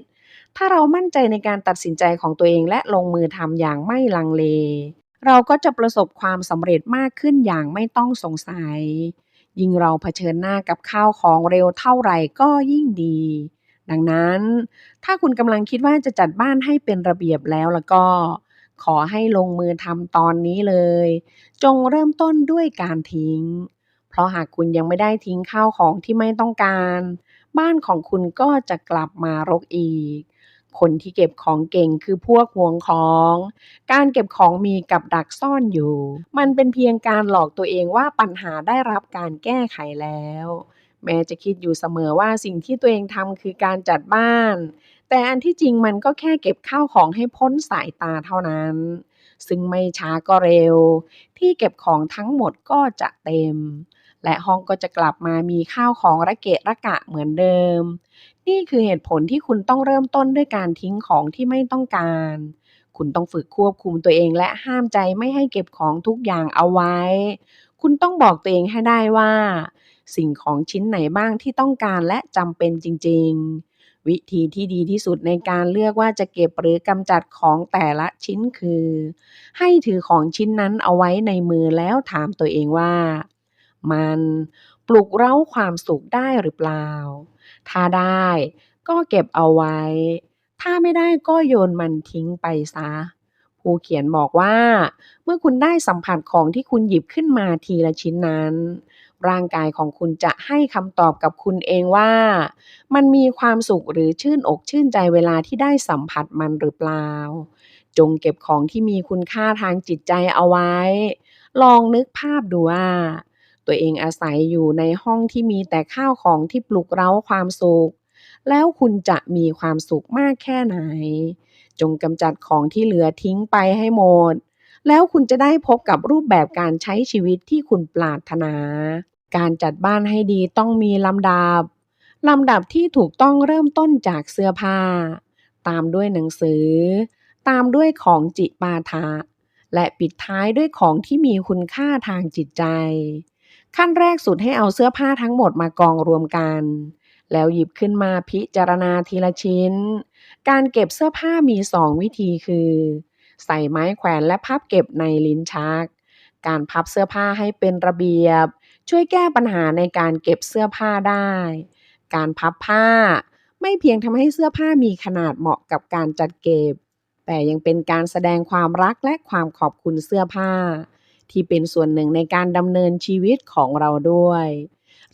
ถ้าเรามั่นใจในการตัดสินใจของตัวเองและลงมือทำอย่างไม่ลังเลเราก็จะประสบความสำเร็จมากขึ้นอย่างไม่ต้องสงสัยยิ่งเราเผชิญหน้ากับข้าวของเร็วเท่าไหร่ก็ยิ่งดีดังนั้นถ้าคุณกำลังคิดว่าจะจัดบ้านให้เป็นระเบียบแล้วก็ขอให้ลงมือทำตอนนี้เลยจงเริ่มต้นด้วยการทิ้งเพราะหากคุณยังไม่ได้ทิ้งข้าวของที่ไม่ต้องการบ้านของคุณก็จะกลับมารกอีกคนที่เก็บของเก่งคือพวกหวงของการเก็บของมีกับดักซ่อนอยู่มันเป็นเพียงการหลอกตัวเองว่าปัญหาได้รับการแก้ไขแล้วแม้จะคิดอยู่เสมอว่าสิ่งที่ตัวเองทำคือการจัดบ้านแต่อันที่จริงมันก็แค่เก็บข้าวของให้พ้นสายตาเท่านั้นซึ่งไม่ช้าก็เร็วที่เก็บของทั้งหมดก็จะเต็มและห้องก็จะกลับมามีข้าวของระเกะระกะเหมือนเดิมนี่คือเหตุผลที่คุณต้องเริ่มต้นด้วยการทิ้งของที่ไม่ต้องการคุณต้องฝึกควบคุมตัวเองและห้ามใจไม่ให้เก็บของทุกอย่างเอาไว้คุณต้องบอกตัวเองให้ได้ว่าสิ่งของชิ้นไหนบ้างที่ต้องการและจำเป็นจริงๆวิธีที่ดีที่สุดในการเลือกว่าจะเก็บหรือกำจัดของแต่ละชิ้นคือให้ถือของชิ้นนั้นเอาไว้ในมือแล้วถามตัวเองว่ามันปลุกเร้าความสุขได้หรือเปล่าถ้าได้ก็เก็บเอาไว้ถ้าไม่ได้ก็โยนมันทิ้งไปซะผู้เขียนบอกว่าเมื่อคุณได้สัมผัสของที่คุณหยิบขึ้นมาทีละชิ้นนั้นร่างกายของคุณจะให้คำตอบกับคุณเองว่ามันมีความสุขหรือชื่นอกชื่นใจเวลาที่ได้สัมผัสมันหรือเปล่าจงเก็บของที่มีคุณค่าทางจิตใจเอาไว้ลองนึกภาพดูว่าตัวเองอาศัยอยู่ในห้องที่มีแต่ข้าวของที่ปลุกเร้าความสุขแล้วคุณจะมีความสุขมากแค่ไหนจงกำจัดของที่เหลือทิ้งไปให้หมดแล้วคุณจะได้พบกับรูปแบบการใช้ชีวิตที่คุณปรารถนาการจัดบ้านให้ดีต้องมีลำดับที่ถูกต้องเริ่มต้นจากเสื้อผ้าตามด้วยหนังสือตามด้วยของจิปาถะและปิดท้ายด้วยของที่มีคุณค่าทางจิตใจขั้นแรกสุดให้เอาเสื้อผ้าทั้งหมดมากองรวมกันแล้วหยิบขึ้นมาพิจารณาทีละชิ้นการเก็บเสื้อผ้ามี2วิธีคือใส่ไม้แขวนและพับเก็บในลิ้นชักการพับเสื้อผ้าให้เป็นระเบียบช่วยแก้ปัญหาในการเก็บเสื้อผ้าได้การพับผ้าไม่เพียงทำให้เสื้อผ้ามีขนาดเหมาะกับการจัดเก็บแต่ยังเป็นการแสดงความรักและความขอบคุณเสื้อผ้าที่เป็นส่วนหนึ่งในการดำเนินชีวิตของเราด้วย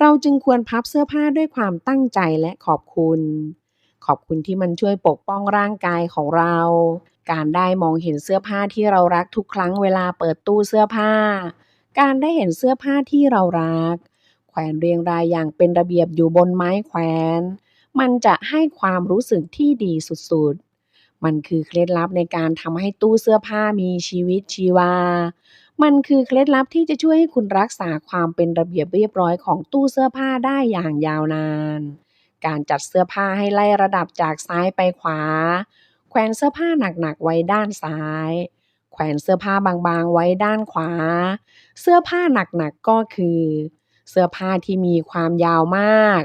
เราจึงควรพับเสื้อผ้าด้วยความตั้งใจและขอบคุณที่มันช่วยปกป้องร่างกายของเราการได้มองเห็นเสื้อผ้าที่เรารักทุกครั้งเวลาเปิดตู้เสื้อผ้าการได้เห็นเสื้อผ้าที่เรารักแขวนเรียงรายอย่างเป็นระเบียบอยู่บนไม้แขวนมันจะให้ความรู้สึกที่ดีสุดๆมันคือเคล็ดลับในการทำให้ตู้เสื้อผ้ามีชีวิตชีวามันคือเคล็ดลับที่จะช่วยให้คุณรักษาความเป็นระเบียบเรียบร้อยของตู้เสื้อผ้าได้อย่างยาวนานการจัดเสื้อผ้าให้ไล่ระดับจากซ้ายไปขวาแขวนเสื้อผ้าหนักๆไว้ด้านซ้ายแขวนเสื้อผ้าบางๆไว้ด้านขวาเสื้อผ้าหนักๆก็คือเสื้อผ้าที่มีความยาวมาก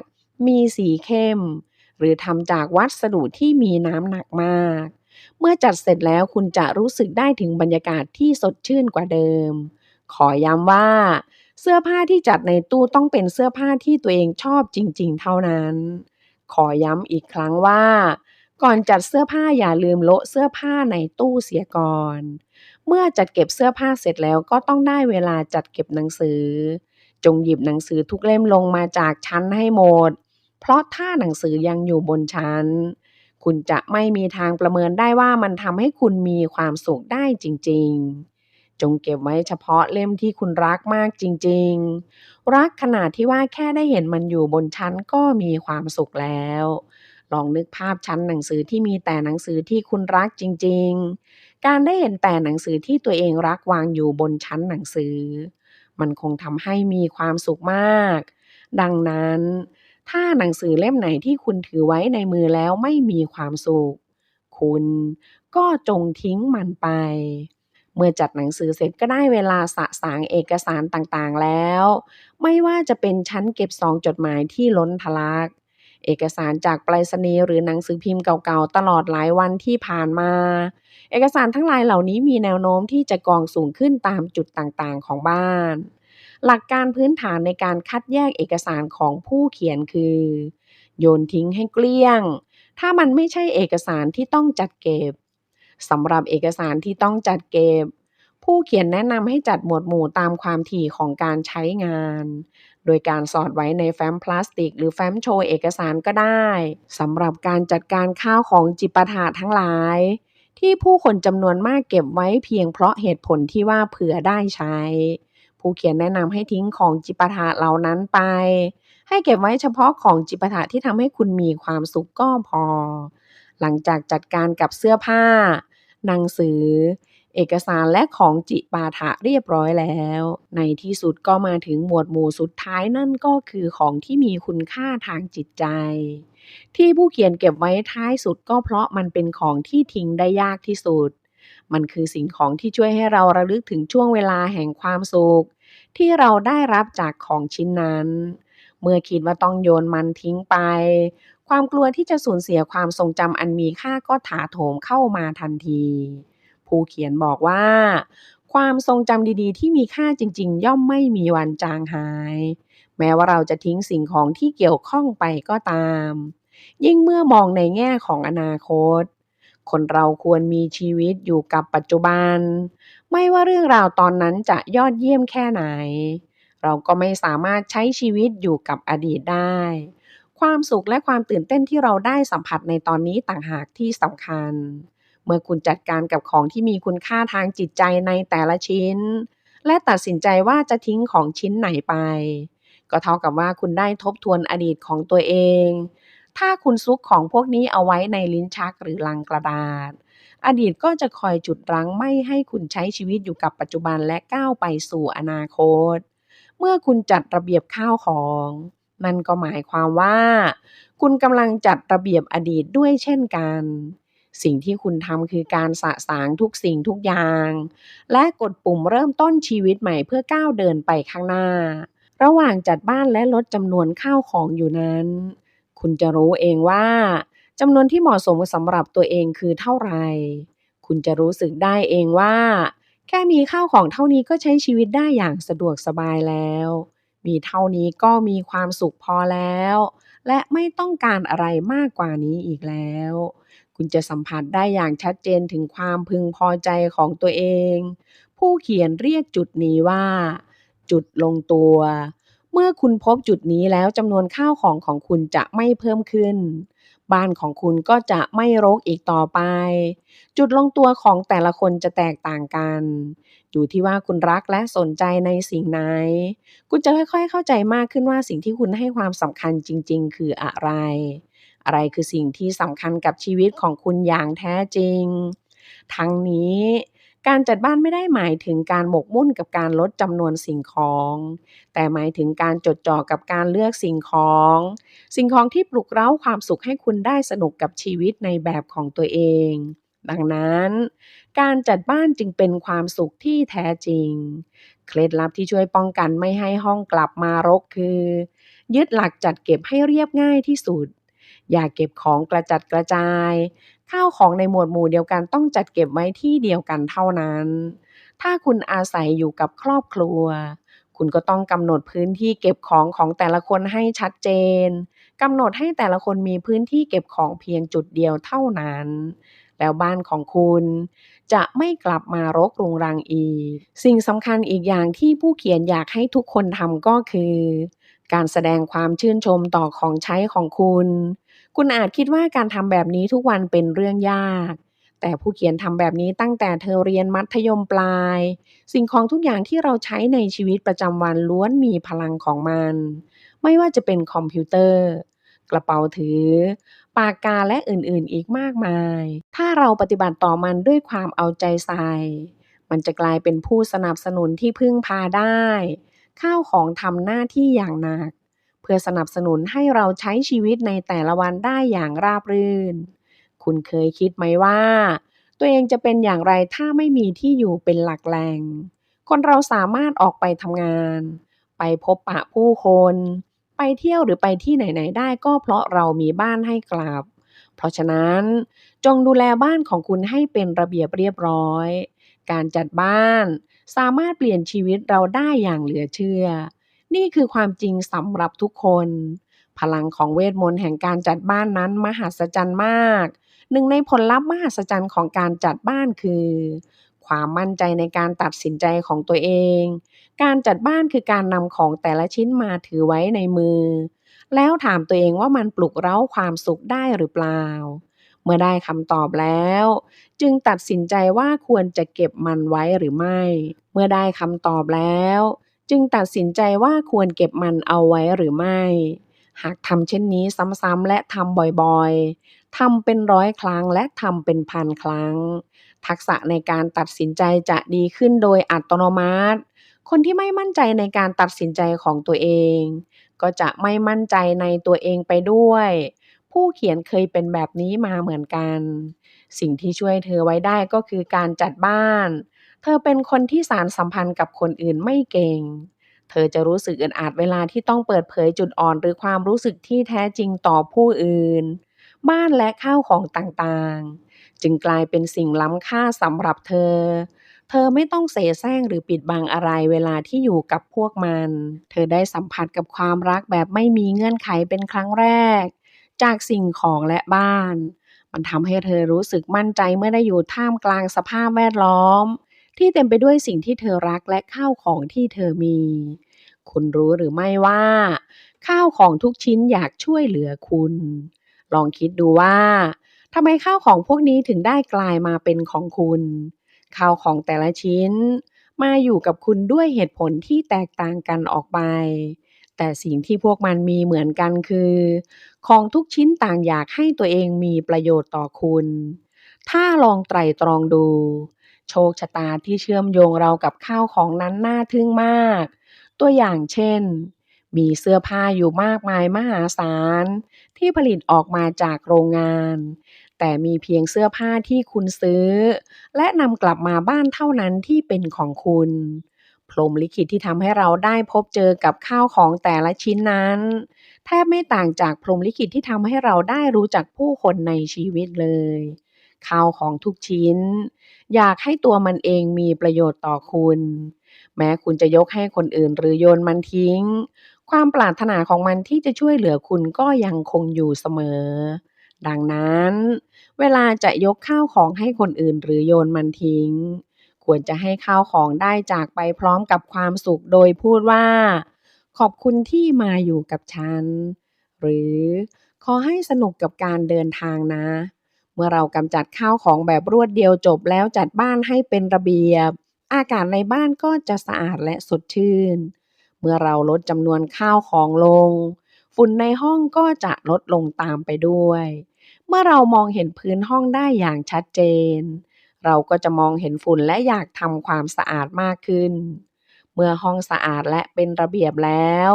มีสีเข้มหรือทำจากวัสดุที่มีน้ำหนักมากเมื่อจัดเสร็จแล้วคุณจะรู้สึกได้ถึงบรรยากาศที่สดชื่นกว่าเดิมขอย้ำว่า เสื้อผ้าที่จัดในตู้ต้องเป็นเสื้อผ้าที่ตัวเองชอบจริงๆเท่านั้น ขอย้ำอีกครั้งว่าก่อนจัดเสื้อผ้าอย่าลืมโละเสื้อผ้าในตู้เสียก่อน เมื่อจัดเก็บเสื้อผ้าเสร็จแล้วก็ต้องได้เวลาจัดเก็บหนังสือ จงหยิบหนังสือทุกเล่มลงมาจากชั้นให้หมด เพราะถ้าหนังสือยังอยู่บนชั้น คุณจะไม่มีทางประเมินได้ว่ามันทำให้คุณมีความสุขได้จริงๆ จงเก็บไว้เฉพาะเล่มที่คุณรักมากจริงๆ รักขนาดที่ว่าแค่ได้เห็นมันอยู่บนชั้นก็มีความสุขแล้ว ลองนึกภาพชั้นหนังสือที่มีแต่หนังสือที่คุณรักจริงๆ การได้เห็นแต่หนังสือที่ตัวเองรักวางอยู่บนชั้นหนังสือ มันคงทำให้มีความสุขมาก ดังนั้น ถ้าหนังสือเล่มไหนที่คุณถือไว้ในมือแล้วไม่มีความสุข คุณก็จงทิ้งมันไป เมื่อจัดหนังสือเสร็จก็ได้เวลาสะสางเอกสารต่างๆแล้ว ไม่ว่าจะเป็นชั้นเก็บซองจดหมายที่ล้นทะลัก เอกสารจากไปรษณีย์หรือหนังสือพิมพ์เก่าๆตลอดหลายวันที่ผ่านมา เอกสารทั้งหลายเหล่านี้มีแนวโน้มที่จะกองสูงขึ้นตามจุดต่างๆของบ้าน หลักการพื้นฐานในการคัดแยกเอกสารของผู้เขียนคือโยนทิ้งให้เกลี้ยง ถ้ามันไม่ใช่เอกสารที่ต้องจัดเก็บ สำหรับเอกสารที่ต้องจัดเก็บ ผู้เขียนแนะนำให้จัดหมวดหมู่ตามความถี่ของการใช้งาน โดยการสอดไว้ในแฟ้มพลาสติกหรือแฟ้มโชว์เอกสารก็ได้ สำหรับการจัดการข้าวของจิปาถะทั้งหลาย ที่ผู้คนจำนวนมากเก็บไว้เพียงเพราะเหตุผลที่ว่าเผื่อได้ใช้ ผู้เขียนแนะนำให้ทิ้งของจิปาถะเหล่านั้นไป ให้เก็บไว้เฉพาะของจิปาถะที่ทำให้คุณมีความสุขก็พอ หลังจากจัดการกับเสื้อผ้า หนังสือ เอกสารและของจิปาถะเรียบร้อยแล้ว ในที่สุดก็มาถึงหมวดหมู่สุดท้ายนั่นก็คือของที่มีคุณค่าทางจิตใจ ที่ผู้เขียนเก็บไว้ท้ายสุดก็เพราะมันเป็นของที่ทิ้งได้ยากที่สุด มันคือสิ่งของที่ช่วยให้เราระลึกถึงช่วงเวลาแห่งความสุขที่เราได้รับจากของชิ้นนั้น เมื่อคิดว่าต้องโยนมันทิ้งไป ความกลัวที่จะสูญเสียความทรงจำอันมีค่าก็ถาโถมเข้ามาทันที ผู้เขียนบอกว่า ความทรงจำดีๆที่มีค่าจริงๆย่อมไม่มีวันจางหาย แม้ว่าเราจะทิ้งสิ่งของที่เกี่ยวข้องไปก็ตาม ยิ่งเมื่อมองในแง่ของอนาคต คนเราควรมีชีวิตอยู่กับปัจจุบัน ไม่ว่าเรื่องราวตอนนั้นจะยอดเยี่ยมแค่ไหน เราก็ไม่สามารถใช้ชีวิตอยู่กับอดีตได้ ความสุขและความตื่นเต้นที่เราได้สัมผัสในตอนนี้ต่างหากที่สำคัญ เมื่อคุณจัดการกับของที่มีคุณค่าทางจิตใจในแต่ละชิ้น และตัดสินใจว่าจะทิ้งของชิ้นไหนไป ก็เท่ากับว่าคุณได้ทบทวนอดีตของตัวเอง ถ้าคุณซุกของพวกนี้เอาไว้ในลิ้นชักหรือลังกระดาษ อดีตก็จะคอยจุดรั้งไม่ให้คุณใช้ชีวิตอยู่กับปัจจุบันและก้าวไปสู่อนาคต เมื่อคุณจัดระเบียบข้าวของนั่นก็หมายความว่า คุณกำลังจัดระเบียบอดีตด้วยเช่นกัน สิ่งที่คุณทำคือการสะสางทุกสิ่งทุกอย่าง และกดปุ่มเริ่มต้นชีวิตใหม่เพื่อก้าวเดินไปข้างหน้า ระหว่างจัดบ้านและลดจำนวนข้าวของอยู่นั้น คุณจะรู้เองว่าจำนวนที่เหมาะสมสำหรับตัวเองคือเท่าไหร่ คุณจะรู้สึกได้เองว่า แค่มีข้าวของเท่านี้ก็ใช้ชีวิตได้อย่างสะดวกสบายแล้ว มีเท่านี้ก็มีความสุขพอแล้ว และไม่ต้องการอะไรมากกว่านี้อีกแล้ว คุณจะสัมผัสได้อย่างชัดเจนถึงความพึงพอใจของตัวเอง ผู้เขียนเรียกจุดนี้ว่า จุดลงตัว เมื่อคุณพบจุดนี้แล้วจำนวนข้าวของของคุณจะไม่เพิ่มขึ้น บ้านของคุณก็จะไม่รกอีกต่อไป จุดลงตัวของแต่ละคนจะแตกต่างกัน อยู่ที่ว่าคุณรักและสนใจในสิ่งไหน คุณจะค่อยๆเข้าใจมากขึ้นว่าสิ่งที่คุณให้ความสำคัญจริงๆคืออะไร อะไรคือสิ่งที่สำคัญกับชีวิตของคุณอย่างแท้จริง ทั้งนี้การจัดบ้านไม่ได้หมายถึงการหมกมุ่นกับการลดจำนวนสิ่งของ แต่หมายถึงการจดจ่อกับการเลือกสิ่งของที่ปลุกเร้าความสุขให้คุณได้สนุกกับชีวิตในแบบของตัวเอง ดังนั้นการจัดบ้านจึงเป็นความสุขที่แท้จริง เคล็ดลับที่ช่วยป้องกันไม่ให้ห้องกลับมารกคือ ยึดหลักจัดเก็บให้เรียบง่ายที่สุด อย่าเก็บของกระจัดกระจาย ข้าวของในหมวดหมู่เดียวกันต้องจัดเก็บไว้ที่เดียวกันเท่านั้น ถ้าคุณอาศัยอยู่กับครอบครัว คุ คุณก็ต้องกำหนดพื้นที่เก็บของของแต่ละคนให้ชัดเจนกำหนดให้แต่ละคนมีพื้นที่เก็บของเพียงจุดเดียวเท่านั้นแล้วบ้านของคุณจะไม่กลับมารกรุงรังอีกสิ่งสำคัญอีกอย่างที่ผู้เขียนอยากให้ทุกคนทำก็คือการแสดงความชื่นชมต่อของใช้ของคุณอาจคิดว่าการทำแบบนี้ทุกวันเป็นเรื่องยากแต่ผู้เขียนทำแบบนี้ตั้งแต่เธอเรียนมัธยมปลายสิ่งของทุกอย่างที่เราใช้ในชีวิตประจำวันล้วนมีพลังของมันไม่ว่าจะเป็นคอมพิวเตอร์กระเป๋าถือปากกาและอื่นๆอีกมากมายถ้าเราปฏิบัติต่อมันด้วยความเอาใจใส่มันจะกลายเป็นผู้สนับสนุนที่พึ่งพาได้ข้าวของทำหน้าที่อย่างหนักเพื่อสนับสนุนให้เราใช้ชีวิตในแต่ละวันได้อย่างราบรื่นคุณเคยคิดไหมว่าตัวเองจะเป็นอย่างไรถ้าไม่มีที่อยู่เป็นหลักแหล่งคนเราสามารถออกไปทำงานไปพบปะผู้คนไปเที่ยวหรือไปที่ไหนๆได้ก็เพราะเรามีบ้านให้กลับเพราะฉะนั้นจงดูแลบ้านของคุณให้เป็นระเบียบเรียบร้อยการจัดบ้านสามารถเปลี่ยนชีวิตเราได้อย่างเหลือเชื่อนี่คือความจริงสำหรับทุกคนพลังของเวทมนต์แห่งการจัดบ้านนั้นมหัศจรรย์มากหนึ่งในผลลัพธ์มหัศจรรย์ของการจัดบ้านคือความมั่นใจในการตัดสินใจของตัวเองการจัดบ้านคือการนำของแต่ละชิ้นมาถือไว้ในมือแล้วถามตัวเองว่ามันปลุกเร้าความสุขได้หรือเปล่าเมื่อได้คำตอบแล้วจึงตัดสินใจว่าควรจะเก็บมันไว้หรือไม่เมื่อได้คำตอบแล้วจึงตัดสินใจว่าควรเก็บมันเอาไว้หรือไม่หากทำเช่นนี้ซ้ำๆและทำบ่อยๆทำเป็น100ครั้งและทำเป็น1,000ครั้งทักษะในการตัดสินใจจะดีขึ้นโดยอัตโนมัติคนที่ไม่มั่นใจในการตัดสินใจของตัวเองก็จะไม่มั่นใจในตัวเองไปด้วยผู้เขียนเคยเป็นแบบนี้มาเหมือนกันสิ่งที่ช่วยเธอไว้ได้ก็คือการจัดบ้านเธอเป็นคนที่สานสัมพันธ์กับคนอื่นไม่เก่งเธอจะรู้สึกอึดอัดเวลาที่ต้องเปิดเผยจุดอ่อนหรือความรู้สึกที่แท้จริงต่อผู้อื่นบ้านและข้าวของต่างๆจึงกลายเป็นสิ่งล้ำค่าสำหรับเธอ เธอไม่ต้องเสแสร้งหรือปิดบังอะไรเวลาที่อยู่กับพวกมัน เธอได้สัมผัสกับความรักแบบไม่มีเงื่อนไขเป็นครั้งแรกจากสิ่งของและบ้าน มันทำให้เธอรู้สึกมั่นใจเมื่อได้อยู่ท่ามกลางสภาพแวดล้อมที่เต็มไปด้วยสิ่งที่เธอรักและข้าวของที่เธอมี คุณรู้หรือไม่ว่าข้าวของทุกชิ้นอยากช่วยเหลือคุณ ลองคิดดูว่าทำไมข้าวของพวกนี้ถึงได้กลายมาเป็นของคุณ ข้าวของแต่ละชิ้นมาอยู่กับคุณด้วยเหตุผลที่แตกต่างกันออกไปแต่สิ่งที่พวกมันมีเหมือนกันคือของทุกชิ้นต่างอยากให้ตัวเองมีประโยชน์ต่อคุณถ้าลองไตร่ตรองดูโชคชะตาที่เชื่อมโยงเรากับข้าวของนั้นน่าทึ่งมากตัวอย่างเช่นมีเสื้อผ้าอยู่มากมายมหาศาลที่ผลิตออกมาจากโรงงานแต่มีเพียงเสื้อผ้าที่คุณซื้อ และนำกลับมาบ้านเท่านั้นที่เป็นของคุณพรหมลิขิตที่ทำให้เราได้พบเจอกับข้าวของแต่ละชิ้นนั้นแทบไม่ต่างจากพรหมลิขิตที่ทำให้เราได้รู้จักผู้คนในชีวิตเลยข้าวของทุกชิ้นอยากให้ตัวมันเองมีประโยชน์ต่อคุณแม้คุณจะยกให้คนอื่นหรือโยนมันทิ้งความปรารถนาของมันที่จะช่วยเหลือคุณก็ยังคงอยู่เสมอดังนั้น เวลาจะยกข้าวของให้คนอื่นหรือโยนมันทิ้งควรจะให้ข้าวของได้จากไปพร้อมกับความสุขโดยพูดว่าขอบคุณที่มาอยู่กับฉันหรือขอให้สนุกกับการเดินทางนะเมื่อเรากำจัดข้าวของแบบรวดเดียวจบแล้วจัดบ้านให้เป็นระเบียบอากาศในบ้านก็จะสะอาดและสดชื่นเมื่อเราลดจำนวนข้าวของลงฝุ่นในห้องก็จะลดลงตามไปด้วย เมื่อเรามองเห็นพื้นห้องได้อย่างชัดเจน เราก็จะมองเห็นฝุ่นและอยากทำความสะอาดมากขึ้น เมื่อห้องสะอาดและเป็นระเบียบแล้ว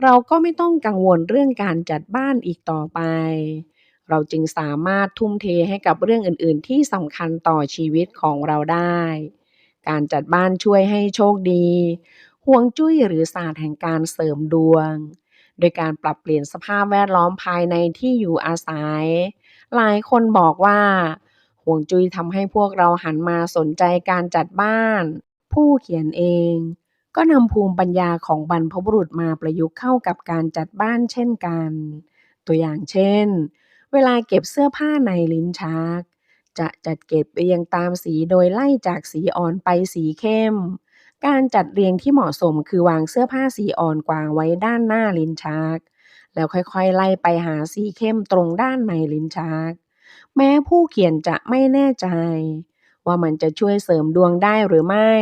เราก็ไม่ต้องกังวลเรื่องการจัดบ้านอีกต่อไป เราจึงสามารถทุ่มเทให้กับเรื่องอื่นๆที่สำคัญต่อชีวิตของเราได้ การจัดบ้านช่วยให้โชคดีฮวงจุ้ยหรือศาสตร์แห่งการเสริมดวง โดยการปรับเปลี่ยนสภาพแวดล้อมภายในที่อยู่อาศัย หลายคนบอกว่าฮวงจุ้ยทำให้พวกเราหันมาสนใจการจัดบ้านผู้เขียนเอง ก็นำภูมิปัญญาของบรรพบุรุษมาประยุกต์เข้ากับการจัดบ้านเช่นกัน ตัวอย่างเช่น เวลาเก็บเสื้อผ้าในลิ้นชักจะจัดเก็บเรียงตามสีโดยไล่จากสีอ่อนไปสีเข้ม การจัดเรียงที่เหมาะสมคือวางเสื้อผ้าสีอ่อนกว่าไว้ด้านหน้าลิ้นชักแล้วค่อยๆไล่ไปหาสีเข้มตรงด้านในลิ้นชักแม้ผู้เขียนจะไม่แน่ใจว่ามันจะช่วยเสริมดวงได้หรือไม่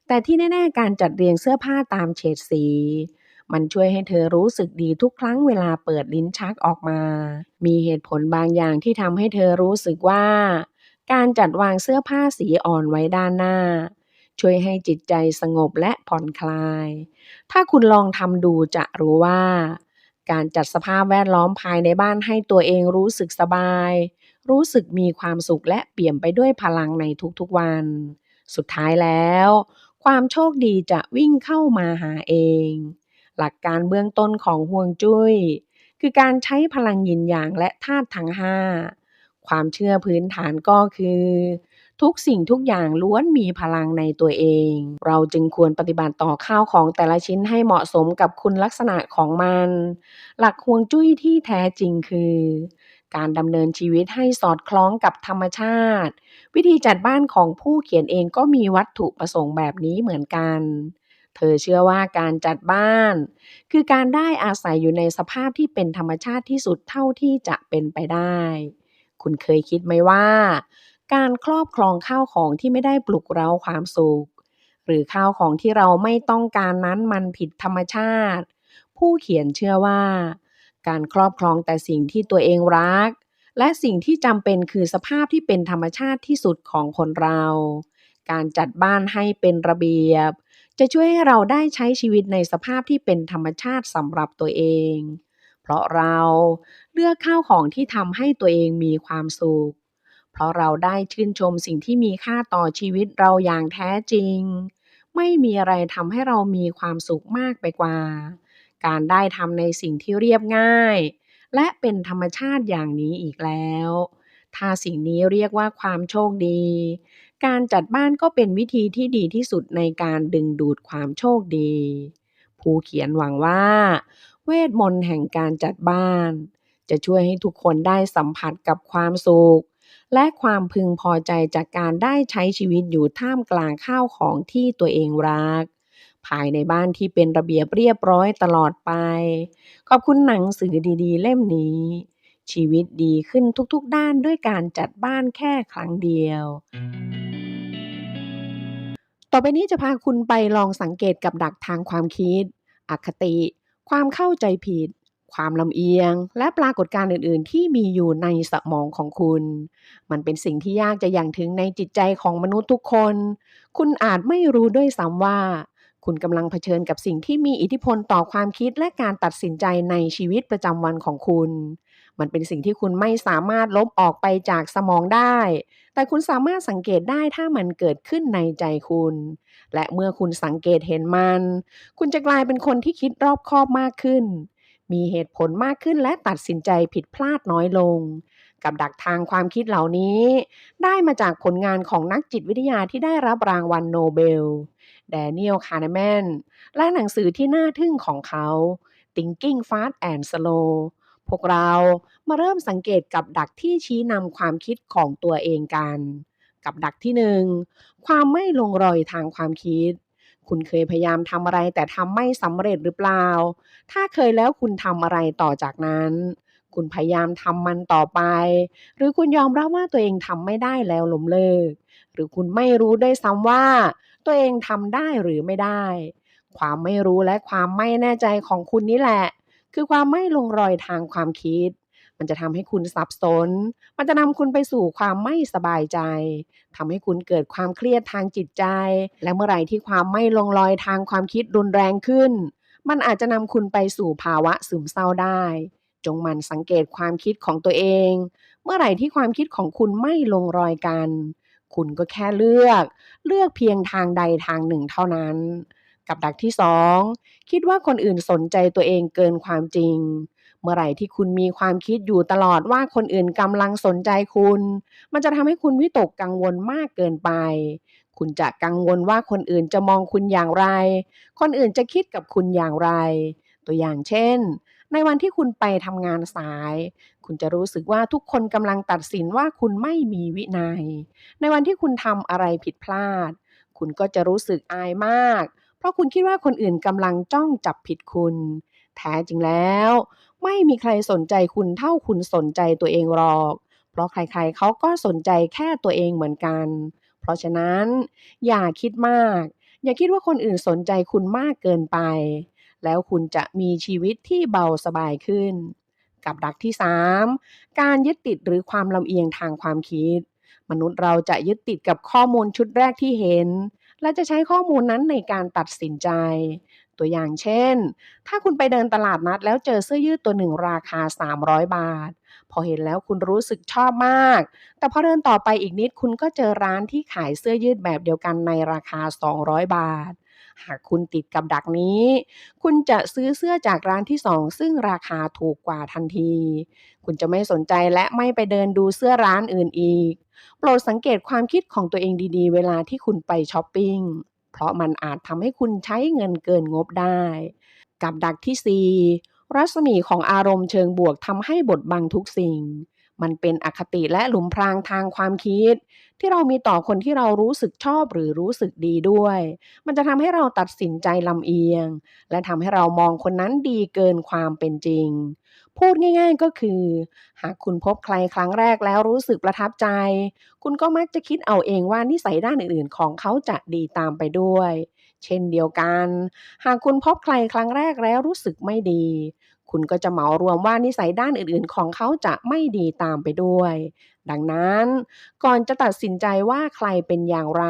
แต่ที่แน่ๆการจัดเรียงเสื้อผ้าตามเฉดสีมันช่วยให้เธอรู้สึกดีทุกครั้งเวลาเปิดลิ้นชักออกมามีเหตุผลบางอย่างที่ทำให้เธอรู้สึกว่าการจัดวางเสื้อผ้าสีอ่อนไว้ด้านหน้าช่วยให้จิตใจสงบและผ่อนคลายถ้าคุณลองทำดูจะรู้ว่าการจัดสภาพแวดล้อมภายในบ้านให้ตัวเองรู้สึกสบายรู้สึกมีความสุขและเปี่ยมไปด้วยพลังในทุกๆวันสุดท้ายแล้วความโชคดีจะวิ่งเข้ามาหาเองหลักการเบื้องต้นของฮวงจุ้ยคือการใช้พลังยินหยางและธาตุทั้งห้าความเชื่อพื้นฐานก็คือทุกสิ่งทุกอย่างล้วนมีพลังในตัวเองเราจึงควรปฏิบัติต่อข้าวของแต่ละชิ้นให้เหมาะสมกับคุณลักษณะของมันหลักฮวงจุ้ยที่แท้จริงคือการดำเนินชีวิตให้สอดคล้องกับธรรมชาติวิธีจัดบ้านของผู้เขียนเองก็มีวัตถุประสงค์แบบนี้เหมือนกันเธอเชื่อว่าการจัดบ้านคือการได้อาศัยอยู่ในสภาพที่เป็นธรรมชาติที่สุดเท่าที่จะเป็นไปได้คุณเคยคิดไหมว่าการครอบครองข้าวของที่ไม่ได้ปลุกเร้าความสุขหรือข้าวของที่เราไม่ต้องการนั้นมันผิดธรรมชาติผู้เขียนเชื่อว่าการครอบครองแต่สิ่งที่ตัวเองรักและสิ่งที่จำเป็นคือสภาพที่เป็นธรรมชาติที่สุดของคนเราการจัดบ้านให้เป็นระเบียบจะช่วยให้เราได้ใช้ชีวิตในสภาพที่เป็นธรรมชาติสำหรับตัวเองเพราะเราเลือกข้าวของที่ทำให้ตัวเองมีความสุขเพราะเราได้ชื่นชมสิ่งที่มีค่าต่อชีวิตเราอย่างแท้จริงไม่มีอะไรทำให้เรามีความสุขมากไปกว่าการได้ทำในสิ่งที่เรียบง่ายและเป็นธรรมชาติอย่างนี้อีกแล้วถ้าสิ่งนี้เรียกว่าความโชคดีการจัดบ้านก็เป็นวิธีที่ดีที่สุดในการดึงดูดความโชคดีผู้เขียนหวังว่าเวทมนต์แห่งการจัดบ้านจะช่วยให้ทุกคนได้สัมผัสกับความสุขและความพึงพอใจจากการได้ใช้ชีวิตอยู่ท่ามกลางข้าวของที่ตัวเองรักภายในบ้านที่เป็นระเบียบเรียบร้อยตลอดไปขอบคุณหนังสือดีๆเล่มนี้ชีวิตดีขึ้นทุกๆด้านด้วยการจัดบ้านแค่ครั้งเดียว ต่อไปนี้จะพาคุณไปลองสังเกตกับดักทางความคิดอคติความเข้าใจผิดความลำเอียงและปรากฏการณ์อื่นๆที่มีอยู่ในสมองของคุณมันเป็นสิ่งที่ยากจะอย่างถึงในจิตใจของมนุษย์ทุกคนคุณอาจไม่รู้ด้วยซ้ำว่าคุณกำลังเผชิญกับสิ่งที่มีอิทธิพลต่อความคิดและการตัดสินใจในชีวิตประจำวันของคุณมันเป็นสิ่งที่คุณไม่สามารถลบออกไปจากสมองได้แต่คุณสามารถสังเกตได้ถ้ามันเกิดขึ้นในใจคุณและเมื่อคุณสังเกตเห็นมันคุณจะกลายเป็นคนที่คิดรอบคอบมากขึ้นมีเหตุผลมากขึ้นและตัดสินใจผิดพลาดน้อยลงกับดักทางความคิดเหล่านี้ได้มาจากผลงานของนักจิตวิทยาที่ได้รับรางวัลโนเบลแดเนียล คาร์เนแมนและหนังสือที่น่าทึ่งของเขา Thinking Fast and Slow พวกเรามาเริ่มสังเกตกับดักที่ชี้นำความคิดของตัวเองกันกับดักที่หนึ่งความไม่ลงรอยทางความคิดคุณเคยพยายามทำอะไรแต่ทำไม่สำเร็จหรือเปล่าถ้าเคยแล้วคุณทำอะไรต่อจากนั้นคุณพยายามทำมันต่อไปหรือคุณยอมรับว่าตัวเองทำไม่ได้แล้วล้มเลิกหรือคุณไม่รู้ด้วยซ้ำว่าตัวเองทำได้หรือไม่ได้ความไม่รู้และความไม่แน่ใจของคุณนี่แหละคือความไม่ลงรอยทางความคิดมันจะทำให้คุณสับสนมันจะนำคุณไปสู่ความไม่สบายใจทำให้คุณเกิดความเครียดทางจิตใจและเมื่อไหร่ที่ความไม่ลงรอยทางความคิดรุนแรงขึ้นมันอาจจะนำคุณไปสู่ภาวะซึมเศร้าได้จงหมั่นสังเกตความคิดของตัวเองเมื่อไหร่ที่ความคิดของคุณไม่ลงรอยกันคุณก็แค่เลือกเพียงทางใดทางหนึ่งเท่านั้นกับดักที่สองคิดว่าคนอื่นสนใจตัวเองเกินความจริงเมื่อไหร่ที่คุณมีความคิดอยู่ตลอดว่าคนอื่นกำลังสนใจคุณมันจะทำให้คุณวิตกกังวลมากเกินไป คุณจะกังวลว่าคนอื่นจะมองคุณอย่างไร คนอื่นจะคิดกับคุณอย่างไร ตัวอย่างเช่น ในวันที่คุณไปทำงานสาย คุณจะรู้สึกว่าทุกคนกำลังตัดสินว่าคุณไม่มีวินัย ในวันที่คุณทำอะไรผิดพลาด คุณก็จะรู้สึกอายมาก เพราะคุณคิดว่าคนอื่นกำลังจ้องจับผิดคุณ แท้จริงแล้วไม่มีใครสนใจคุณเท่าคุณสนใจตัวเองหรอก เพราะใครๆเขาก็สนใจแค่ตัวเองเหมือนกัน เพราะฉะนั้นอย่าคิดมาก อย่าคิดว่าคนอื่นสนใจคุณมากเกินไป แล้วคุณจะมีชีวิตที่เบาสบายขึ้น กับดักที่ 3 การยึดติดหรือความลำเอียงทางความคิด มนุษย์เราจะยึดติดกับข้อมูลชุดแรกที่เห็น และจะใช้ข้อมูลนั้นในการตัดสินใจ ตัวอย่างเช่น ถ้าคุณไปเดินตลาดนัดแล้วเจอเสื้อยืดตัวหนึ่งราคา 300 บาท พอเห็นแล้วคุณรู้สึกชอบมาก แต่พอเดินต่อไปอีกนิดคุณก็เจอร้านที่ขายเสื้อยืดแบบเดียวกันในราคา 200 บาท หากคุณติดกับดักนี้ คุณจะซื้อเสื้อจากร้านที่ 2 ซึ่งราคาถูกกว่าทันที คุณจะไม่สนใจและไม่ไปเดินดูเสื้อร้านอื่นอีก โปรดสังเกตความคิดของตัวเองดีๆเวลาที่คุณไปช้อปปิง เพราะมันอาจทำให้คุณใช้เงินเกินงบได้ กับดักที่ 4 รัศมีของอารมณ์เชิงบวกทำให้บดบังทุกสิ่ง มันเป็นอคติและหลุมพรางทางความคิด ที่เรามีต่อคนที่เรารู้สึกชอบหรือรู้สึกดีด้วย มันจะทำให้เราตัดสินใจลำเอียง และทำให้เรามองคนนั้นดีเกินความเป็นจริง พูดง่ายๆก็คือ หากคุณพบใครครั้งแรกแล้วรู้สึกประทับใจ คุณก็มักจะคิดเอาเองว่านิสัยด้านอื่นๆของเขาจะดีตามไปด้วย เช่นเดียวกัน หากคุณพบใครครั้งแรกแล้วรู้สึกไม่ดี คุณก็จะเหมารวมว่านิสัยด้านอื่นๆของเขาจะไม่ดีตามไปด้วย ดังนั้นก่อนจะตัดสินใจว่าใครเป็นอย่างไร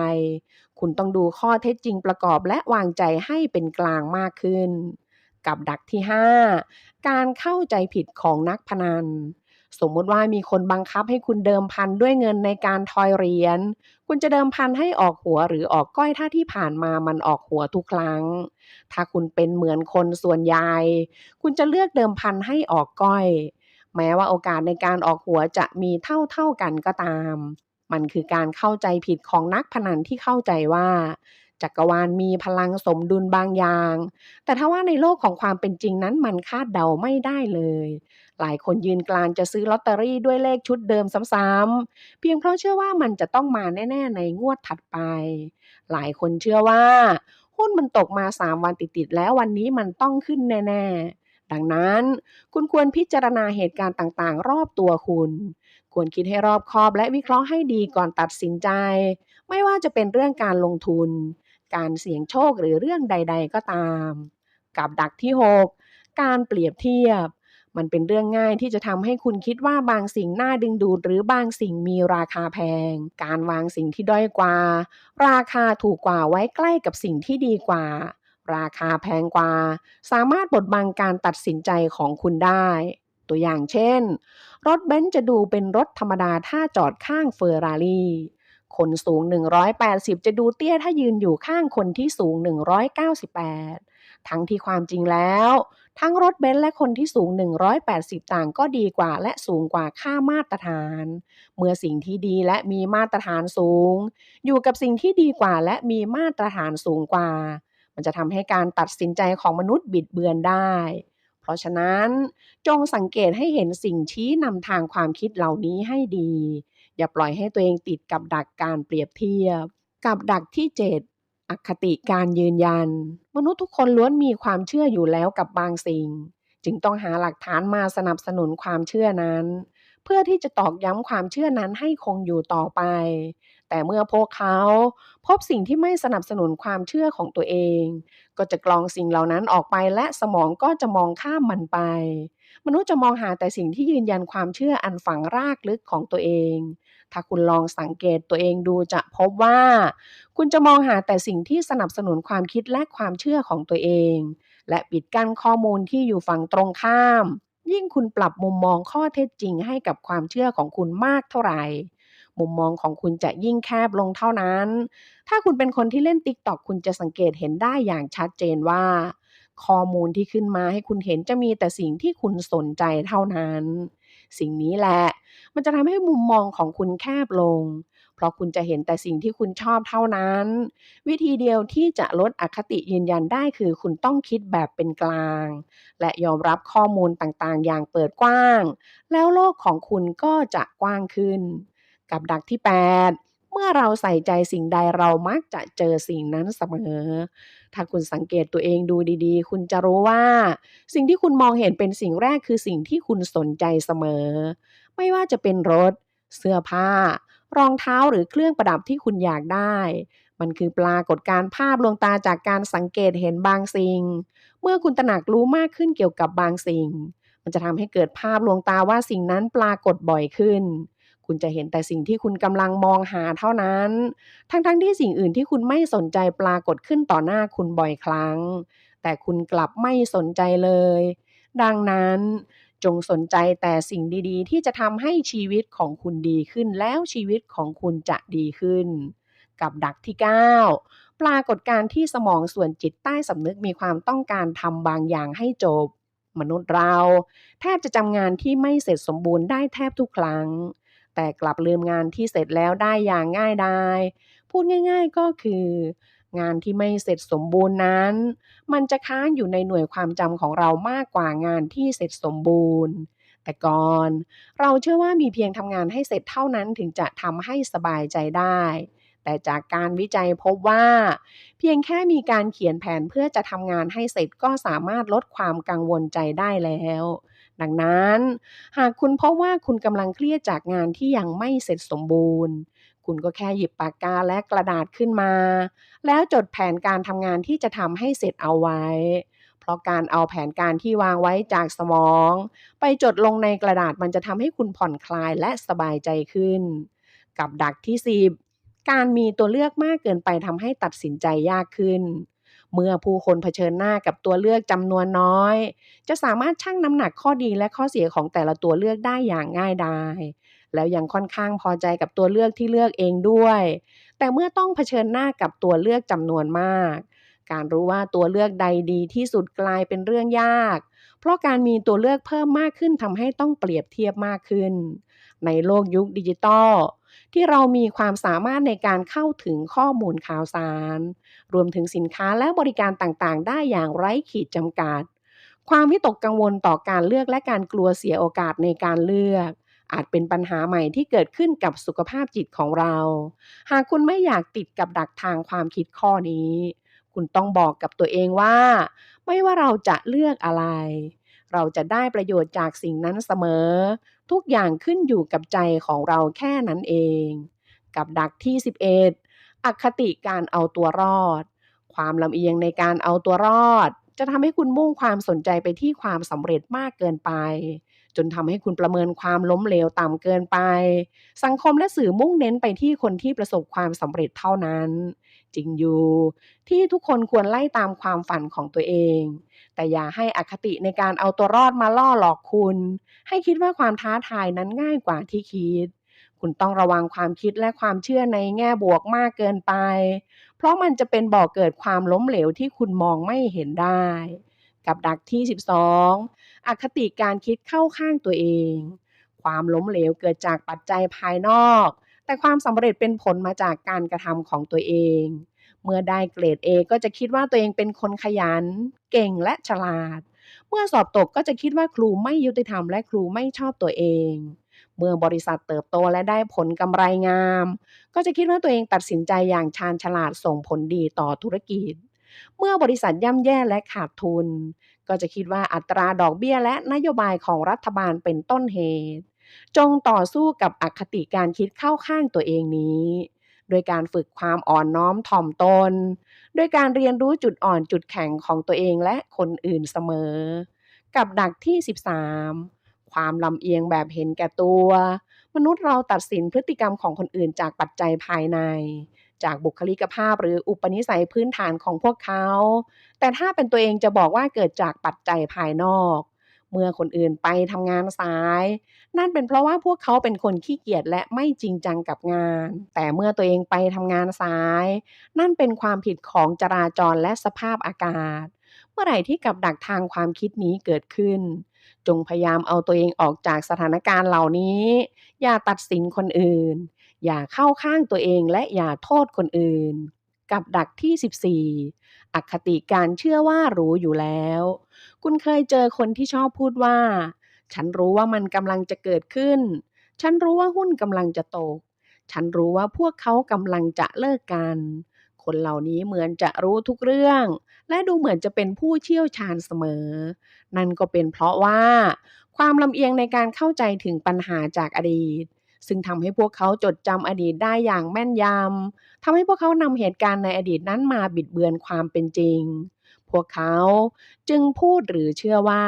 คุณต้องดูข้อเท็จจริงประกอบและวางใจให้เป็นกลางมากขึ้น กับดักที่ 5 การเข้าใจผิดของนักพนัน สมมุติว่ามีคนบังคับให้คุณเดิมพันด้วยเงินในการทอยเหรียญ คุณจะเดิมพันให้ออกหัวหรือออกก้อยถ้าที่ผ่านมามันออกหัวทุกครั้ง ถ้าคุณเป็นเหมือนคนส่วนใหญ่ คุณจะเลือกเดิมพันให้ออกก้อย แม้ว่าโอกาสในการออกหัวจะมีเท่ากันก็ตาม มันคือการเข้าใจผิดของนักพนันที่เข้าใจว่าจักรวาลมีพลังสมดุลบางอย่าง แต่ถ้าว่าในโลกของความเป็นจริงนั้นมันคาดเดาไม่ได้เลย หลายคนยืนกรานจะซื้อลอตเตอรี่ด้วยเลขชุดเดิมซ้ำๆเพียงเพราะเชื่อว่ามันจะต้องมาแน่ๆในงวดถัดไป หลายคนเชื่อว่าหุ้นมันตกมา3วันติดๆแล้ววันนี้มันต้องขึ้นแน่ๆ ดังนั้นคุณควรพิจารณาเหตุการณ์ต่างๆรอบตัวคุณ ควรคิดให้รอบคอบและวิเคราะห์ให้ดีก่อนตัดสินใจ ไม่ว่าจะเป็นเรื่องการลงทุน การเสี่ยงโชคหรือเรื่องใดๆก็ตาม กับดักที่ 6 การเปรียบเทียบ มันเป็นเรื่องง่ายที่จะทำให้คุณคิดว่าบางสิ่งน่าดึงดูดหรือบางสิ่งมีราคาแพง การวางสิ่งที่ด้อยกว่า ราคาถูกกว่าไว้ใกล้กับสิ่งที่ดีกว่า ราคาแพงกว่า สามารถบดบังการตัดสินใจของคุณได้ ตัวอย่างเช่น รถเบนซ์จะดูเป็นรถธรรมดาถ้าจอดข้างเฟอร์รารี่ คนสูง180จะดูเตี้ยถ้ายืนอยู่ข้างคนที่สูง198 ทั้งที่ความจริงแล้วทั้งรถเบนซ์และคนที่สูง180ต่างก็ดีกว่าและสูงกว่าค่ามาตรฐาน เมื่อสิ่งที่ดีและมีมาตรฐานสูงอยู่กับสิ่งที่ดีกว่าและมีมาตรฐานสูงกว่า มันจะทำให้การตัดสินใจของมนุษย์บิดเบือนได้ เพราะฉะนั้นจงสังเกตให้เห็นสิ่งชี้นำทางความคิดเหล่านี้ให้ดี อย่าปล่อยให้ตัวเองติดกับดักการเปรียบเทียบ กับดักที่ 7 อคติการยืนยัน มนุษย์ทุกคนล้วนมีความเชื่ออยู่แล้วกับบางสิ่ง จึงต้องหาหลักฐานมาสนับสนุนความเชื่อนั้น เพื่อที่จะตอกย้ำความเชื่อนั้นให้คงอยู่ต่อไป แต่เมื่อพวกเขาพบสิ่งที่ไม่สนับสนุนความเชื่อของตัวเอง ก็จะกรองสิ่งเหล่านั้นออกไปและสมองก็จะมองข้ามมันไป มนุษย์จะมองหาแต่สิ่งที่ยืนยันความเชื่ออันฝังรากลึกของตัวเอง ถ้าคุณลองสังเกตตัวเองดูจะพบว่า คุณจะมองหาแต่สิ่งที่สนับสนุนความคิดและความเชื่อของตัวเอง และปิดกั้นข้อมูลที่อยู่ฝั่งตรงข้าม ยิ่งคุณปรับมุมมองข้อเท็จจริงให้กับความเชื่อของคุณมากเท่าไหร่ มุมมองของคุณจะยิ่งแคบลงเท่านั้น ถ้าคุณเป็นคนที่เล่น TikTok คุณจะสังเกตเห็นได้อย่างชัดเจนว่า ข้อมูลที่ขึ้นมาให้คุณเห็นจะมีแต่สิ่งที่คุณสนใจเท่านั้น สิ่งนี้แหละมันจะทำให้มุมมองของคุณแคบลง เพราะคุณจะเห็นแต่สิ่งที่คุณชอบเท่านั้นวิธีเดียวที่จะลดอคติยืนยันได้คือคุณต้องคิดแบบเป็นกลางและยอมรับข้อมูลต่างๆอย่างเปิดกว้างแล้วโลกของคุณก็จะกว้างขึ้นกับดักที่8เมื่อเราใส่ใจสิ่งใดเรามักจะเจอสิ่งนั้นเสมอถ้าคุณสังเกตตัวเองดูดีๆคุณจะรู้ว่าสิ่งที่คุณมองเห็นเป็นสิ่งแรกคือสิ่งที่คุณสนใจเสมอไม่ว่าจะเป็นรถเสื้อผ้ารองเท้าหรือเครื่องประดับที่คุณอยากได้มันคือปรากฏการณ์ภาพลวงตาจากการสังเกตเห็นบางสิ่งเมื่อคุณตระหนักรู้มากขึ้นเกี่ยวกับบางสิ่งมันจะทำให้เกิดภาพลวงตาว่าสิ่งนั้นปรากฏบ่อยขึ้นคุณจะเห็นแต่สิ่งที่คุณกำลังมองหาเท่านั้นทั้งที่สิ่งอื่นที่คุณไม่สนใจปรากฏขึ้นต่อหน้าคุณบ่อยครั้งแต่คุณกลับไม่สนใจเลยดังนั้นจงสนใจแต่สิ่งดีๆที่จะทำให้ชีวิตของคุณดีขึ้นแล้วชีวิตของคุณจะดีขึ้นกับดักที่9ปรากฏการณ์ที่สมองส่วนจิตใต้สำนึกมีความต้องการทำบางอย่างให้จบมนุษย์เราแทบจะจำงานที่ไม่เสร็จสมบูรณ์ได้แทบทุกครั้งแต่กลับลืมงานที่เสร็จแล้วได้อย่างง่ายดายพูดง่ายๆก็คืองานที่ไม่เสร็จสมบูรณ์นั้นมันจะค้างอยู่ในหน่วยความจำของเรามากกว่างานที่เสร็จสมบูรณ์แต่ก่อนเราเชื่อว่ามีเพียงทำงานให้เสร็จเท่านั้นถึงจะทำให้สบายใจได้แต่จากการวิจัยพบว่าเพียงแค่มีการเขียนแผนเพื่อจะทำงานให้เสร็จก็สามารถลดความกังวลใจได้แล้วดังนั้นหากคุณพบว่าคุณกำลังเครียดจากงานที่ยังไม่เสร็จสมบูรณ์คุณก็แค่หยิบปากกาและกระดาษขึ้นมาแล้วจดแผนการทำงานที่จะทำให้เสร็จเอาไว้เพราะการเอาแผนการที่วางไว้จากสมองไปจดลงในกระดาษมันจะทำให้คุณผ่อนคลายและสบายใจขึ้นกับดักที่10การมีตัวเลือกมากเกินไปทำให้ตัดสินใจยากขึ้นเมื่อผู้คนเผชิญหน้ากับตัวเลือกจำนวนน้อยจะสามารถชั่งน้ำหนักข้อดีและข้อเสียของแต่ละตัวเลือกได้อย่างง่ายดายแล้วยังค่อนข้างพอใจกับตัวเลือกที่เลือกเองด้วยแต่เมื่อต้องเผชิญหน้ากับตัวเลือกจำนวนมากการรู้ว่าตัวเลือกใดดีที่สุดกลายเป็นเรื่องยากเพราะการมีตัวเลือกเพิ่มมากขึ้นทำให้ต้องเปรียบเทียบมากขึ้นในโลกยุคดิจิทัลที่เรามีความสามารถในการเข้าถึงข้อมูลข่าวสารรวมถึงสินค้าและบริการต่างๆได้อย่างไร้ขีดจำกัดความวิตกกังวลต่อการเลือกและการกลัวเสียโอกาสในการเลือกอาจเป็นปัญหาใหม่ที่เกิดขึ้นกับสุขภาพจิตของเราหากคุณไม่อยากติดกับดักทางความคิดข้อนี้คุณต้องบอกกับตัวเองว่าไม่ว่าเราจะเลือกอะไรเราจะได้ประโยชน์จากสิ่งนั้นเสมอทุกอย่างขึ้นอยู่กับใจของเราแค่นั้นเองกับดักที่11อคติการเอาตัวรอดความลำเอียงในการเอาตัวรอดจะทำให้คุณมุ่งความสนใจไปที่ความสำเร็จมากเกินไปจนทำให้คุณประเมินความล้มเหลวต่ำเกินไปสังคมและสื่อมุ่งเน้นไปที่คนที่ประสบความสำเร็จเท่านั้นจริงอยู่ที่ทุกคนควรไล่ตามความฝันของตัวเองแต่อย่าให้อคติในการเอาตัวรอดมาล่อหลอกคุณให้คิดว่าความท้าทายนั้นง่ายกว่าที่คิดคุณต้องระวังความคิดและความเชื่อในแง่บวกมากเกินไปเพราะมันจะเป็นบ่อเกิดความล้มเหลวที่คุณมองไม่เห็นได้กับดักที่12อคติการคิดเข้าข้างตัวเองความล้มเหลวเกิดจากปัจจัยภายนอกแต่ความสำเร็จเป็นผลมาจากการกระทำของตัวเองเมื่อได้เกรด A ก็จะคิดว่าตัวเองเป็นคนขยันเก่งและฉลาดเมื่อสอบตกก็จะคิดว่าครูไม่ยุติธรรมและครูไม่ชอบตัวเองเมื่อบริษัทเติบโตและได้ผลกำไรงามก็จะคิดว่าตัวเองตัดสินใจอย่างชาญฉลาดส่งผลดีต่อธุรกิจเมื่อบริษัทย่ำแย่และขาดทุนก็จะคิดว่าอัตราดอกเบี้ยและนโยบายของรัฐบาลเป็นต้นเหตุจงต่อสู้กับอคติการคิดเข้าข้างตัวเองนี้โดยการฝึกความอ่อนน้อมถ่อมตนโดยการเรียนรู้จุดอ่อนจุดแข็งของตัวเองและคนอื่นเสมอกับดักที่13ความลำเอียงแบบเห็นแก่ตัวมนุษย์เราตัดสินพฤติกรรมของคนอื่นจากปัจจัยภายในจากบุคลิกภาพหรืออุปนิสัยพื้นฐานของพวกเขาแต่ถ้าเป็นตัวเองจะบอกว่าเกิดจากปัจจัยภายนอกเมื่อคนอื่นไปทำงานสายนั่นเป็นเพราะว่าพวกเขาเป็นคนขี้เกียจและไม่จริงจังกับงานแต่เมื่อตัวเองไปทำงานสายนั่นเป็นความผิดของจราจรและสภาพอากาศเมื่อไหร่ที่กับดักทางความคิดนี้เกิดขึ้นจงพยายามเอาตัวเองออกจากสถานการณ์เหล่านี้อย่าตัดสินคนอื่น อย่าเข้าข้างตัวเองและอย่าโทษคนอื่นกับดักที่14อคติการเชื่อว่ารู้อยู่แล้วคุณเคยเจอคนที่ชอบพูดว่าฉันรู้ว่ามันกำลังจะเกิดขึ้นฉันรู้ว่าหุ้นกำลังจะตกฉันรู้ว่าพวกเขากำลังจะเลิกกันคนเหล่านี้เหมือนจะรู้ทุกเรื่องและดูเหมือนจะเป็นผู้เชี่ยวชาญเสมอนั่นก็เป็นเพราะว่าความลำเอียงในการเข้าใจถึงปัญหาจากอดีตซึ่งทำให้พวกเขาจดจำอดีตได้อย่างแม่นยำทำให้พวกเขานำเหตุการณ์ในอดีตนั้นมาบิดเบือนความเป็นจริงพวกเขาจึงพูดหรือเชื่อว่า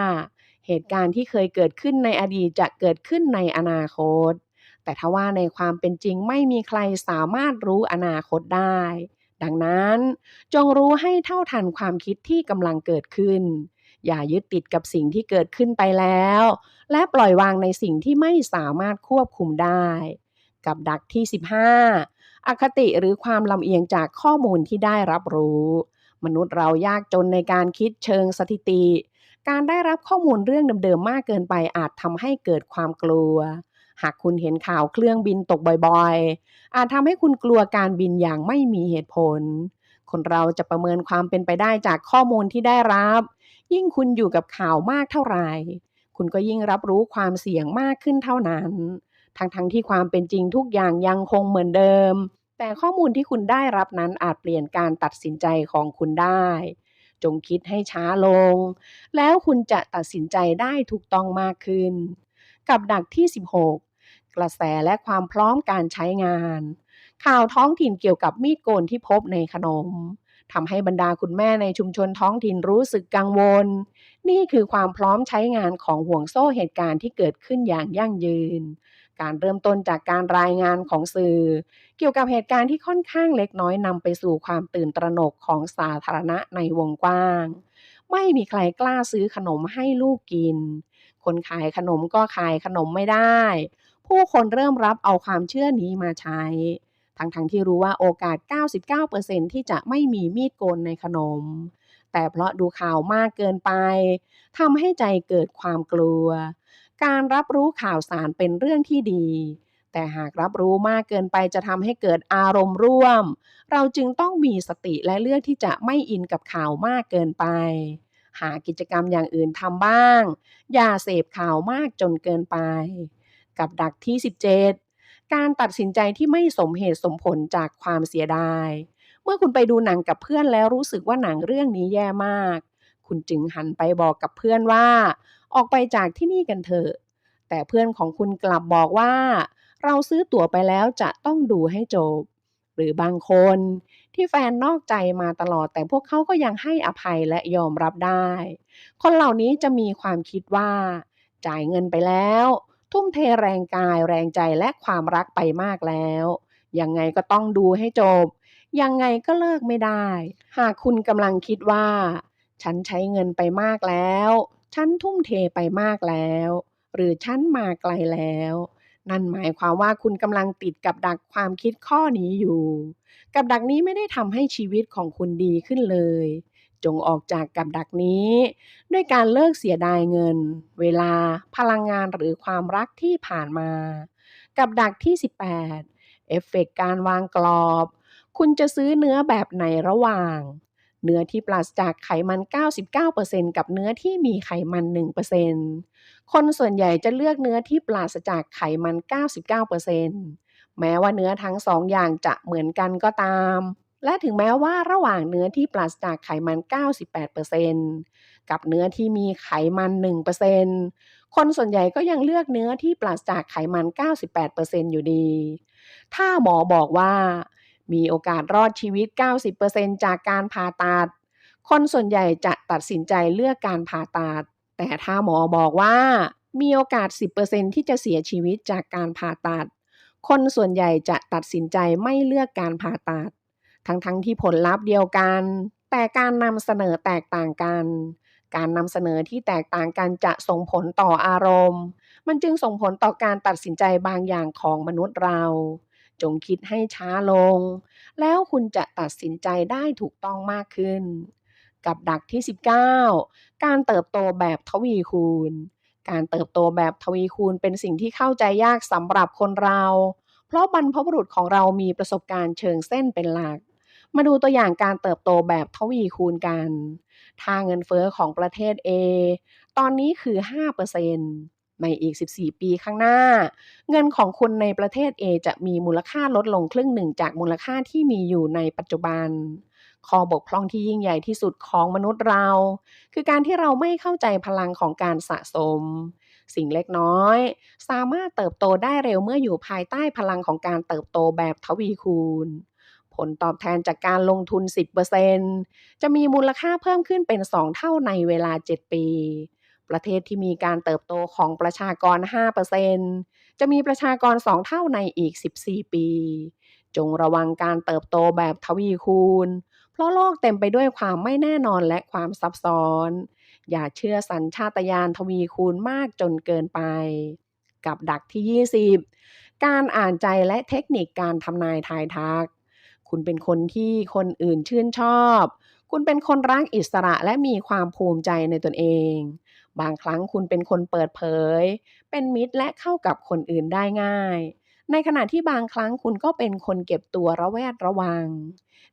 เหตุการณ์ที่เคยเกิดขึ้นในอดีตจะเกิดขึ้นในอนาคตแต่ทว่าในความเป็นจริงไม่มีใครสามารถรู้อนาคตได้ดังนั้นจงรู้ให้เท่าทันความคิดที่กำลังเกิดขึ้นอย่ายึดติดกับสิ่งที่เกิดขึ้นไปแล้วและปล่อยวางในสิ่งที่ไม่สามารถควบคุมได้กับดักที่15อคติหรือความลำเอียงจากข้อมูลที่ได้รับรู้มนุษย์เรายากจนในการคิดเชิงสถิติการได้รับข้อมูลเรื่องเดิมๆมากเกินไปอาจทำให้เกิดความกลัวหากคุณเห็นข่าวเครื่องบินตกบ่อยๆอาจทำให้คุณกลัวการบินอย่างไม่มีเหตุผลคนเราจะประเมินความเป็นไปได้จากข้อมูลที่ได้รับยิ่งคุณอยู่กับข่าวมากเท่าไหร่คุณก็ยิ่งรับรู้ความเสี่ยงมากขึ้นเท่านั้นทั้งที่ความเป็นจริงทุกอย่างยังคงเหมือนเดิมแต่ข้อมูลที่คุณได้รับนั้นอาจเปลี่ยนการตัดสินใจของคุณได้จงคิดให้ช้าลงแล้วคุณจะตัดสินใจได้ถูกต้องมากขึ้นกับดักที่16กระแสและความพร้อมการใช้งานข่าวท้องถิ่นเกี่ยวกับมีดโกนที่พบในขนมทำให้บรรดาคุณแม่ในชุมชนท้องถิ่นรู้สึกกังวลนี่คือความพร้อมใช้งานของห่วงโซ่เหตุการณ์ที่เกิดขึ้นอย่างยั่งยืนการเริ่มต้นจากการรายงานของสื่อเกี่ยวกับเหตุการณ์ที่ค่อนข้างเล็กน้อยนำไปสู่ความตื่นตระหนกของสาธารณะในวงกว้างไม่มีใครกล้าซื้อขนมให้ลูกกินคนขายขนมก็ขายขนมไม่ได้ผู้คนเริ่มรับเอาความเชื่อนี้มาใช้ทั้งที่รู้ว่าโอกาส 99% ที่จะไม่มีมีดโกนในขนมแต่เพราะดูข่าวมากเกินไปทำให้ใจเกิดความกลัวการรับรู้ข่าวสารเป็นเรื่องที่ดีแต่หากรับรู้มากเกินไปจะทำให้เกิดอารมณ์ร่วมเราจึงต้องมีสติและเลือกที่จะไม่อินกับข่าวมากเกินไปหากิจกรรมอย่างอื่นทำบ้างอย่าเสพข่าวมากจนเกินไปกับดักที่17การตัดสินใจที่ไม่สมเหตุสมผลจากความเสียดายเมื่อคุณไปดูหนังกับเพื่อนแล้วรู้สึกว่าหนังเรื่องนี้แย่มากคุณจึงหันไปบอกกับเพื่อนว่าออกไปจากที่นี่กันเถอะแต่เพื่อนของคุณกลับบอกว่าเราซื้อตั๋วไปแล้วจะต้องดูให้จบหรือบางคนที่แฟนนอกใจมาตลอดแต่พวกเขาก็ยังให้อภัยและยอมรับได้คนเหล่านี้จะมีความคิดว่าจ่ายเงินไปแล้วทุ่มเทแรงกายแรงใจและความรักไปมากแล้วยังไงก็ต้องดูให้จบยังไงก็เลิกไม่ได้หากคุณกำลังคิดว่าฉันใช้เงินไปมากแล้วฉันทุ่มเทไปมากแล้วหรือฉันมาไกลแล้วนั่นหมายความว่าคุณกำลังติดกับดักความคิดข้อนี้อยู่กับดักนี้ไม่ได้ทำให้ชีวิตของคุณดีขึ้นเลยจงออกจากกับดักนี้ด้วยการเลิกเสียดายเงินเวลาพลังงานหรือความรักที่ผ่านมากับดักที่18เอฟเฟกต์การวางกรอบคุณจะซื้อเนื้อแบบไหนระหว่างเนื้อที่ปราศจากไขมัน 99% กับเนื้อที่มีไขมัน 1%คนส่วนใหญ่จะเลือกเนื้อที่ปราศจากไขมัน 99%แม้ว่าเนื้อทั้งสองอย่างจะเหมือนกันก็ตามและถึงแม้ว่าระหว่างเนื้อที่ปราศจากไขมัน 98%กับเนื้อที่มีไขมัน 1%คนส่วนใหญ่ก็ยังเลือกเนื้อที่ปราศจากไขมัน 98% อยู่ดีถ้าหมอบอกว่ามีโอกาสรอดชีวิต 90% จากการผ่าตัดคนส่วนใหญ่จะตัดสินใจเลือกการผ่าตัดแต่ถ้าหมอบอกว่ามีโอกาส 10% ที่จะเสียชีวิตจากการผ่าตัดคนส่วนใหญ่จะตัดสินใจไม่เลือกการผ่าตัดทั้งที่ผลลัพธ์เดียวกันแต่การนำเสนอแตกต่างกันการนำเสนอที่แตกต่างกันจะส่งผลต่ออารมณ์มันจึงส่งผลต่อการตัดสินใจบางอย่างของมนุษย์เราจงคิดให้ช้าลงแล้วคุณจะตัดสินใจได้ถูกต้องมากขึ้นกับดักที่19การเติบโตแบบทวีคูณการเติบโตแบบทวีคูณเป็นสิ่งที่เข้าใจยากสำหรับคนเรา เพราะบรรพบุรุษของเรามีประสบการณ์เชิงเส้นเป็นหลัก มาดูตัวอย่างการเติบโตแบบทวีคูณกัน ถ้าเงินเฟ้อของประเทศ A ตอนนี้คือ 5%ในอีก 14 ปีข้างหน้า เงินของคุณในประเทศ A จะมีมูลค่าลดลงครึ่งหนึ่งจากมูลค่าที่มีอยู่ในปัจจุบัน ข้อบกพร่องที่ยิ่งใหญ่ที่สุดของมนุษย์เรา คือการที่เราไม่เข้าใจพลังของการสะสม สิ่งเล็กน้อยสามารถเติบโตได้เร็วเมื่ออยู่ภายใต้พลังของการเติบโตแบบทวีคูณ ผลตอบแทนจากการลงทุน 10% จะมีมูลค่าเพิ่มขึ้นเป็น 2 เท่าในเวลา 7 ปี ประเทศที่มีการเติบโตของประชากร 5% จะมีประชากร 2 เท่าในอีก 14 ปี จงระวังการเติบโตแบบทวีคูณ เพราะโลกเต็มไปด้วยความไม่แน่นอนและความซับซ้อน อย่าเชื่อสัญชาตญาณทวีคูณมากจนเกินไป กับดักที่ 20 การอ่านใจและเทคนิคการทำนายทายทัก คุณเป็นคนที่คนอื่นชื่นชอบ คุณเป็นคนรักอิสระและมีความภูมิใจในตนเอง บางครั้งคุณเป็นคนเปิดเผย เป็นมิตรและเข้ากับคนอื่นได้ง่าย ในขณะที่บางครั้งคุณก็เป็นคนเก็บตัวระแวดระวัง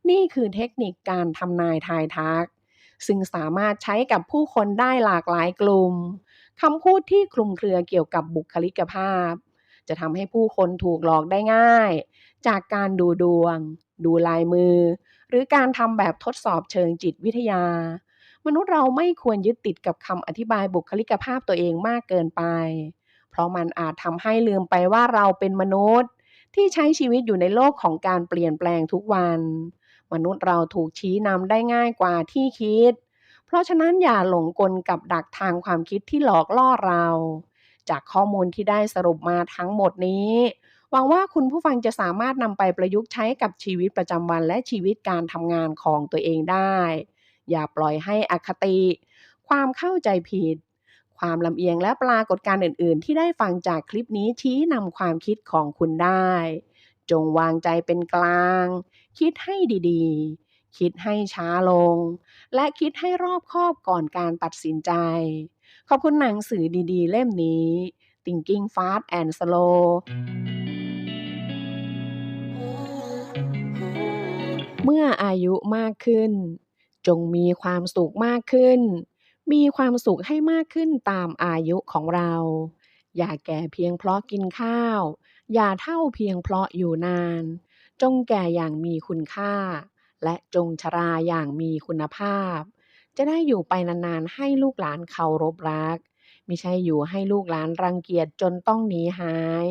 นี่คือเทคนิคการทำนายทายทัก ซึ่งสามารถใช้กับผู้คนได้หลากหลายกลุ่ม คำพูดที่คลุมเครือเกี่ยวกับบุคลิกภาพ จะทำให้ผู้คนถูกหลอกได้ง่าย จากการดูดวง ดูลายมือ หรือการทำแบบทดสอบเชิงจิตวิทยา มนุษย์เราไม่ควรยึดติดกับคำอธิบายบุคลิกภาพตัวเองมากเกินไป เพราะมันอาจทำให้ลืมไปว่าเราเป็นมนุษย์ที่ใช้ชีวิตอยู่ในโลกของการเปลี่ยนแปลงทุกวัน มนุษย์เราถูกชี้นำได้ง่ายกว่าที่คิด เพราะฉะนั้นอย่าหลงกลกับดักทางความคิดที่หลอกล่อเรา จากข้อมูลที่ได้สรุปมาทั้งหมดนี้ หวังว่าคุณผู้ฟังจะสามารถนำไปประยุกต์ใช้กับชีวิตประจำวันและชีวิตการทำงานของตัวเองได้ อย่าปล่อยให้อคติ ความเข้าใจผิด ความลำเอียงและปรากฏการณ์อื่นๆที่ได้ฟังจากคลิปนี้ชี้นำความคิดของคุณได้ จงวางใจเป็นกลาง คิดให้ดีๆ คิดให้ช้าลง และคิดให้รอบคอบก่อนการตัดสินใจ ขอบคุณหนังสือดีๆ เล่มนี้ Thinking Fast and Slow เมื่ออายุมากขึ้น จงมีความสุขมากขึ้น มีความสุขให้มากขึ้นตามอายุของเรา อย่าแก่เพียงเพราะกินข้าว อย่าเฒ่าเพียงเพราะอยู่นาน จงแก่อย่างมีคุณค่า และจงชราอย่างมีคุณภาพ จะได้อยู่ไปนานๆให้ลูกหลานเคารพรัก มิใช่อยู่ให้ลูกหลานรังเกียจจนต้องหนีหาย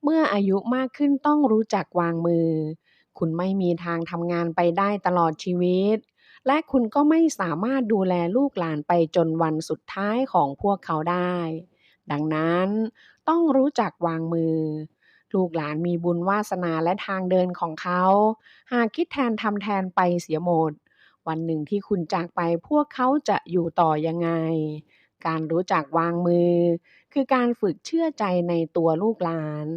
เมื่ออายุมากขึ้นต้องรู้จักวางมือ คุณไม่มีทางทำงานไปได้ตลอดชีวิต และคุณก็ไม่สามารถดูแลลูกหลานไปจนวันสุดท้ายของพวกเขาได้ ดังนั้นต้องรู้จักวางมือ ลูกหลานมีบุญวาสนาและทางเดินของเขา หากคิดแทนทำแทนไปเสียหมด วันหนึ่งที่คุณจากไปพวกเขาจะอยู่ต่อยังไง การรู้จักวางมือ คือการฝึกเชื่อใจในตัวลูกหลาน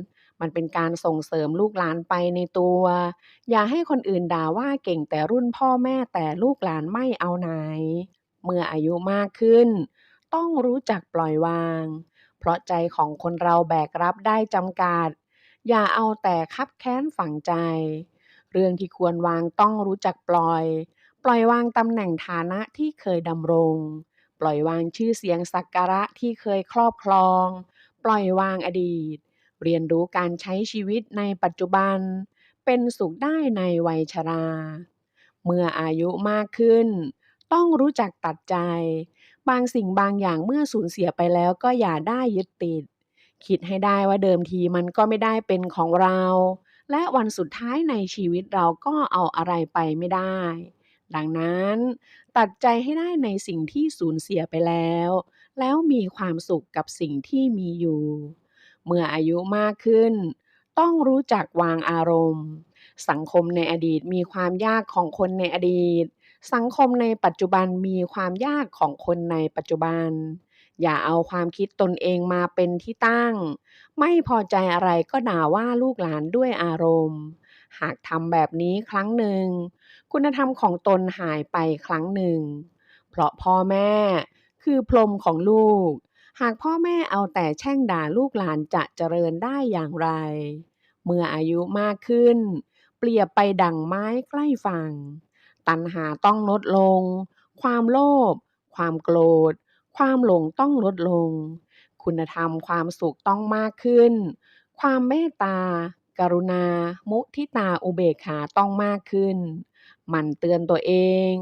มันเป็นการส่งเสริมลูกหลานไปในตัว อย่าให้คนอื่นด่าว่าเก่งแต่รุ่นพ่อแม่แต่ลูกหลานไม่เอาไหน เมื่ออายุมากขึ้น ต้องรู้จักปล่อยวาง เพราะใจของคนเราแบกรับได้จำกัด อย่าเอาแต่คับแค้นฝังใจ เรื่องที่ควรวางต้องรู้จักปล่อย ปล่อยวางตำแหน่งฐานะที่เคยดำรง ปล่อยวางชื่อเสียงสักการะที่เคยครอบครอง ปล่อยวางอดีต เรียนรู้การใช้ชีวิตในปัจจุบัน เป็นสุขได้ในวัยชรา เมื่ออายุมากขึ้น ต้องรู้จักตัดใจ บางสิ่งบางอย่างเมื่อสูญเสียไปแล้วก็อย่าได้ยึดติด คิดให้ได้ว่าเดิมทีมันก็ไม่ได้เป็นของเรา และวันสุดท้ายในชีวิตเราก็เอาอะไรไปไม่ได้ ดังนั้นตัดใจให้ได้ในสิ่งที่สูญเสียไปแล้ว แล้วมีความสุขกับสิ่งที่มีอยู่ เมื่ออายุมากขึ้น ต้องรู้จักวางอารมณ์ สังคมในอดีตมีความยากของคนในอดีต สังคมในปัจจุบันมีความยากของคนในปัจจุบัน อย่าเอาความคิดตนเองมาเป็นที่ตั้ง ไม่พอใจอะไรก็ด่าว่าลูกหลานด้วยอารมณ์ หากทำแบบนี้ครั้งหนึ่ง คุณธรรมของตนหายไปครั้งหนึ่ง เพราะพ่อแม่คือพรหมของลูก หากพ่อแม่เอาแต่แช่งด่าลูกหลานจะเจริญได้อย่างไร เมื่ออายุมากขึ้นเปรียบไปดั่งไม้ใกล้ฝั่งตัณหาต้องลดลงความโลภความโกรธความหลงต้องลดลงคุณธรรมความสุขต้องมากขึ้นความเมตตากรุณามุทิตาอุเบกขาต้องมากขึ้นหมั่นเตือนตัวเอง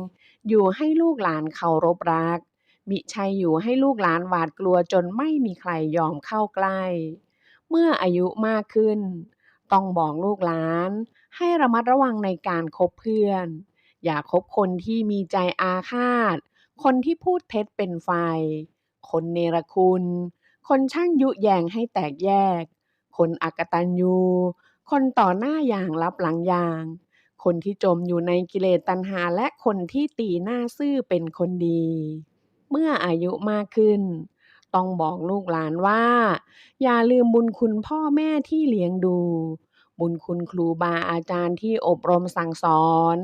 อยู่ให้ลูกหลานเคารพรักมิใช่อยู่ให้ลูกหลานหวาดกลัวจนไม่มีใครยอมเข้าใกล้เมื่ออายุมากขึ้นต้องบอกลูกหลานให้ระมัดระวังในการคบเพื่อนอย่าคบคนที่มีใจอาฆาตคนที่พูดเท็จเป็นไฟคนเนรคุณคนช่างยุแยงให้แตกแยกคนอกตัญญูคนต่อหน้าอย่างลับหลังอย่างคนที่จมอยู่ในกิเลสตัณหาและคนที่ตีหน้าซื่อเป็นคนดี เมื่ออายุมากขึ้นต้องบอกลูกหลานว่าอย่าลืมบุญคุณพ่อแม่ที่เลี้ยงดูบุญคุณครูบาอาจารย์ที่อบรมสั่งสอน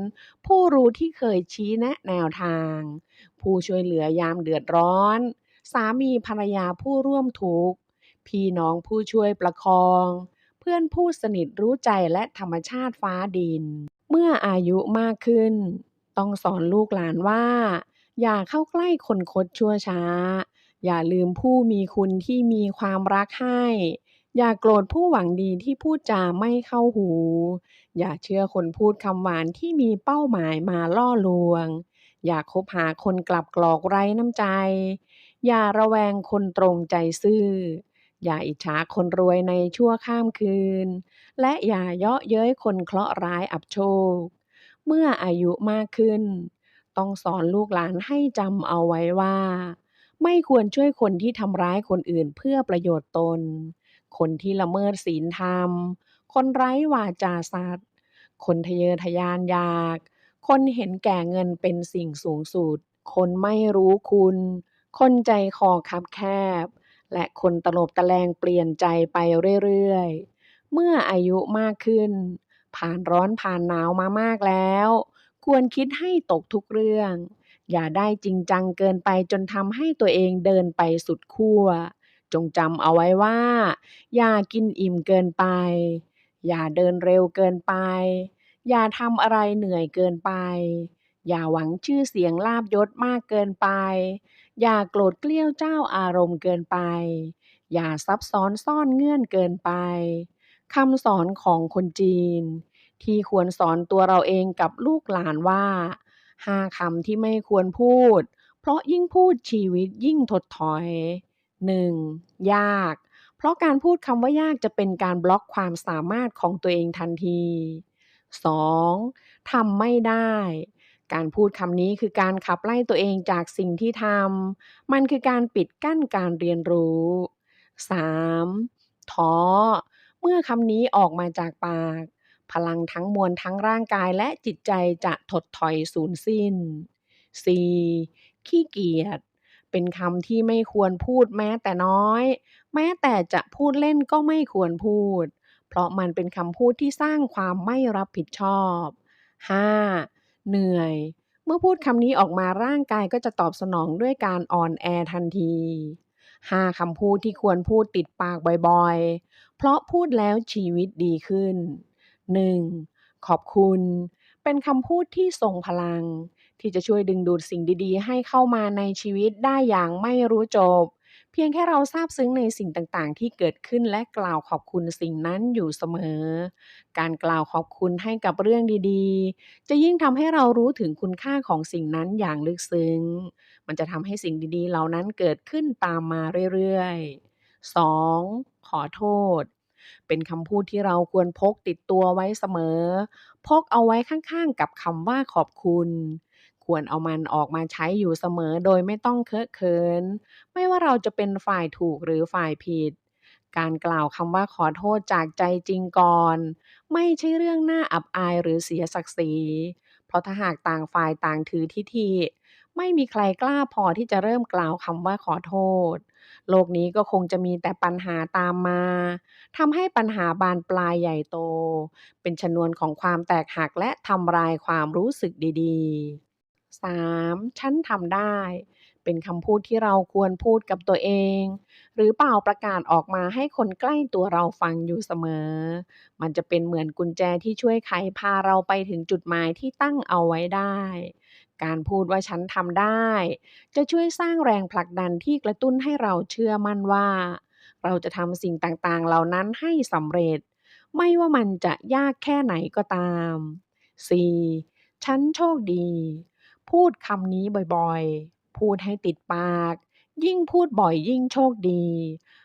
ผู้รู้ที่เคยชี้แนะแนวทางผู้ช่วยเหลือยามเดือดร้อนสามีภรรยาผู้ร่วมทุกข์พี่น้องผู้ช่วยประคองเพื่อนผู้สนิทรู้ใจและธรรมชาติฟ้าดินเมื่ออายุมากขึ้นต้องสอนลูกหลานว่าอย่าเข้าใกล้คนคดชั่วช้าอย่าลืมผู้มีคุณที่มีความรักให้อย่าโกรธผู้หวังดีที่พูดจาไม่เข้าหูอย่าเชื่อคนพูดคำหวานที่มีเป้าหมายมาล่อลวงอย่าคบหาคนกลับกรอกไร้น้ำใจอย่าระแวงคนตรงใจซื่ออย่าอิจฉาคนรวยในชั่วข้ามคืนและอย่าเยาะเย้ยคนเคราะห์ร้ายอับโชคเมื่ออายุมากขึ้นต้องสอนลูกหลานให้จำเอาไว้ว่าไม่ควรช่วยคนที่ทำร้ายคนอื่นเพื่อประโยชน์ตนคนที่ละเมิดศีลธรรมคนไร้วาจาสัตย์คนทะเยอทะยานอยากคนเห็นแก่เงินเป็นสิ่งสูงสุดคนไม่รู้คุณคนใจคอคับแคบและคนตลบตะแลงเปลี่ยนใจไปเรื่อยๆเมื่ออายุมากขึ้นผ่านร้อนผ่านหนาวมามากแล้วควรคิดให้ตกทุกเรื่องอย่าได้จริงจังเกินไปจนทำให้ตัวเองเดินไปสุดขั้วจงจำเอาไว้ว่าอย่ากินอิ่มเกินไปอย่าเดินเร็วเกินไปอย่าทำอะไรเหนื่อยเกินไปอย่าหวังชื่อเสียงลาภยศมากเกินไปอย่าโกรธเกลี้ยวเจ้าอารมณ์เกินไปอย่าซับซ้อนซ่อนเงื่อนเกินไปคำสอนของคนจีนที่ควรสอนตัวเราเองกับลูกหลานว่า5คำที่ไม่ควรพูดเพราะยิ่งพูดชีวิตยิ่งถดถอย 1. ยากเพราะการพูดคำว่ายากจะเป็นการบล็อกความสามารถของตัวเองทันที 2. ทำไม่ได้การพูดคำนี้คือการขับไล่ตัวเองจากสิ่งที่ทำมันคือการปิดกั้นการเรียนรู้ 3. ท้อเมื่อคำนี้ออกมาจากปากพลังทั้งมวลทั้งร่างกายและจิตใจจะถดถอยสูญสิ้น 4. ขี้เกียจเป็นคำที่ไม่ควรพูดแม้แต่น้อยแม้แต่จะพูดเล่นก็ไม่ควรพูดเพราะมันเป็นคำพูดที่สร้างความไม่รับผิดชอบ 5. เหนื่อยเมื่อพูดคำนี้ออกมาร่างกายก็จะตอบสนองด้วยการอ่อนแอทันที 5คำพูดที่ควรพูดติดปากบ่อยๆเพราะพูดแล้วชีวิตดีขึ้น 1. ขอบคุณเป็นคำพูดที่ทรงพลังที่จะช่วยดึงดูดสิ่งดีๆให้เข้ามาในชีวิตได้อย่างไม่รู้จบเพียงแค่เราซาบซึ้งในสิ่งต่างๆที่เกิดขึ้นและกล่าวขอบคุณสิ่งนั้นอยู่เสมอการกล่าวขอบคุณให้กับเรื่องดีๆจะยิ่งทำให้เรารู้ถึงคุณค่าของสิ่งนั้นอย่างลึกซึ้งมันจะทำให้สิ่งดีๆเหล่านั้นเกิดขึ้นตามมาเรื่อยๆ 2. ขอโทษเป็นคำพูดที่เราควรพกติดตัวไว้เสมอพกเอาไว้ข้างๆกับคำว่าขอบคุณควรเอามันออกมาใช้อยู่เสมอโดยไม่ต้องเคอะเขินไม่ว่าเราจะเป็นฝ่ายถูกหรือฝ่ายผิดการกล่าวคำว่าขอโทษจากใจจริงก่อนไม่ใช่เรื่องน่าอับอายหรือเสียศักดิ์ศรีเพราะถ้าหากต่างฝ่ายต่างถือทิฐิไม่มีใครกล้าพอที่จะเริ่มกล่าวคำว่าขอโทษโลกนี้ก็คงจะมีแต่ปัญหาตามมาทำให้ปัญหาบานปลายใหญ่โตเป็นชนวนของความแตกหักและทำลายความรู้สึกดีๆ 3. ฉันทำได้ เป็นคำพูดที่เราควรพูดกับตัวเองหรือเปล่าประกาศออกมาให้คนใกล้ตัวเราฟังอยู่เสมอมันจะเป็นเหมือนกุญแจที่ช่วยไขพาเราไปถึงจุดหมายที่ตั้งเอาไว้ได้การพูดว่าฉันทำได้จะช่วยสร้างแรงผลักดันที่กระตุ้นให้เราเชื่อมั่นว่าเราจะทำสิ่งต่างๆเหล่านั้นให้สำเร็จไม่ว่ามันจะยากแค่ไหนก็ตาม 4. ฉันโชคดีพูดคำนี้บ่อยๆพูดให้ติดปากยิ่งพูดบ่อยยิ่งโชคดี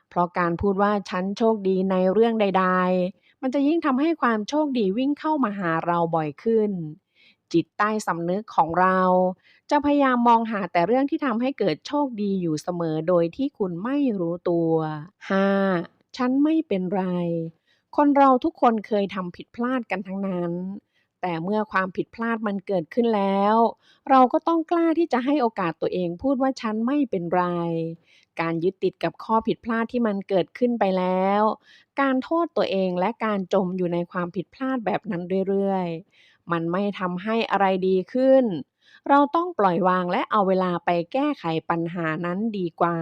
เพราะการพูดว่าฉันโชคดีในเรื่องใดๆมันจะยิ่งทำให้ความโชคดีวิ่งเข้ามาหาเราบ่อยขึ้นจิตใต้สำนึกของเราจะพยายามมองหาแต่เรื่องที่ทำให้เกิดโชคดีอยู่เสมอโดยที่คุณไม่รู้ตัว 5. ฉันไม่เป็นไรคนเราทุกคนเคยทำผิดพลาดกันทั้งนั้น แต่เมื่อความผิดพลาดมันเกิดขึ้นแล้วเราก็ต้องกล้าที่จะให้โอกาสตัวเองพูดว่าฉันไม่เป็นไรการยึดติดกับข้อผิดพลาดที่มันเกิดขึ้นไปแล้วการโทษตัวเองและการจมอยู่ในความผิดพลาดแบบนั้นเรื่อยๆมันไม่ทำให้อะไรดีขึ้นเราต้องปล่อยวางและเอาเวลาไปแก้ไขปัญหานั้นดีกว่า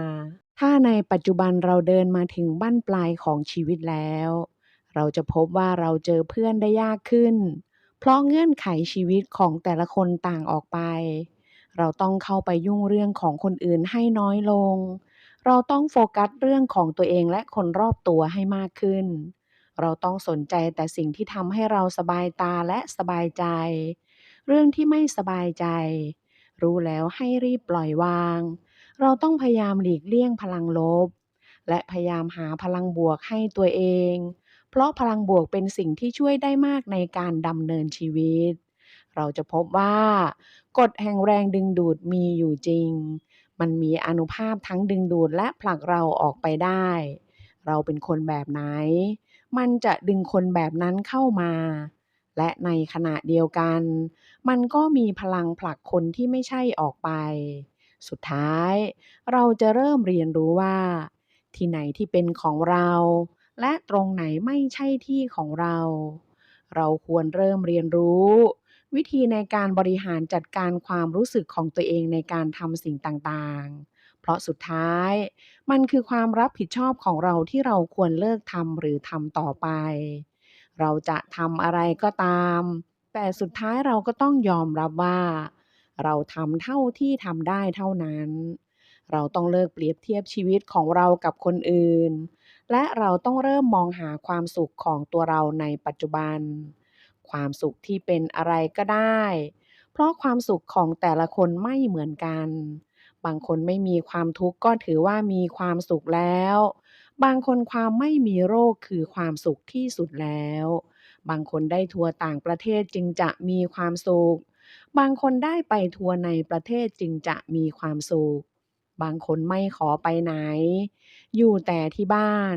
ถ้าในปัจจุบันเราเดินมาถึงบั้นปลายของชีวิตแล้วเราจะพบว่าเราเจอเพื่อนได้ยากขึ้น เพราะเงื่อนไขชีวิตของแต่ละคนต่างออกไป เราต้องเข้าไปยุ่งเรื่องของคนอื่นให้น้อยลง เราต้องโฟกัสเรื่องของตัวเองและคนรอบตัวให้มากขึ้น เราต้องสนใจแต่สิ่งที่ทำให้เราสบายตาและสบายใจ เรื่องที่ไม่สบายใจ รู้แล้วให้รีบปล่อยวาง เราต้องพยายามหลีกเลี่ยงพลังลบ และพยายามหาพลังบวกให้ตัวเอง เพราะพลังบวกเป็นสิ่งที่ช่วยได้มากในการดำเนินชีวิต เราจะพบว่ากฎแห่งแรงดึงดูดมีอยู่จริง มันมีอานุภาพทั้งดึงดูดและผลักเราออกไปได้ เราเป็นคนแบบไหน มันจะดึงคนแบบนั้นเข้ามา และในขณะเดียวกัน มันก็มีพลังผลักคนที่ไม่ใช่ออกไป สุดท้ายเราจะเริ่มเรียนรู้ว่าที่ไหนที่เป็นของเรา และตรงไหนไม่ใช่ที่ของเรา เราควรเริ่มเรียนรู้วิธีในการบริหารจัดการความรู้สึกของตัวเองในการทำสิ่งต่างๆ เพราะสุดท้ายมันคือความรับผิดชอบของเราที่เราควรเลิกทำหรือทำต่อไป เราจะทำอะไรก็ตาม แต่สุดท้ายเราก็ต้องยอมรับว่าเราทำเท่าที่ทำได้เท่านั้น เราต้องเลิกเปรียบเทียบชีวิตของเรากับคนอื่น และเราต้องเริ่มมองหาความสุขของตัวเราในปัจจุบัน ความสุขที่เป็นอะไรก็ได้ เพราะความสุขของแต่ละคนไม่เหมือนกัน บางคนไม่มีความทุกข์ก็ถือว่ามีความสุขแล้ว บางคนความไม่มีโรคคือความสุขที่สุดแล้ว บางคนได้ทัวร์ต่างประเทศจึงจะมีความสุข บางคนได้ไปทัวร์ในประเทศจึงจะมีความสุข บางคนไม่ขอไปไหน อยู่แต่ที่บ้าน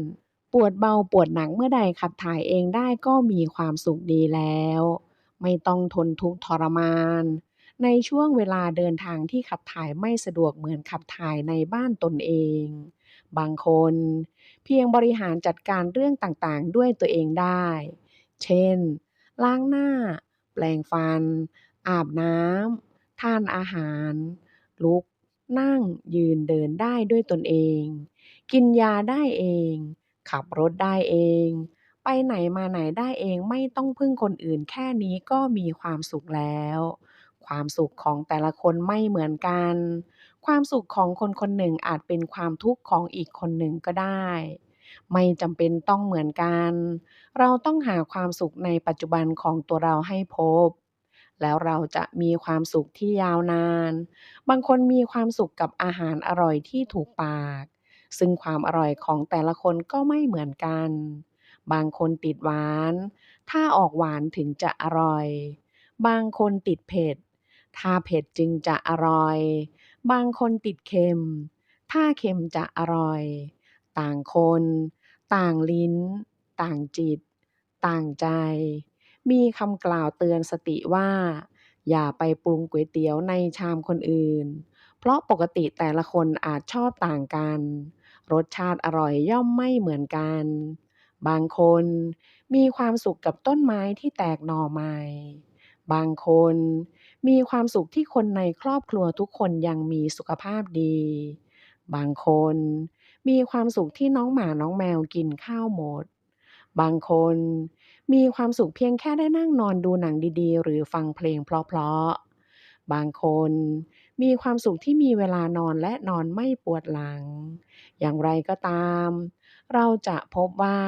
ปวดเบาปวดหนักเมื่อใดขับถ่ายเองได้ก็มีความสุขดีแล้ว ไม่ต้องทนทุกข์ทรมาน ในช่วงเวลาเดินทางที่ขับถ่ายไม่สะดวกเหมือนขับถ่ายในบ้านตนเอง บางคนเพียงบริหารจัดการเรื่องต่างๆด้วยตัวเองได้ เช่น ล้างหน้า แปรงฟัน อาบน้ำ ทานอาหาร ลุก นั่ง ยืน เดินได้ด้วยตนเอง กินยาได้เอง ขับรถได้เอง ไปไหนมาไหนได้เองไม่ต้องพึ่งคนอื่นแค่นี้ก็มีความสุขแล้ว ความสุขของแต่ละคนไม่เหมือนกัน ความสุขของคนคนหนึ่งอาจเป็นความทุกข์ของอีกคนหนึ่งก็ได้ ไม่จำเป็นต้องเหมือนกัน เราต้องหาความสุขในปัจจุบันของตัวเราให้พบ แล้วเราจะมีความสุขที่ยาวนาน บางคนมีความสุขกับอาหารอร่อยที่ถูกปาก ซึ่งความอร่อยของแต่ละคนก็ไม่เหมือนกัน บางคนติดหวาน ถ้าออกหวานถึงจะอร่อย บางคนติดเผ็ด ถ้าเผ็ดจึงจะอร่อย บางคนติดเค็ม ถ้าเค็มจะอร่อย ต่างคน ต่างลิ้น ต่างจิต ต่างใจ มีคำกล่าวเตือนสติว่า อย่าไปปรุงก๋วยเตี๋ยวในชามคนอื่น เพราะปกติแต่ละคนอาจชอบต่างกัน รสชาติอร่อยย่อมไม่เหมือนกัน บางคนมีความสุขกับต้นไม้ที่แตกหน่อใหม่ บางคนมีความสุขที่คนในครอบครัวทุกคนยังมีสุขภาพดี บางคนมีความสุขที่น้องหมาน้องแมวกินข้าวหมด บางคนมีความสุขเพียงแค่ได้นั่งนอนดูหนังดีๆหรือฟังเพลงเพราะๆบางคนมีความสุขที่มีเวลานอนและนอนไม่ปวดหลัง อย่างไรก็ตาม เราจะพบว่า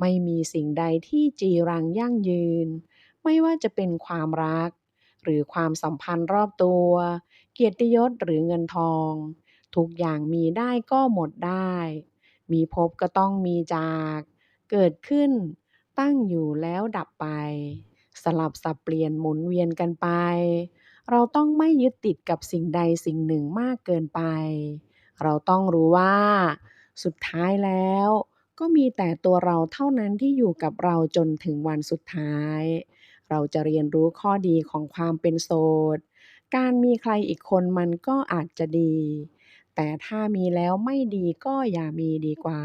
ไม่มีสิ่งใดที่จีรังยั่งยืน ไม่ว่าจะเป็นความรักหรือความสัมพันธ์รอบตัว เกียรติยศหรือเงินทอง ทุกอย่างมีได้ก็หมดได้ มีพบก็ต้องมีจาก เกิดขึ้น ตั้งอยู่แล้วดับไป สลับสับเปลี่ยนหมุนเวียนกันไป เราต้องไม่ยึดติดกับสิ่งใดสิ่งหนึ่งมากเกินไป เราต้องรู้ว่า สุดท้ายแล้วก็มีแต่ตัวเราเท่านั้นที่อยู่กับเราจนถึงวันสุดท้าย เราจะเรียนรู้ข้อดีของความเป็นโสด การมีใครอีกคนมันก็อาจจะดี แต่ถ้ามีแล้วไม่ดีก็อย่ามีดีกว่า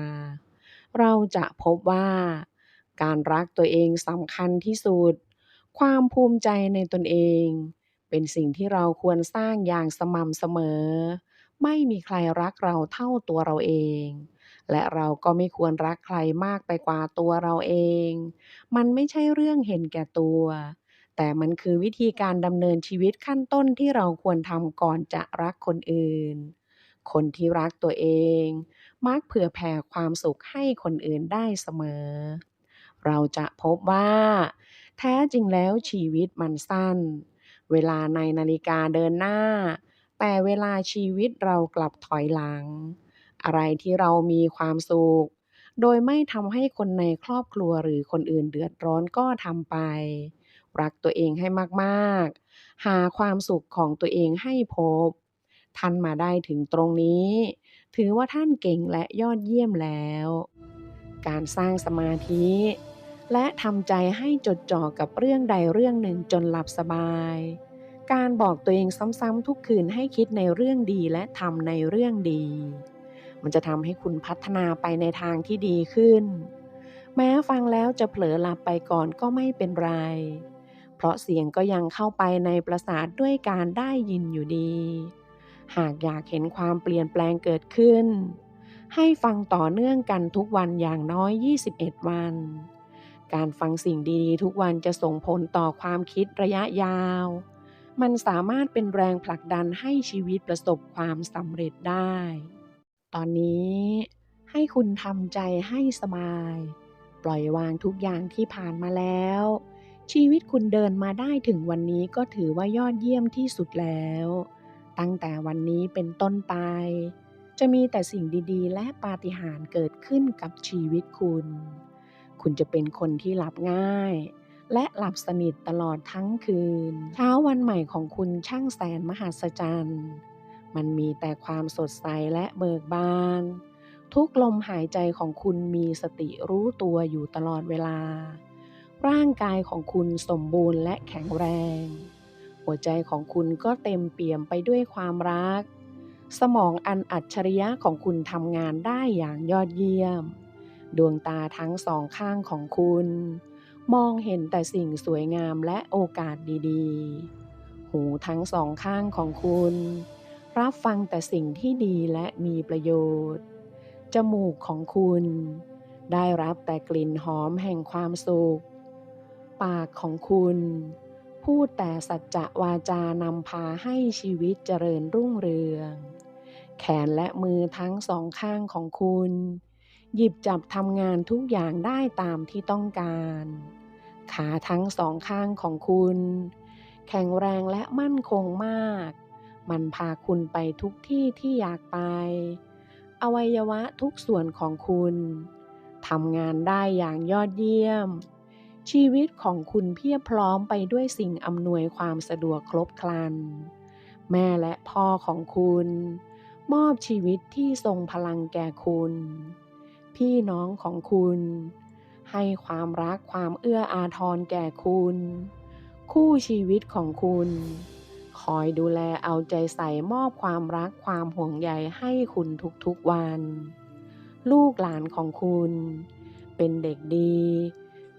เราจะพบว่า การรักตัวเองสำคัญที่สุด ความภูมิใจในตนเองเป็นสิ่งที่เราควรสร้างอย่างสม่ำเสมอ ไม่มีใครรักเราเท่าตัวเราเอง และเราก็ไม่ควรรักใครมากไปกว่าตัวเราเอง มันไม่ใช่เรื่องเห็นแก่ตัว แต่มันคือวิธีการดำเนินชีวิตขั้นต้นที่เราควรทำก่อนจะรักคนอื่น คนที่รักตัวเองมักเผื่อแผ่ความสุขให้คนอื่นได้เสมอ เราจะพบว่า แท้จริงแล้วชีวิตมันสั้น เวลาในนาฬิกาเดินหน้า แต่เวลาชีวิตเรากลับถอยหลัง อะไรที่เรามีความสุข โดยไม่ทำให้คนในครอบครัวหรือคนอื่นเดือดร้อนก็ทำไป รักตัวเองให้มากๆ หาความสุขของตัวเองให้พบ ท่านมาได้ถึงตรงนี้ ถือว่าท่านเก่งและยอดเยี่ยมแล้ว การสร้างสมาธิ และทำใจให้จดจ่อกับเรื่องใดเรื่องหนึ่งจนหลับสบาย การบอกตัวเองซ้ำๆทุกคืนให้คิดในเรื่องดีและทำในเรื่องดี มันจะทำให้คุณพัฒนาไปในทางที่ดีขึ้น แม้ฟังแล้วจะเผลอหลับไปก่อนก็ไม่เป็นไร เพราะเสียงก็ยังเข้าไปในประสาทด้วยการได้ยินอยู่ดี หากอยากเห็นความเปลี่ยนแปลงเกิดขึ้น ให้ฟังต่อเนื่องกันทุกวันอย่างน้อย 21 วัน การฟังสิ่งดีๆทุกวันจะส่งผลต่อความคิดระยะยาว มันสามารถเป็นแรงผลักดันให้ชีวิตประสบความสำเร็จได้ ตอนนี้ให้คุณทำใจให้สบาย ปล่อยวางทุกอย่างที่ผ่านมาแล้ว ชีวิตคุณเดินมาได้ถึงวันนี้ก็ถือว่ายอดเยี่ยมที่สุดแล้ว ตั้งแต่วันนี้เป็นต้นไป จะมีแต่สิ่งดีๆและปาฏิหาริย์เกิดขึ้นกับชีวิตคุณ คุณจะเป็นคนที่หลับง่าย และหลับสนิทตลอดทั้งคืน เช้าวันใหม่ของคุณช่างแสนมหัศจรรย์ มันมีแต่ความสดใสและเบิกบาน ทุกลมหายใจของคุณมีสติรู้ตัวอยู่ตลอดเวลา ร่างกายของคุณสมบูรณ์และแข็งแรง หัวใจของคุณก็เต็มเปี่ยมไปด้วยความรัก สมองอันอัจฉริยะของคุณทำงานได้อย่างยอดเยี่ยม ดวงตาทั้งสองข้างของคุณ มองเห็นแต่สิ่งสวยงามและโอกาสดีๆ หูทั้งสองข้างของคุณ รับฟังแต่สิ่งที่ดีและมีประโยชน์ จมูกของคุณ ได้รับแต่กลิ่นหอมแห่งความสุข ปากของคุณ พูดแต่สัจจะวาจานำพาให้ชีวิตเจริญรุ่งเรือง แขนและมือทั้งสองข้างของคุณ หยิบจับทำงานทุกอย่างได้ตามที่ต้องการ ขาทั้งสองข้างของคุณ แข็งแรงและมั่นคงมาก มันพาคุณไปทุกที่ที่อยากไป อวัยวะทุกส่วนของคุณทำงานได้อย่างยอดเยี่ยม ชีวิตของคุณเพียบพร้อมไปด้วยสิ่งอำนวยความสะดวกครบครัน แม่และพ่อของคุณ มอบชีวิตที่ทรงพลังแก่คุณ พี่น้องของคุณ ให้ความรักความเอื้ออาทรแก่คุณ คู่ชีวิตของคุณ คอยดูแลเอาใจใส่มอบความรักความห่วงใยให้คุณทุกๆวัน ลูกหลานของคุณ เป็นเด็กดี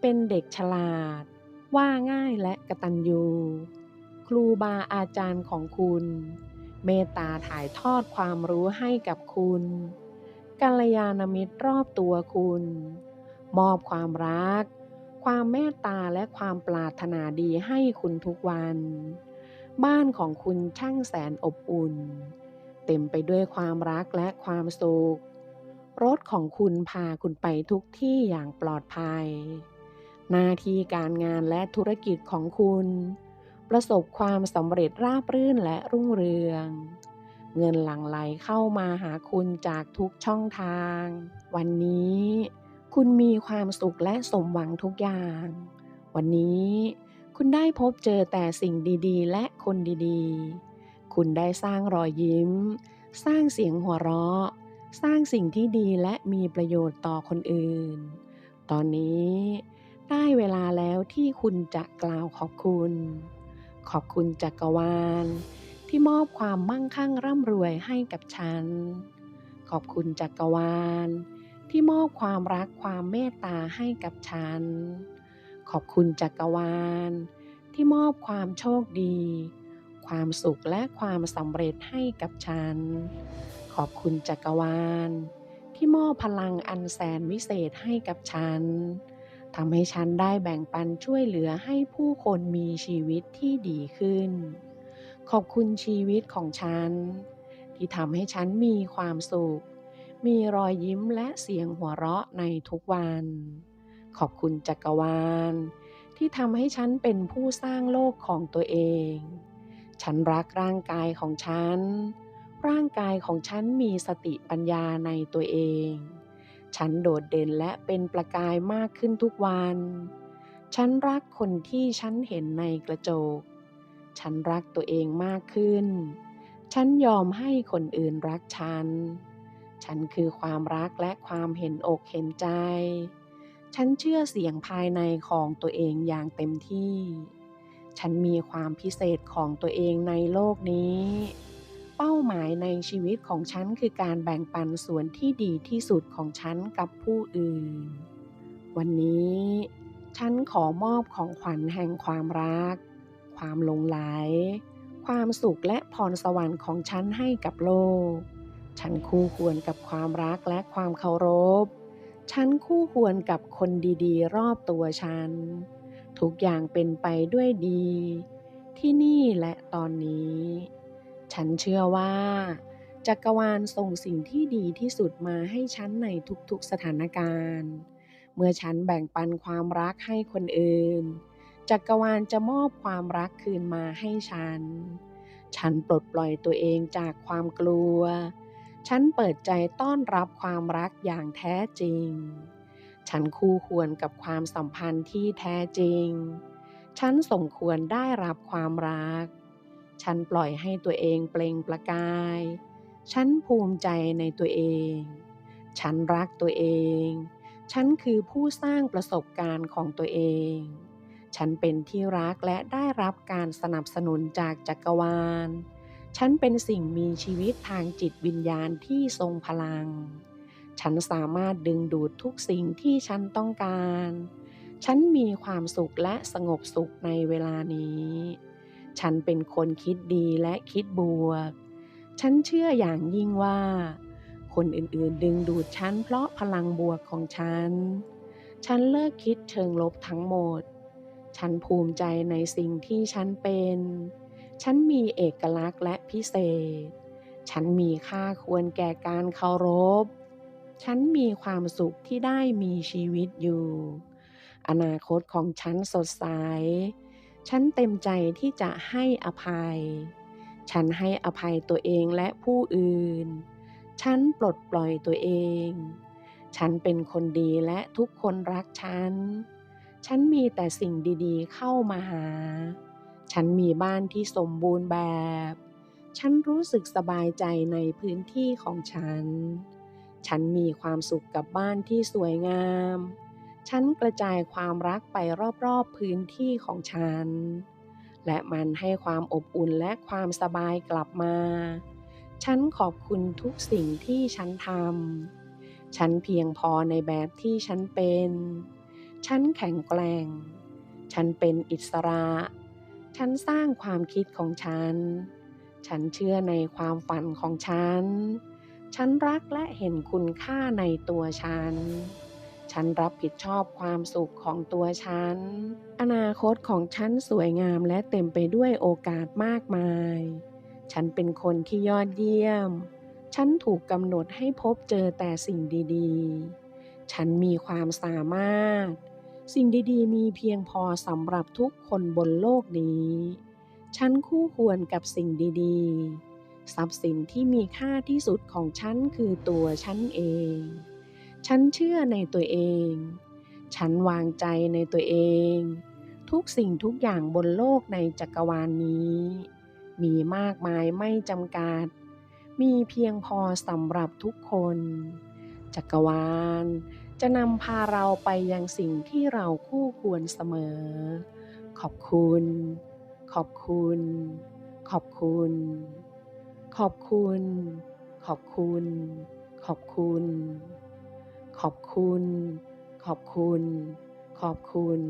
เป็นเด็กฉลาด ว่าง่ายและกตัญญูครูบาอาจารย์ของคุณเมตตาถ่ายทอดความรู้ให้กับคุณกัลยาณมิตรรอบตัวคุณมอบความรักความเมตตาและความปรารถนาดีให้คุณทุกวันบ้านของคุณช่างแสนอบอุ่นเต็มไปด้วยความรักและความสุขรถของคุณพาคุณไปทุกที่อย่างปลอดภัยหน้าที่การงานและธุรกิจของคุณประสบความสำเร็จราบรื่นและรุ่งเรืองเงินหลั่งไหลเข้ามาหาคุณจากทุกช่องทางวันนี้คุณมีความสุขและสมหวังทุกอย่างวันนี้คุณได้พบเจอแต่สิ่งดีๆและคนดีๆคุณได้สร้างรอยยิ้มสร้างเสียงหัวเราะสร้างสิ่งที่ดีและมีประโยชน์ต่อคนอื่นตอนนี้ได้เวลาแล้วที่คุณจะกล่าวขอบคุณขอบคุณจักรวาลที่มอบความมั่งคั่งร่ำรวยให้กับฉันขอบคุณจักรวาลที่มอบความรักความเมตตาให้กับฉันขอบคุณจักรวาลที่มอบความโชคดีความสุขและความสำเร็จให้กับฉันขอบคุณจักรวาลที่มอบพลังอันแสนวิเศษให้กับฉันทำให้ฉันได้แบ่งปันช่วยเหลือให้ผู้คนมีชีวิตที่ดีขึ้นขอบคุณชีวิตของฉันที่ทำให้ฉันมีความสุขมีรอยยิ้มและเสียงหัวเราะในทุกวันขอบคุณจักรวาลที่ทำให้ฉันเป็นผู้สร้างโลกของตัวเองฉันรักร่างกายของฉันร่างกายของฉันมีสติปัญญาในตัวเองฉันโดดเด่นและเป็นประกายมากขึ้นทุกวันฉันรักคนที่ฉันเห็นในกระจกฉันรักตัวเองมากขึ้นฉันยอมให้คนอื่นรักฉันฉันคือความรักและความเห็นอกเห็นใจฉันเชื่อเสียงภายในของตัวเองอย่างเต็มที่ฉันมีความพิเศษของตัวเองในโลกนี้เป้าหมายในชีวิตของฉันคือการแบ่งปันส่วนที่ดีที่สุดของฉันกับผู้อื่นวันนี้ฉันขอมอบของขวัญแห่งความรักความหลงใหลความสุขและพรสวรรค์ของฉันให้กับโลกฉันคู่ควรกับความรักและความเคารพฉันคู่ควรกับคนดีๆรอบตัวฉันทุกอย่างเป็นไปด้วยดีที่นี่และตอนนี้ฉันเชื่อว่าจักรวาลส่งสิ่งที่ดีที่สุดมาให้ฉันในทุกๆสถานการณ์เมื่อฉันแบ่งปันความรักให้คนอื่นจักรวาลจะมอบความรักคืนมาให้ฉันปลดปล่อยตัวเองจากความกลัวฉันเปิดใจต้อนรับความรักอย่างแท้จริงฉันคู่ควรกับความสัมพันธ์ที่แท้จริงฉันสมควรได้รับความรักฉันปล่อยให้ตัวเองเปล่งประกายฉันภูมิใจในตัวเองฉันรักตัวเองฉันคือผู้สร้างประสบการณ์ของตัวเองฉันเป็นที่รักและได้รับการสนับสนุนจากจักรวาลฉันเป็นสิ่งมีชีวิตทางจิตวิญญาณที่ทรงพลังฉันสามารถดึงดูดทุกสิ่งที่ฉันต้องการฉันมีความสุขและสงบสุขในเวลานี้ฉันเป็นคนคิดดีและคิดบวกฉันเชื่ออย่างยิ่งว่าคนอื่นๆดึงดูดฉันเพราะพลังบวกของฉันเลิกคิดเชิงลบทั้งหมดฉันภูมิใจในสิ่งที่ฉันเป็นฉันมีเอกลักษณ์และพิเศษฉันมีค่าควรแก่การเคารพฉันมีความสุขที่ได้มีชีวิตอยู่อนาคตของฉันสดใสฉันเต็มใจที่จะให้อภัยฉันให้อภัยตัวเองและผู้อื่นฉันปลดปล่อยตัวเองฉันเป็นคนดีและทุกคนรักฉันมีแต่สิ่งดีๆเข้ามาหาฉันมีบ้านที่สมบูรณ์แบบฉันรู้สึกสบายใจในพื้นที่ของฉันมีความสุขกับบ้านที่สวยงามฉันกระจายความรักไปรอบๆพื้นที่ของฉันและมันให้ความอบอุ่นและความสบายกลับมาฉันขอบคุณทุกสิ่งที่ฉันทำฉันเพียงพอในแบบที่ฉันเป็นฉันแข็งแกร่ง ฉันเป็นอิสระ ฉันสร้างความคิดของฉัน ฉันเชื่อในความฝันของฉัน ฉันรักและเห็นคุณค่าในตัวฉัน ฉันรับผิดชอบความสุขของตัวฉัน อนาคตของฉันสวยงามและเต็มไปด้วยโอกาสมากมาย ฉันเป็นคนที่ยอดเยี่ยม ฉันถูกกำหนดให้พบเจอแต่สิ่งดีๆ ฉันมีความสามารถ สิ่งดีๆมีเพียงพอสำหรับทุกคนบนโลกนี้ ฉันคู่ควรกับสิ่งดีๆ ทรัพย์สินที่มีค่าที่สุดของฉันคือตัวฉันเอง ฉันเชื่อในตัวเอง ฉันวางใจในตัวเอง ทุกสิ่งทุกอย่างบนโลกในจักรวาลนี้ มีมากมายไม่จำกัด มีเพียงพอสำหรับทุกคน จักรวาลจะนำพาเราไปยังสิ่งที่เราคู่ควรเสมอ ขอบคุณ ขอบคุณ ขอบคุณ ขอบคุณ ขอบคุณ ขอบคุณ ขอบคุณ ขอบคุณ ขอบคุณ